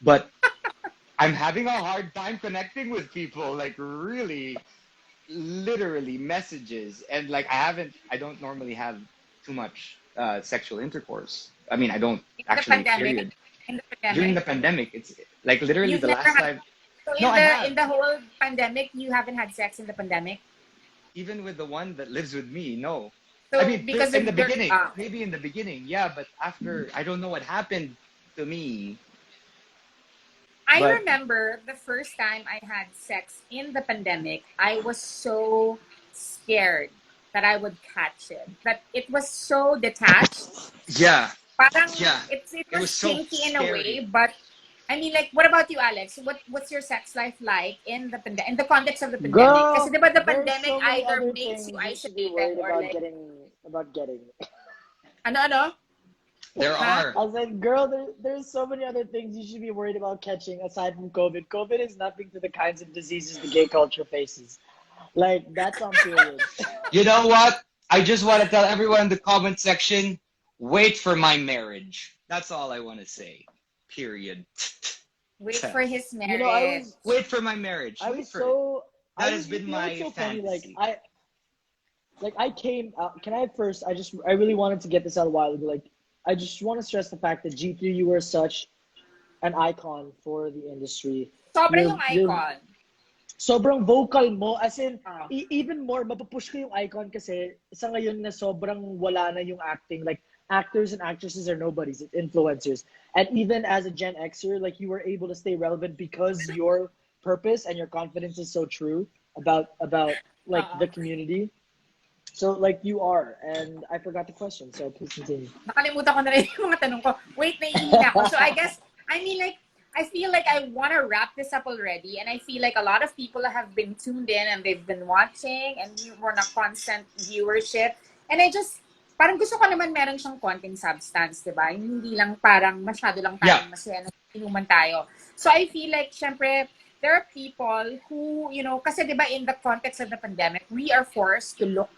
But I'm having a hard time connecting with people, like really, literally messages. And like I don't normally have too much sexual intercourse. I mean, I don't In the actually, pandemic. period. In the During pandemic. the pandemic, it's like literally You've the never last had. time. So No, I in have. the whole pandemic, you haven't had sex in the pandemic. Even with the one that lives with me, no. I So mean, because in of the your beginning, maybe in the beginning, yeah, but after, I don't know what happened to me. I But remember the first time I had sex in the pandemic, I was so scared that I would catch it. That it was so detached. yeah, Parang yeah, it it was was so kinky in a way, scary. but I mean, like, what about you, Alex? What's your sex life like in in the context of the pandemic? Kasi Girl, diba the there's pandemic so many either other makes you things you should be isolated worried or about like getting. ano? There Huh? are. I was like, girl, there's so many other things you should be worried about catching aside from COVID. COVID is nothing to the kinds of diseases the gay culture faces. Like, that's on period. You know what? I just want to tell everyone in the comment section, wait for my marriage. That's all I want to say. Period. Wait for his You know, I marriage. was Wait for my marriage. I Wait was for it. so I That has was been you know what's my so funny? fantasy. I came out. Can I first? I really wanted to get this out a while ago. Like, I just want to stress the fact that G3, you were such an icon for the industry. Sobra You're yung you're icon. sobrang vocal mo, as in Oh. even more mapupush ko yung icon kasi sa ngayon na sobrang wala na yung acting. Like, actors and actresses are nobodies, it's influencers. And even as a Gen Xer, like, you were able to stay relevant because your purpose and your confidence is so true about like Oo. the community. So, like, you are, and I forgot the question, so please continue. Nakalimutan ko na rin yung mga tanong ko. Wait, naiihina ako. So I guess, I mean, like, I feel like I want to wrap this up already, and I feel like a lot of people have been tuned in and they've been watching, and we're na constant viewership. And I just, parang gusto ko naman meron siyang konting substance, di ba? Hindi lang parang masyado lang Yeah. tayong masaya na inuman tayo. So I feel like, syempre, there are people who, you know, kasi di ba in the context of the pandemic, we are forced to look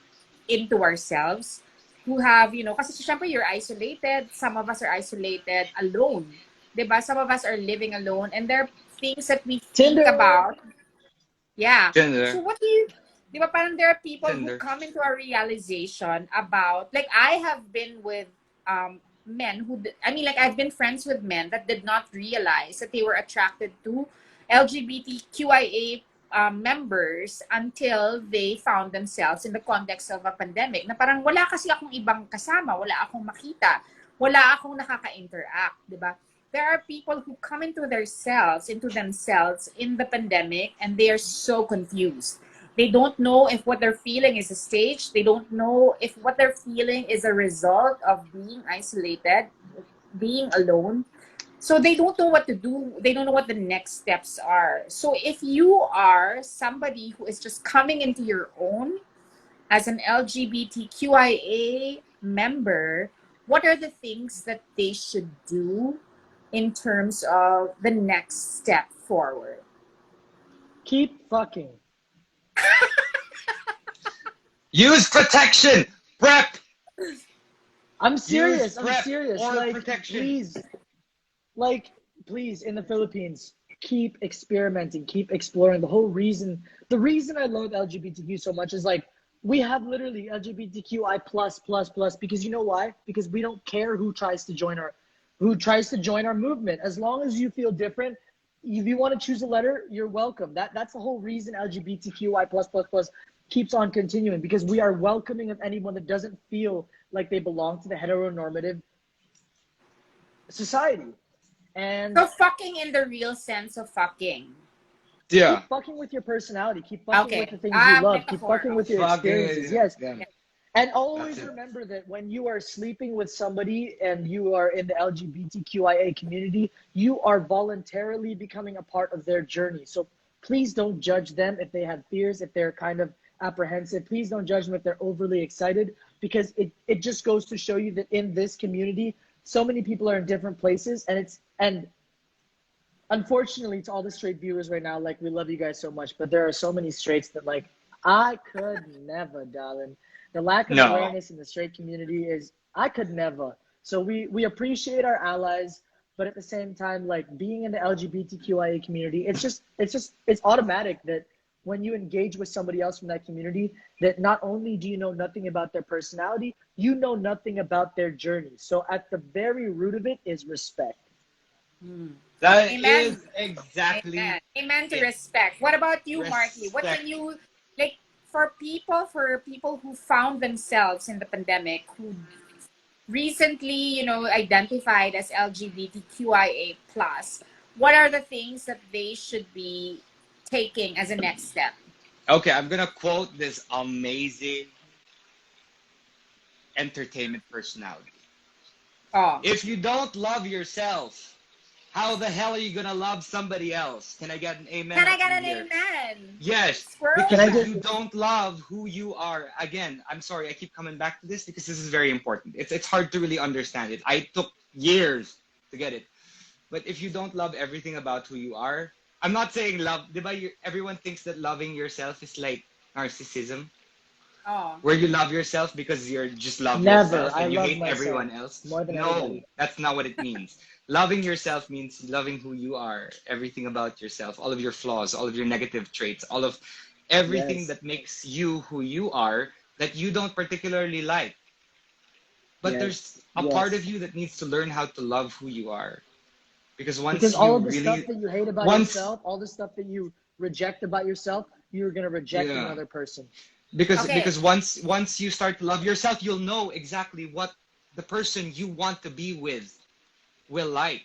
into ourselves who have, you know, kasi syempre you're isolated, some of us are isolated alone. 'Di ba? Some of us are living alone and there are things that we think Tinder. about. Yeah. So Tinder. what do you, 'di ba parang there are people who Tinder. come into a realization about, like I have been with men who, I mean, like I've been friends with men that did not realize that they were attracted to LGBTQIA members until they found themselves in the context of a pandemic. Na parang wala kasi akong ibang kasama, wala akong makita, wala akong nakaka-interact, di ba? There are people who come into themselves in the pandemic, and they are so confused. They don't know if what they're feeling is a stage. They don't know if what they're feeling is a result of being isolated, being alone. So they don't know what to do. They don't know what the next steps are. So if you are somebody who is just coming into your own as an LGBTQIA member, what are the things that they should do in terms of the next step forward? Keep fucking. Use protection. Prep. I'm serious. Use I'm prep serious. or Like, protection. please, in the Philippines, keep experimenting, keep exploring. The reason I love LGBTQ so much is like we have literally LGBTQI plus because you know why? Because we don't care who tries to join our movement. As long as you feel different, if you want to choose a letter, you're welcome. That's the whole reason LGBTQI plus keeps on continuing, because we are welcoming of anyone that doesn't feel like they belong to the heteronormative society. And So fucking in the real sense of fucking. Yeah. keep fucking with your personality, keep fucking with Okay. the things you love, keep Metaphor. fucking with your Fucking experiences. Yes. yeah. And always That's it. remember that when you are sleeping with somebody and you are in the LGBTQIA community, you are voluntarily becoming a part of their journey. So please don't judge them if they have fears, if they're kind of apprehensive. Please don't judge them if they're overly excited, because it just goes to show you that in this community, so many people are in different places, and unfortunately, to all the straight viewers right now, like, we love you guys so much, but there are so many straights that, like, I could never, darling. The lack of No. awareness in the straight community is, I could never. So we appreciate our allies, but at the same time, like, being in the LGBTQIA community, it's automatic that when you engage with somebody else from that community, that not only do you know nothing about their personality, you know nothing about their journey. So at the very root of it is respect. That Amen. is exactly Amen. Amen to it. respect. What about you, Marky? What Respect. can you like for people who found themselves in the pandemic, who recently, identified as LGBTQIA plus? What are the things that they should be taking as a next step? Okay, I'm gonna quote this amazing entertainment personality. Oh, If you don't love yourself, how the hell are you gonna love somebody else? Can I get an can amen I up get in an here? amen? Yes, Squirrel Can because I if just you don't love who you are, again, I'm sorry, I keep coming back to this because this is very important. It's hard to really understand it. I took years to get it. But if you don't love everything about who you are, I'm not saying love, diba, everyone thinks that loving yourself is like narcissism, Oh, where you love yourself because you just love never. yourself I and you love hate myself everyone else. more than No, anybody. that's not what it means. Loving yourself means loving who you are, everything about yourself, all of your flaws, all of your negative traits, all of everything Yes. that makes you who you are that you don't particularly like. But Yes. there's a part of Yes. you that needs to learn how to love who you are. Because Because once all you of the stuff really, that you hate about once, yourself, all the stuff that you reject about yourself, you're gonna reject in yeah, another person. because okay. once you start to love yourself, you'll know exactly what the person you want to be with will like.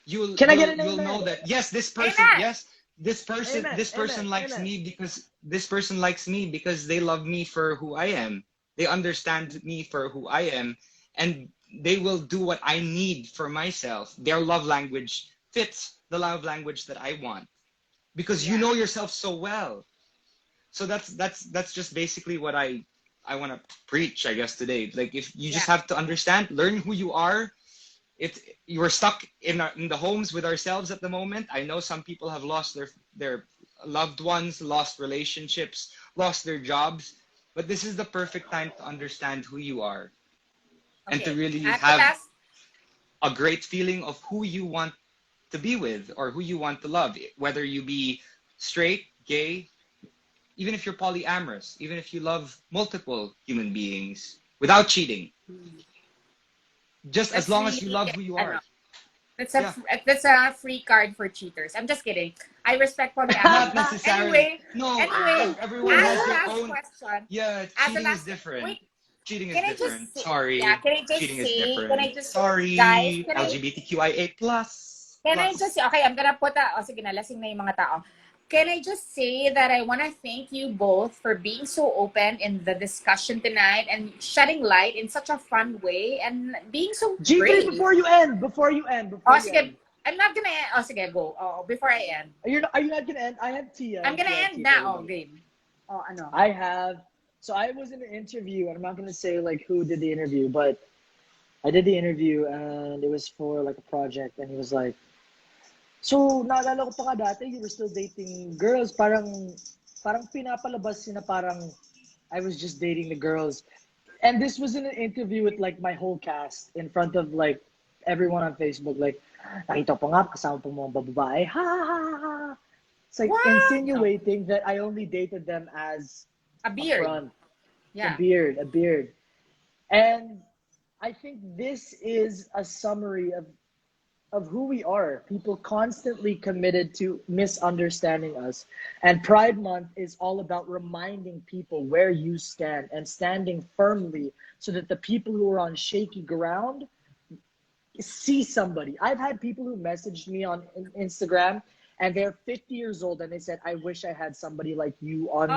you'll Can I get you'll an you'll know amen? that yes, this person, Amen. yes, this person Amen. this Amen. person likes Amen. me because this person likes me because they love me for who I am. They understand me for who I am, and they will do what I need for myself. Their love language fits the love language that I want because you Yeah. know yourself so well. So that's just basically what I want to preach, I guess, today. Like, if you Yeah. just have to understand, learn who you are. It's We're stuck in the homes with ourselves at the moment. I know some people have lost their loved ones, lost relationships, lost their jobs, but this is the perfect time to understand who you are and to Okay. really At the have last a great feeling of who you want to be with or who you want to love, whether you be straight, gay, even if you're polyamorous, even if you love multiple human beings without cheating, just as that's long as you really love who you ano, are. that's Yeah, a free card for cheaters. I'm just kidding. I respect not polyamory. necessarily. Anyway, No, anyway, everyone as has a their last own. question, Yeah, as a cheating is last different. wait, Cheating is can I different. just say, yeah, Sorry, can I cheating just is say, can I different. just, guys, Sorry, LGBTQIA plus can I just plus. say, okay, I'm gonna put sige na, lasing na yung mga tao. Can I just say that I want to thank you both for being so open in the discussion tonight and shedding light in such a fun way and being so G3, brave. before you end, before you end, before Oh, you sige, end. I'm not gonna end. Oh, sige, go. Oh, before I end. Are you not gonna end? I have tea. I'm gonna I have end tea for now. Oh, everybody. game. Oh, ano? I have. So I was in an interview, and I'm not gonna say like who did the interview, but I did the interview, and it was for like a project, and he was like, "So naalala ko pa ka dati, you were still dating girls, parang pinapalabas na parang I was just dating the girls." And this was in an interview with like my whole cast in front of like everyone on Facebook. Like, nakita ko nga, kasama po mga babae. Ha ha ha ha. It's like What? Oh, insinuating that I only dated them as a a beard. front, Yeah. a beard. And I think this is a summary of who we are. People constantly committed to misunderstanding us. And Pride Month is all about reminding people where you stand and standing firmly so that the people who are on shaky ground see somebody. I've had people who messaged me on Instagram and they're 50 years old and they said, "I wish I had somebody like you on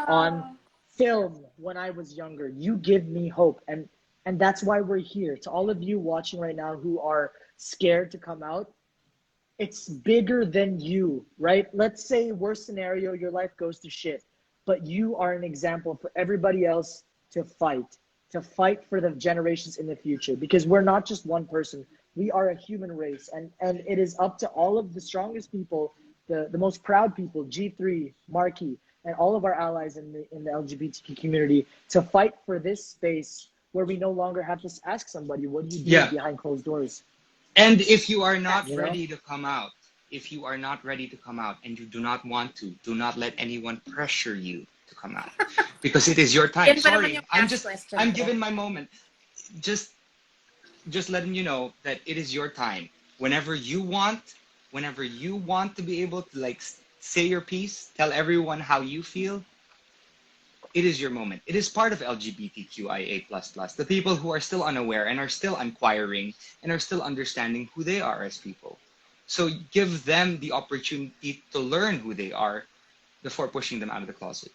Oh, film when I was younger. You give me hope." And that's why we're here. To all of you watching right now who are scared to come out, it's bigger than you, right? Let's say worst scenario, your life goes to shit, but you are an example for everybody else to fight for the generations in the future, because we're not just one person. We are a human race, and it is up to all of the strongest people, the most proud people, G3, Markki, and all of our allies in the LGBTQ community to fight for this space where we no longer have to ask somebody, what do you do Yeah, behind closed doors? and if you are not yes. You know? ready to come out, if you are not ready to come out and you do not want to, do not let anyone pressure you to come out because it is your time. Yan pa naman Sorry, yung last question I'm ko. giving my moment. Just letting you know that it is your time. Whenever you want to be able to like say your piece, tell everyone how you feel, it is your moment. It is part of LGBTQIA++, the people who are still unaware and are still inquiring and are still understanding who they are as people. So give them the opportunity to learn who they are before pushing them out of the closet.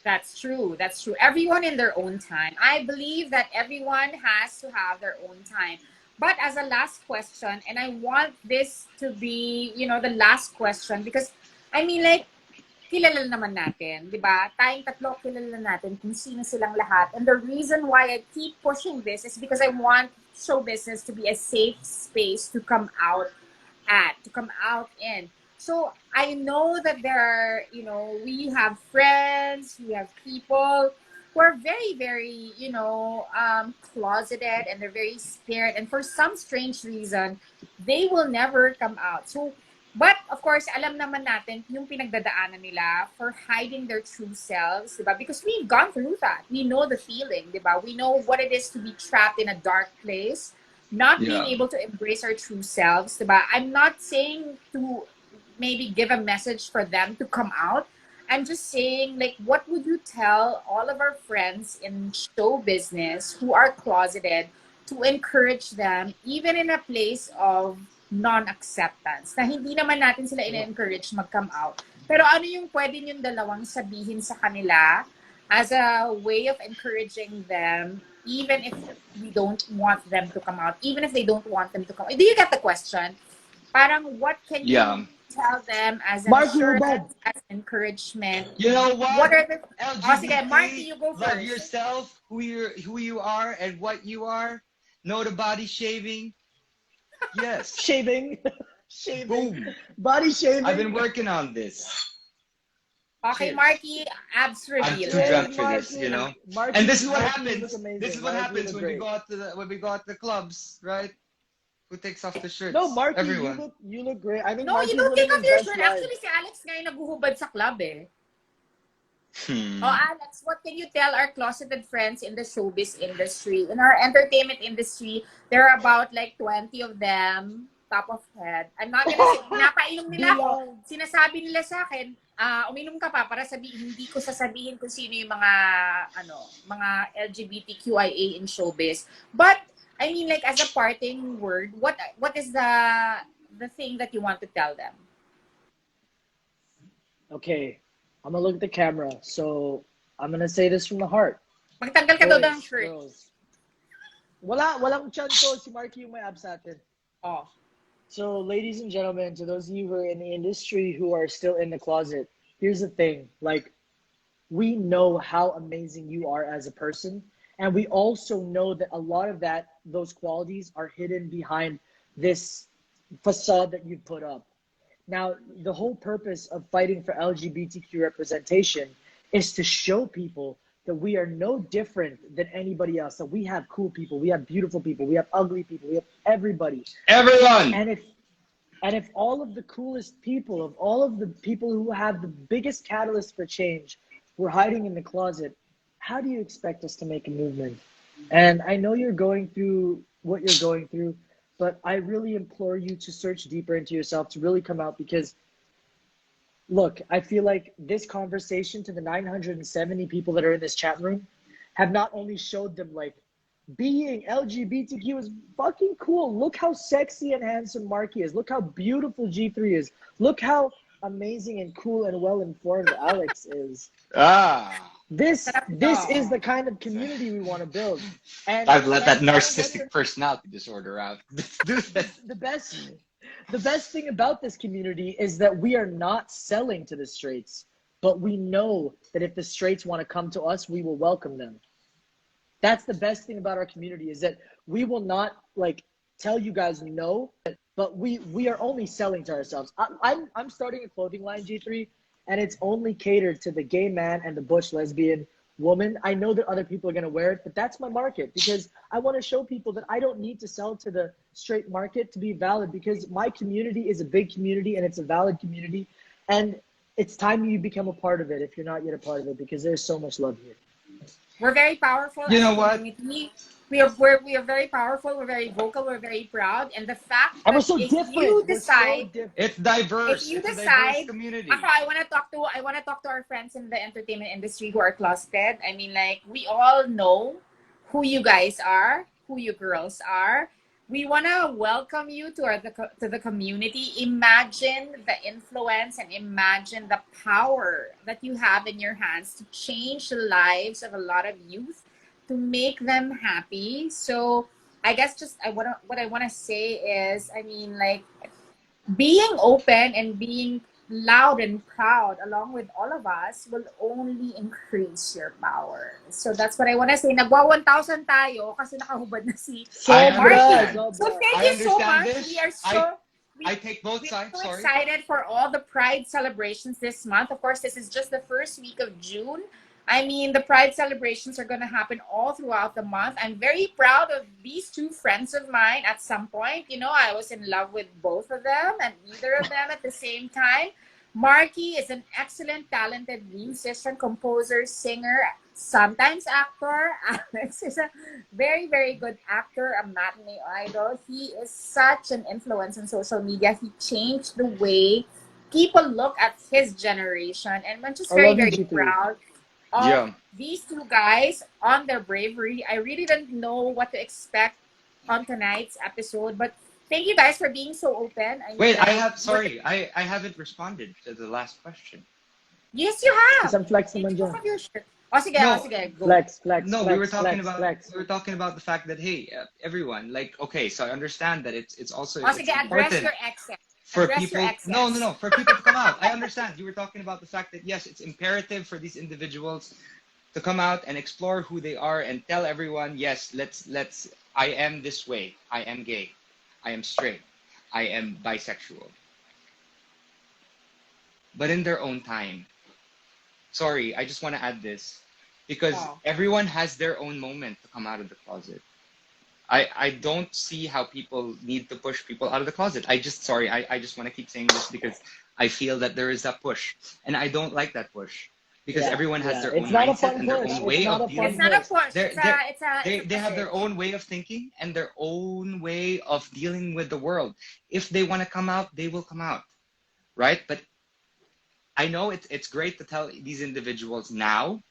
That's true. That's true. Everyone in their own time. I believe that everyone has to have their own time. But as a last question, and I want this to be, the last question because, I mean, like, kilala naman natin, di ba? Tayong tatlo, kilala natin kung sino silang lahat. And the reason why I keep pushing this is because I want show business to be a safe space to come out to come out in. So I know that there are, we have friends, we have people who are very, very, closeted and they're very scared. And for some strange reason, they will never come out. So, but of course, alam naman natin yung pinagdadaanan nila for hiding their true selves, diba? Because we've gone through that. We know the feeling, diba? We know what it is to be trapped in a dark place, not being Yeah. able to embrace our true selves, diba? I'm not saying to maybe give a message for them to come out. I'm just saying, like, what would you tell all of our friends in show business who are closeted to encourage them, even in a place of non-acceptance? Na hindi naman natin sila ina-encourage mag-come out. Pero ano yung pwede yung dalawang sabihin sa kanila as a way of encouraging them, even if we don't want them to come out, even if they don't want them to come out? Do you get the question? Parang what can Yeah. you tell them as an Markki, assurance, Hubad. as encouragement? You know what? What are the... Oh, sige, LGBT, Markki, you go love first. yourself, who you are and what you are. No to body shaving. Yes. Shaving. Boom. Body shaving. I've been working on this. Okay, Cheers. Markki, abs I'm reveal. too drunk for this, you know. Markki, And this is what Markki, you happens. look amazing. This is what Markki, you happens look when we great. go out to the clubs, right? Who takes off the shirts? No, Markki, Everyone. you look great. I think No, you Markki's don't take living off his your best shirt. life. Actually, si Alex ngayon naguhubad sa club eh. Hmm. Oh, Alex, what can you tell our closeted friends in the showbiz industry? In our entertainment industry, there are about like 20 of them, top of head. I'm not gonna say, napainom nila ako. Bilang. Sinasabi nila sa akin, uminom ka pa para sabihin, hindi ko sasabihin kung sino yung mga LGBTQIA in showbiz. But, I mean, like, as a parting word, what is the thing that you want to tell them? Okay, I'm gonna look at the camera. So I'm gonna say this from the heart. Magtanggal ka daw Boys, ng shirt. girls. Walang tiyan to. Si Markki yung may abs natin. Oh. So, ladies and gentlemen, to those of you who are in the industry who are still in the closet, here's the thing. Like, we know how amazing you are as a person. And we also know that a lot of those qualities are hidden behind this facade that you've put up. Now, the whole purpose of fighting for LGBTQ representation is to show people that we are no different than anybody else, that we have cool people, we have beautiful people, we have ugly people, we have everybody. Everyone. And if all of the coolest people, of all of the people who have the biggest catalyst for change, were hiding in the closet, how do you expect us to make a movement? And I know you're going through what you're going through, but I really implore you to search deeper into yourself, to really come out, because look, I feel like this conversation to the 970 people that are in this chat room have not only showed them like being LGBTQ is fucking cool. Look how sexy and handsome Markki is. Look how beautiful G3 is. Look how amazing and cool and well informed Alex is. This is the kind of community we want to build. And I've let that narcissistic personality disorder out. The best thing about this community is that we are not selling to the straights, but we know that if the straights want to come to us, we will welcome them. That's the best thing about our community, is that we will not like tell you guys no, but we are only selling to ourselves. I'm starting a clothing line, G3, and it's only catered to the gay man and the butch lesbian woman. I know that other people are going to wear it, but that's my market because I want to show people that I don't need to sell to the straight market to be valid because my community is a big community and it's a valid community. And it's time you become a part of it if you're not yet a part of it because there's so much love here. We're very powerful You as a know what? community. We are very powerful. We're very vocal. We're very proud. And the fact And we're that so if different. you We're decide, so different. It's if diverse. you It's a diverse decide, community. I want to talk to our friends in the entertainment industry who are closeted. I mean, like we all know who you guys are, who you girls are. We want to welcome you to to the community. Imagine the influence and imagine the power that you have in your hands to change the lives of a lot of youth, to make them happy. So I guess just what I want to say is, I mean, like being open and being loud and proud along with all of us will only increase your power. So that's what I want to say. Nagwa 1,000 tayo kasi nakahubad na si I Sobra, understand. So sobra. thank I you so understand much. this. We are so I take both we're sides. so Sorry. excited for all the Pride celebrations this month. Of course, this is just the first week of June. I mean, the Pride celebrations are going to happen all throughout the month. I'm very proud of these two friends of mine at some point. You know, I was in love with both of them and neither of them at the same time. Markki is an excellent, talented musician, composer, singer, sometimes actor. Alex is a very, very good actor, a matinee idol. He is such an influence on social media. He changed the way people look at his generation. And I'm just I very, love you, very G3. proud of Yeah. these two guys on their bravery. I really didn't know what to expect on tonight's episode, but thank you guys for being so open. I mean, Wait, I like, have. Sorry, I haven't responded to the last question. yes, you have. Isang flex Take naman off dyan. of your shirt. O sige, o No, sige, go. Flex, flex, no, flex, flex, flex. we were talking about the fact that hey, everyone, like, okay, so I understand that it's also O it's sige, address important your exes. for Address your people. No, no, exes. no, for people to come out. I understand. You were talking about the fact that yes, it's imperative for these individuals to come out and explore who they are and tell everyone, yes, let's. I am this way. I am gay. I am straight. I am bisexual. But in their own time. Sorry, I just want to add this because Oh. everyone has their own moment to come out of the closet. I don't see how people need to push people out of the closet. I just want to keep saying this because I feel that there is that push. And I don't like that push. Because Yeah, everyone has yeah. their It's own not a mindset fun and their push. own It's way not of a fun It's dealing. not a push. push. They're, It's they're, a they have their message. own way of thinking and their own way of dealing with the world. If they want to come out, they will come out. Right? But I know it's great to tell these individuals now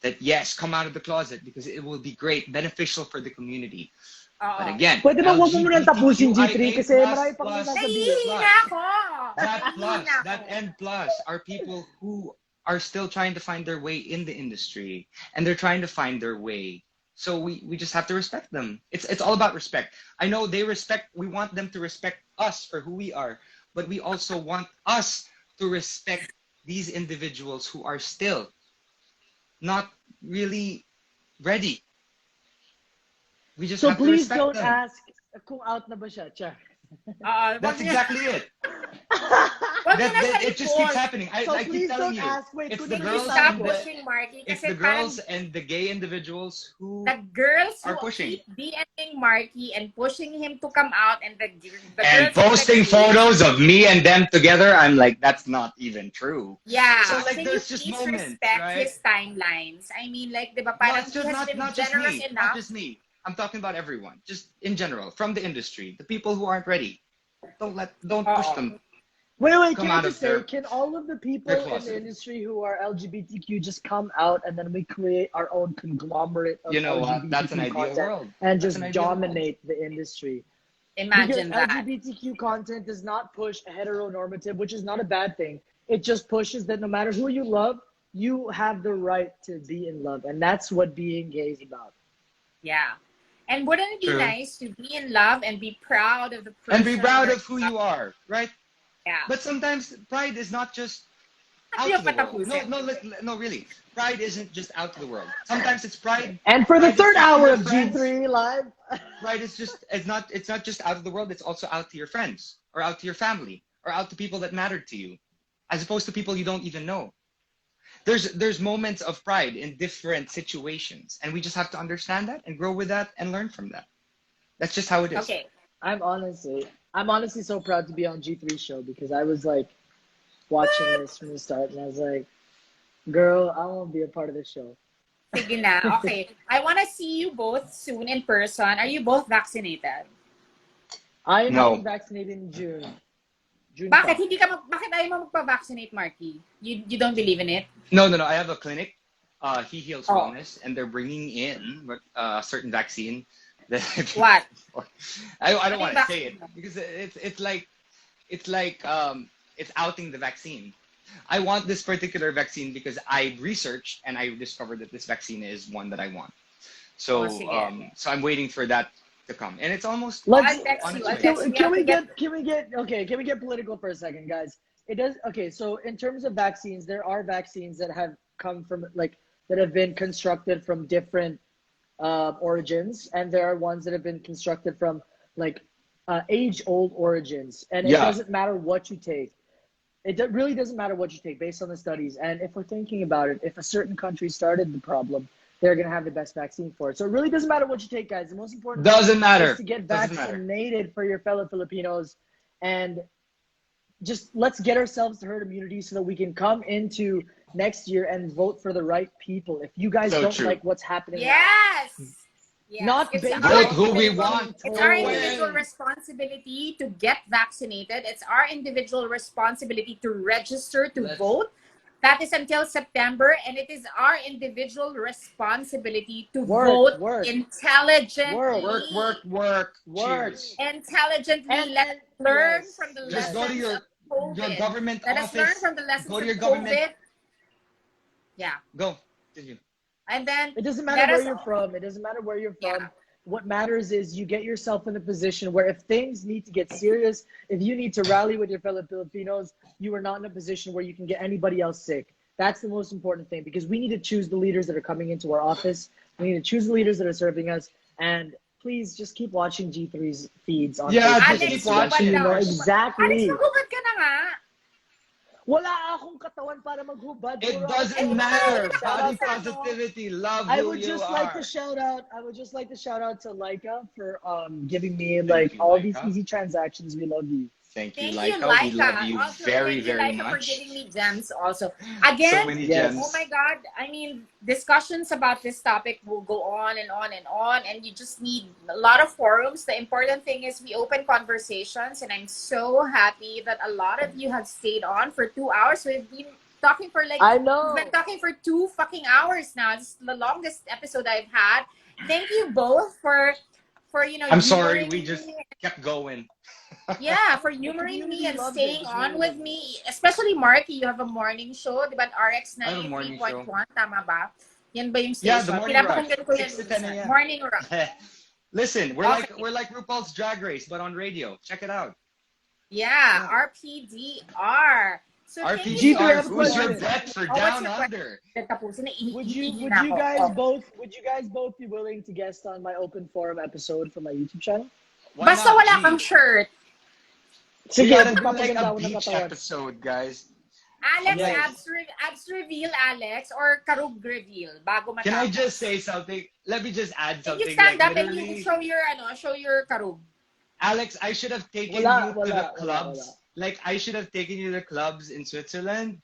that yes, come out of the closet because it will be great, beneficial for the community. But Oo. again, Pwede ba wag mo munang tapusin, G3? LGBTQIA Kasi marami pang plus sasabihin. Nahihina plus ako. Nahihina that ako. N plus are people who are still trying to find their way in the industry and they're trying to find their way. So we just have to respect them. It's all about respect. I know we want them to respect us for who we are, but we also want us to respect these individuals who are still not really ready. We just So have to please respect don't them. ask kung out na ba siya. Char. Wag That's niya- exactly it. wag niya na siya It just keeps i-push. happening. So I keep please telling don't you, ask. Wait, it's could the Can you you girls stop and the pushing, Markki? it's Kasi the girls parang and the gay individuals who the girls are who pushing keep DMing Markki and pushing him to come out, and the and girls and the posting gays. photos of me and them together. I'm like, that's not even true. Yeah. So like, Can you there's just please moments, respect right? his timelines? I mean, like, di ba, No, parang it's he just has been not just generous me, not enough. just me. I'm talking about everyone, just in general, from the industry, the people who aren't ready. Don't push Oo. them. Wait, Come can I out just of say, can all of the people their in the closet. industry who are LGBTQ just come out and then we create our own conglomerate of You know what? That's an LGBTQ ideal content world. and That's just an ideal world. dominate the industry? Because Imagine that. LGBTQ content does not push a heteronormative, which is not a bad thing. It just pushes that no matter who you love, you have the right to be in love. And that's what being gay is about. Yeah. And wouldn't it be True. nice to be in love and be proud of the person? And be proud you're- of who you are, right? Yeah. But sometimes pride is not just out Ayaw to the world. patapusin. No, really. Pride isn't just out to the world. Sometimes it's pride. And for the Pride is third just hour your of friends. G3 Live, Pride is just it's not just out of the world. It's also out to your friends or out to your family or out to people that mattered to you, as opposed to people you don't even know. there's moments of pride in different situations, and we just have to understand that and grow with that and learn from that. That's just how it is. Okay. I'm honestly so proud to be on G3 show because I was like watching this from the start and I was like, girl, I want to be a part of this show. Sige na. Okay. I want to see you both soon in person. Are you both vaccinated? I am No. getting vaccinated in June. Bakit bakit ayaw mo magpa-vaccinate, Markki? You don't believe in it? No. I have a clinic, He Heals Oh. Wellness, and they're bringing in a certain vaccine. That What? I don't want to say it vaccine? because it's like it's outing the vaccine. I want this particular vaccine because I researched and I discovered that this vaccine is one that I want. So sige. so I'm waiting for that to come, and it's almost Let's I'll text on you. its I'll way. text you. can we get political for a second, guys? It does okay, so in terms of vaccines, there are vaccines that have come from like that have been constructed from different origins, and there are ones that have been constructed from like age-old origins, and it Yeah. doesn't matter what you take. Really doesn't matter what you take based on the studies. And if we're thinking about it, if a certain country started the problem, they're going to have the best vaccine for it. So it really doesn't matter what you take, guys. The most important Doesn't thing matter. is to get Doesn't matter. vaccinated for your fellow Filipinos, and just let's get ourselves to herd immunity so that we can come into next year and vote for the right people. If you guys So don't true. like what's happening now, Yes. Yes. not It's based our Vote who we individual- want. It's our to individual win. responsibility to get vaccinated. It's our individual responsibility to register to Let's- vote. That is until September, and it is our individual responsibility to vote work. intelligently. Work. Cheers. Intelligently. And- Let's and- learn yes, from the yes. Just go to lessons your of COVID. government Let us office. learn from the lessons Go to of your government. COVID. Yeah. Go. Continue. And then It doesn't let matter where us- you're from. It doesn't matter where you're from. Yeah. What matters is you get yourself in a position where if things need to get serious, if you need to rally with your fellow Filipinos, you are not in a position where you can get anybody else sick. That's the most important thing, because we need to choose the leaders that are coming into our office. We need to choose the leaders that are serving us. And please just keep watching G3's feeds on Yeah, Facebook. just Alex, keep so that watching. you know Alex, exactly. magubad ka na nga. Wala akong katawan para maghubad. It Puro doesn't ako- matter. Shout Body out to- positivity. Love I who would you just are. like to shout out. I would just like to shout out to Laika for giving me like you, all these Laika. easy transactions. We love you. Thank you, Thank you, Laika. We Laika. love you Also, very, thank you, very Laika, for much. giving me gems also. So Again, many Yes. gems. oh my God, I mean, discussions about this topic will go on and on and on, and you just need a lot of forums. The important thing is we open conversations, and I'm so happy that a lot of you have stayed on for 2 hours. We've been talking for like, I know. we've been talking for 2 fucking hours now. This is the longest episode I've had. Thank you both for I'm sorry, humoring we just me. kept going. Yeah, for humoring community me and loves staying it. The on community with loves me. Especially Markki, you have a morning show, di ba? RX I have a morning 93.1, tama ba? Yan ba yung Yeah, station? the morning Pinapakinggan rush, ko yan 6 to 10 minsan. a.m. Morning rush. Listen, Okay. we're like RuPaul's Drag Race, but on radio. Check it out. Yeah, RPDR. So thank you G3, I RPDR, have a who's your question. bet for Oh, what's Down your Under? Tapusin na, Would ihi you na ako. Oh. would you guys both be willing to guest on my open forum episode for my YouTube channel? Why Basta not, wala G? kang shirt. We Sige, gotta do like magpapaganda a ako ng beach katawan. episode, guys. Alex, Yes. abs reveal, Alex, or karug reveal, bago matapos. Can I just say something? Let me just add Can you something. stand Like up and literally, you show your karug? Alex, I should have taken Wala, you to the wala, clubs. wala. Like I should have taken you to the clubs in Switzerland.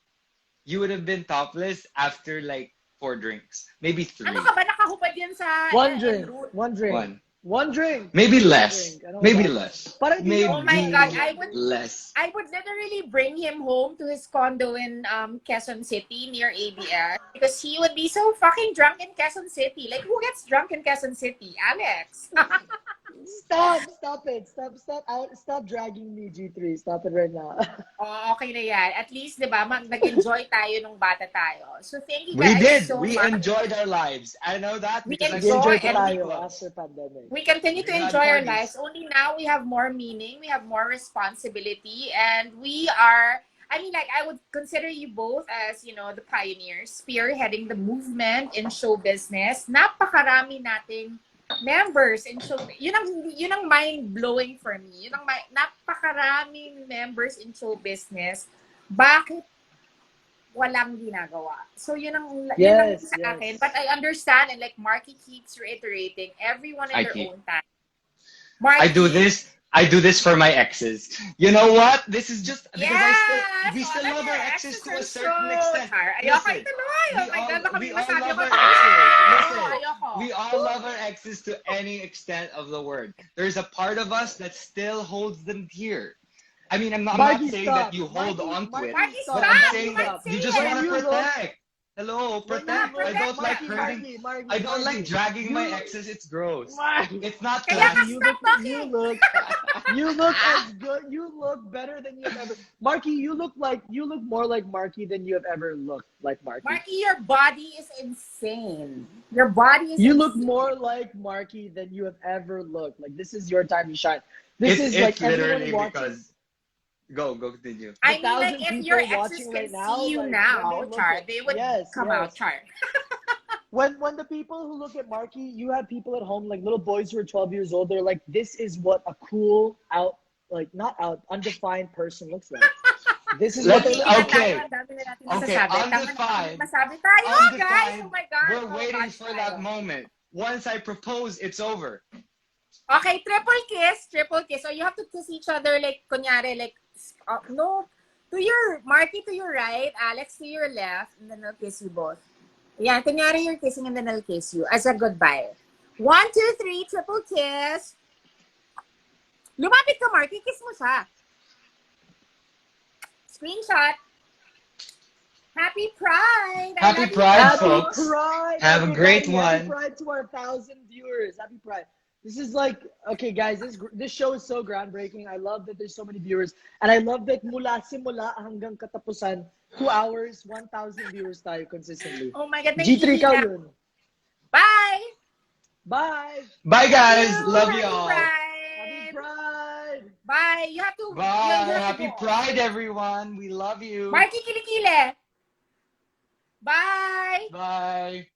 You would have been topless after like 4 drinks, maybe 3. Ano ka ba, nakahubad yan sa... One en drink. route? One drink. One. One drink. Maybe One less. drink. I don't Maybe know. less. Parang Maybe hindi Oh my God, less. I would literally bring him home to his condo in Quezon City near ABS because he would be so fucking drunk in Quezon City. Like, who gets drunk in Quezon City? Alex. Stop it. Stop dragging me, G3. Stop it right now. Oh, okay na yan. At least, di ba, nag-enjoy tayo nung bata tayo. So, thank you We guys did. so We much. enjoyed our lives. I know that We because I enjoy Enjoy saw and all we- the tayo clubs. after pandemic. We continue to We had enjoy our lives. parties. Only now we have more meaning. We have more responsibility. And we are, I mean, like, I would consider you both as, you know, the pioneers, spearheading the movement in show business. Napakarami nating members in show. Yun ang mind-blowing for me. Yun ang napakaraming members in show business. Bakit walang ginagawa. So yun lang Yes, sa akin. yes. But I understand, and like Markki keeps reiterating, everyone in I their keep. own time. I do Markki, this. I do this for my exes. You know what? This is just because yes! we Oh, still that love our your exes exes to are a so certain extent. char. Ayoko Listen, ituloy. Oh my God, baka may we all masabi love ako our exes. toxic. Listen, Ayoko. we all love our exes to any extent of the word. There's a part of us that still holds them dear. I mean, I'm not Marky, saying that stop. you hold on to it, Marky, Markki, but stop. I'm stop! You Marky, saying that might stop. say you just it. want When to you look, protect. Hello, when you Yeah, protect. I look, don't protect like them. hurting. I don't like Marky, dragging my you, exes. It's gross. Marky, It's not Kaya Marky, ka classy. stop talking. you look as good. You look better than you have ever. Marky, you look more like Marky than you have ever looked like Marky. Markki, your body is insane. Your body is You look insane. more like Marky than you have ever looked. Like this is your time to shine. This is It's like everyone literally watching. because go continue. The I mean, like, thousand if your people exes watching can right now, see you like when they now, look Char, at they would yes, come out, yes. Char. When the people who look at Marky, you have people at home, like little boys who are 12 years old, they're like, this is what a cool out, like not out, undefined person looks like. This is what they Let's look Tumigil na like. tayo. okay. Ang dami na natin Okay, nasasabi. Tama na, baka may undefined. masabi tayo, guys. Oh Undefined. my God, We're go waiting batch for that tayo. moment. Once I propose, it's over. Okay, triple kiss, triple kiss. So you have to kiss each other, like, kunyari, like, no, to your, Markki to your right, Alex to your left, and then I'll kiss you both. Yeah, kunyari you're kissing and then I'll kiss you as a goodbye. 1, 2, 3, triple kiss. Lumapit ka, Markki, kiss mo siya. Screenshot. Happy Pride! I Happy love you Pride, Happy both. folks. Pride, Have a great everybody! Happy one. Pride to our 1,000 viewers. Happy Pride. This is like, okay, guys, this show is so groundbreaking. I love that there's so many viewers, and I love that mula simula hanggang katapusan, 2 hours, 1,000 viewers tayo consistently. Oh my God, G3 ka naiiyak. yun. Bye! Bye. Bye, Love guys. you! Love Happy y'all. Happy Pride! Pride. Bye! You have to, Bye. you have to Happy go. Pride, everyone. We love you. Markki, kilikili! Bye! Bye.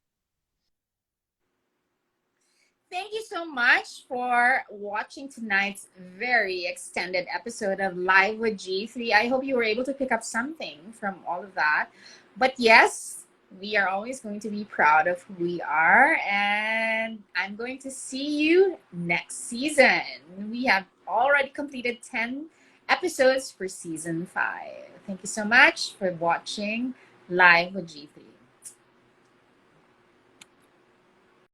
Thank you so much for watching tonight's very extended episode of Live with G3. I hope you were able to pick up something from all of that. But yes, we are always going to be proud of who we are. And I'm going to see you next season. We have already completed 10 episodes for season 5. Thank you so much for watching Live with G3.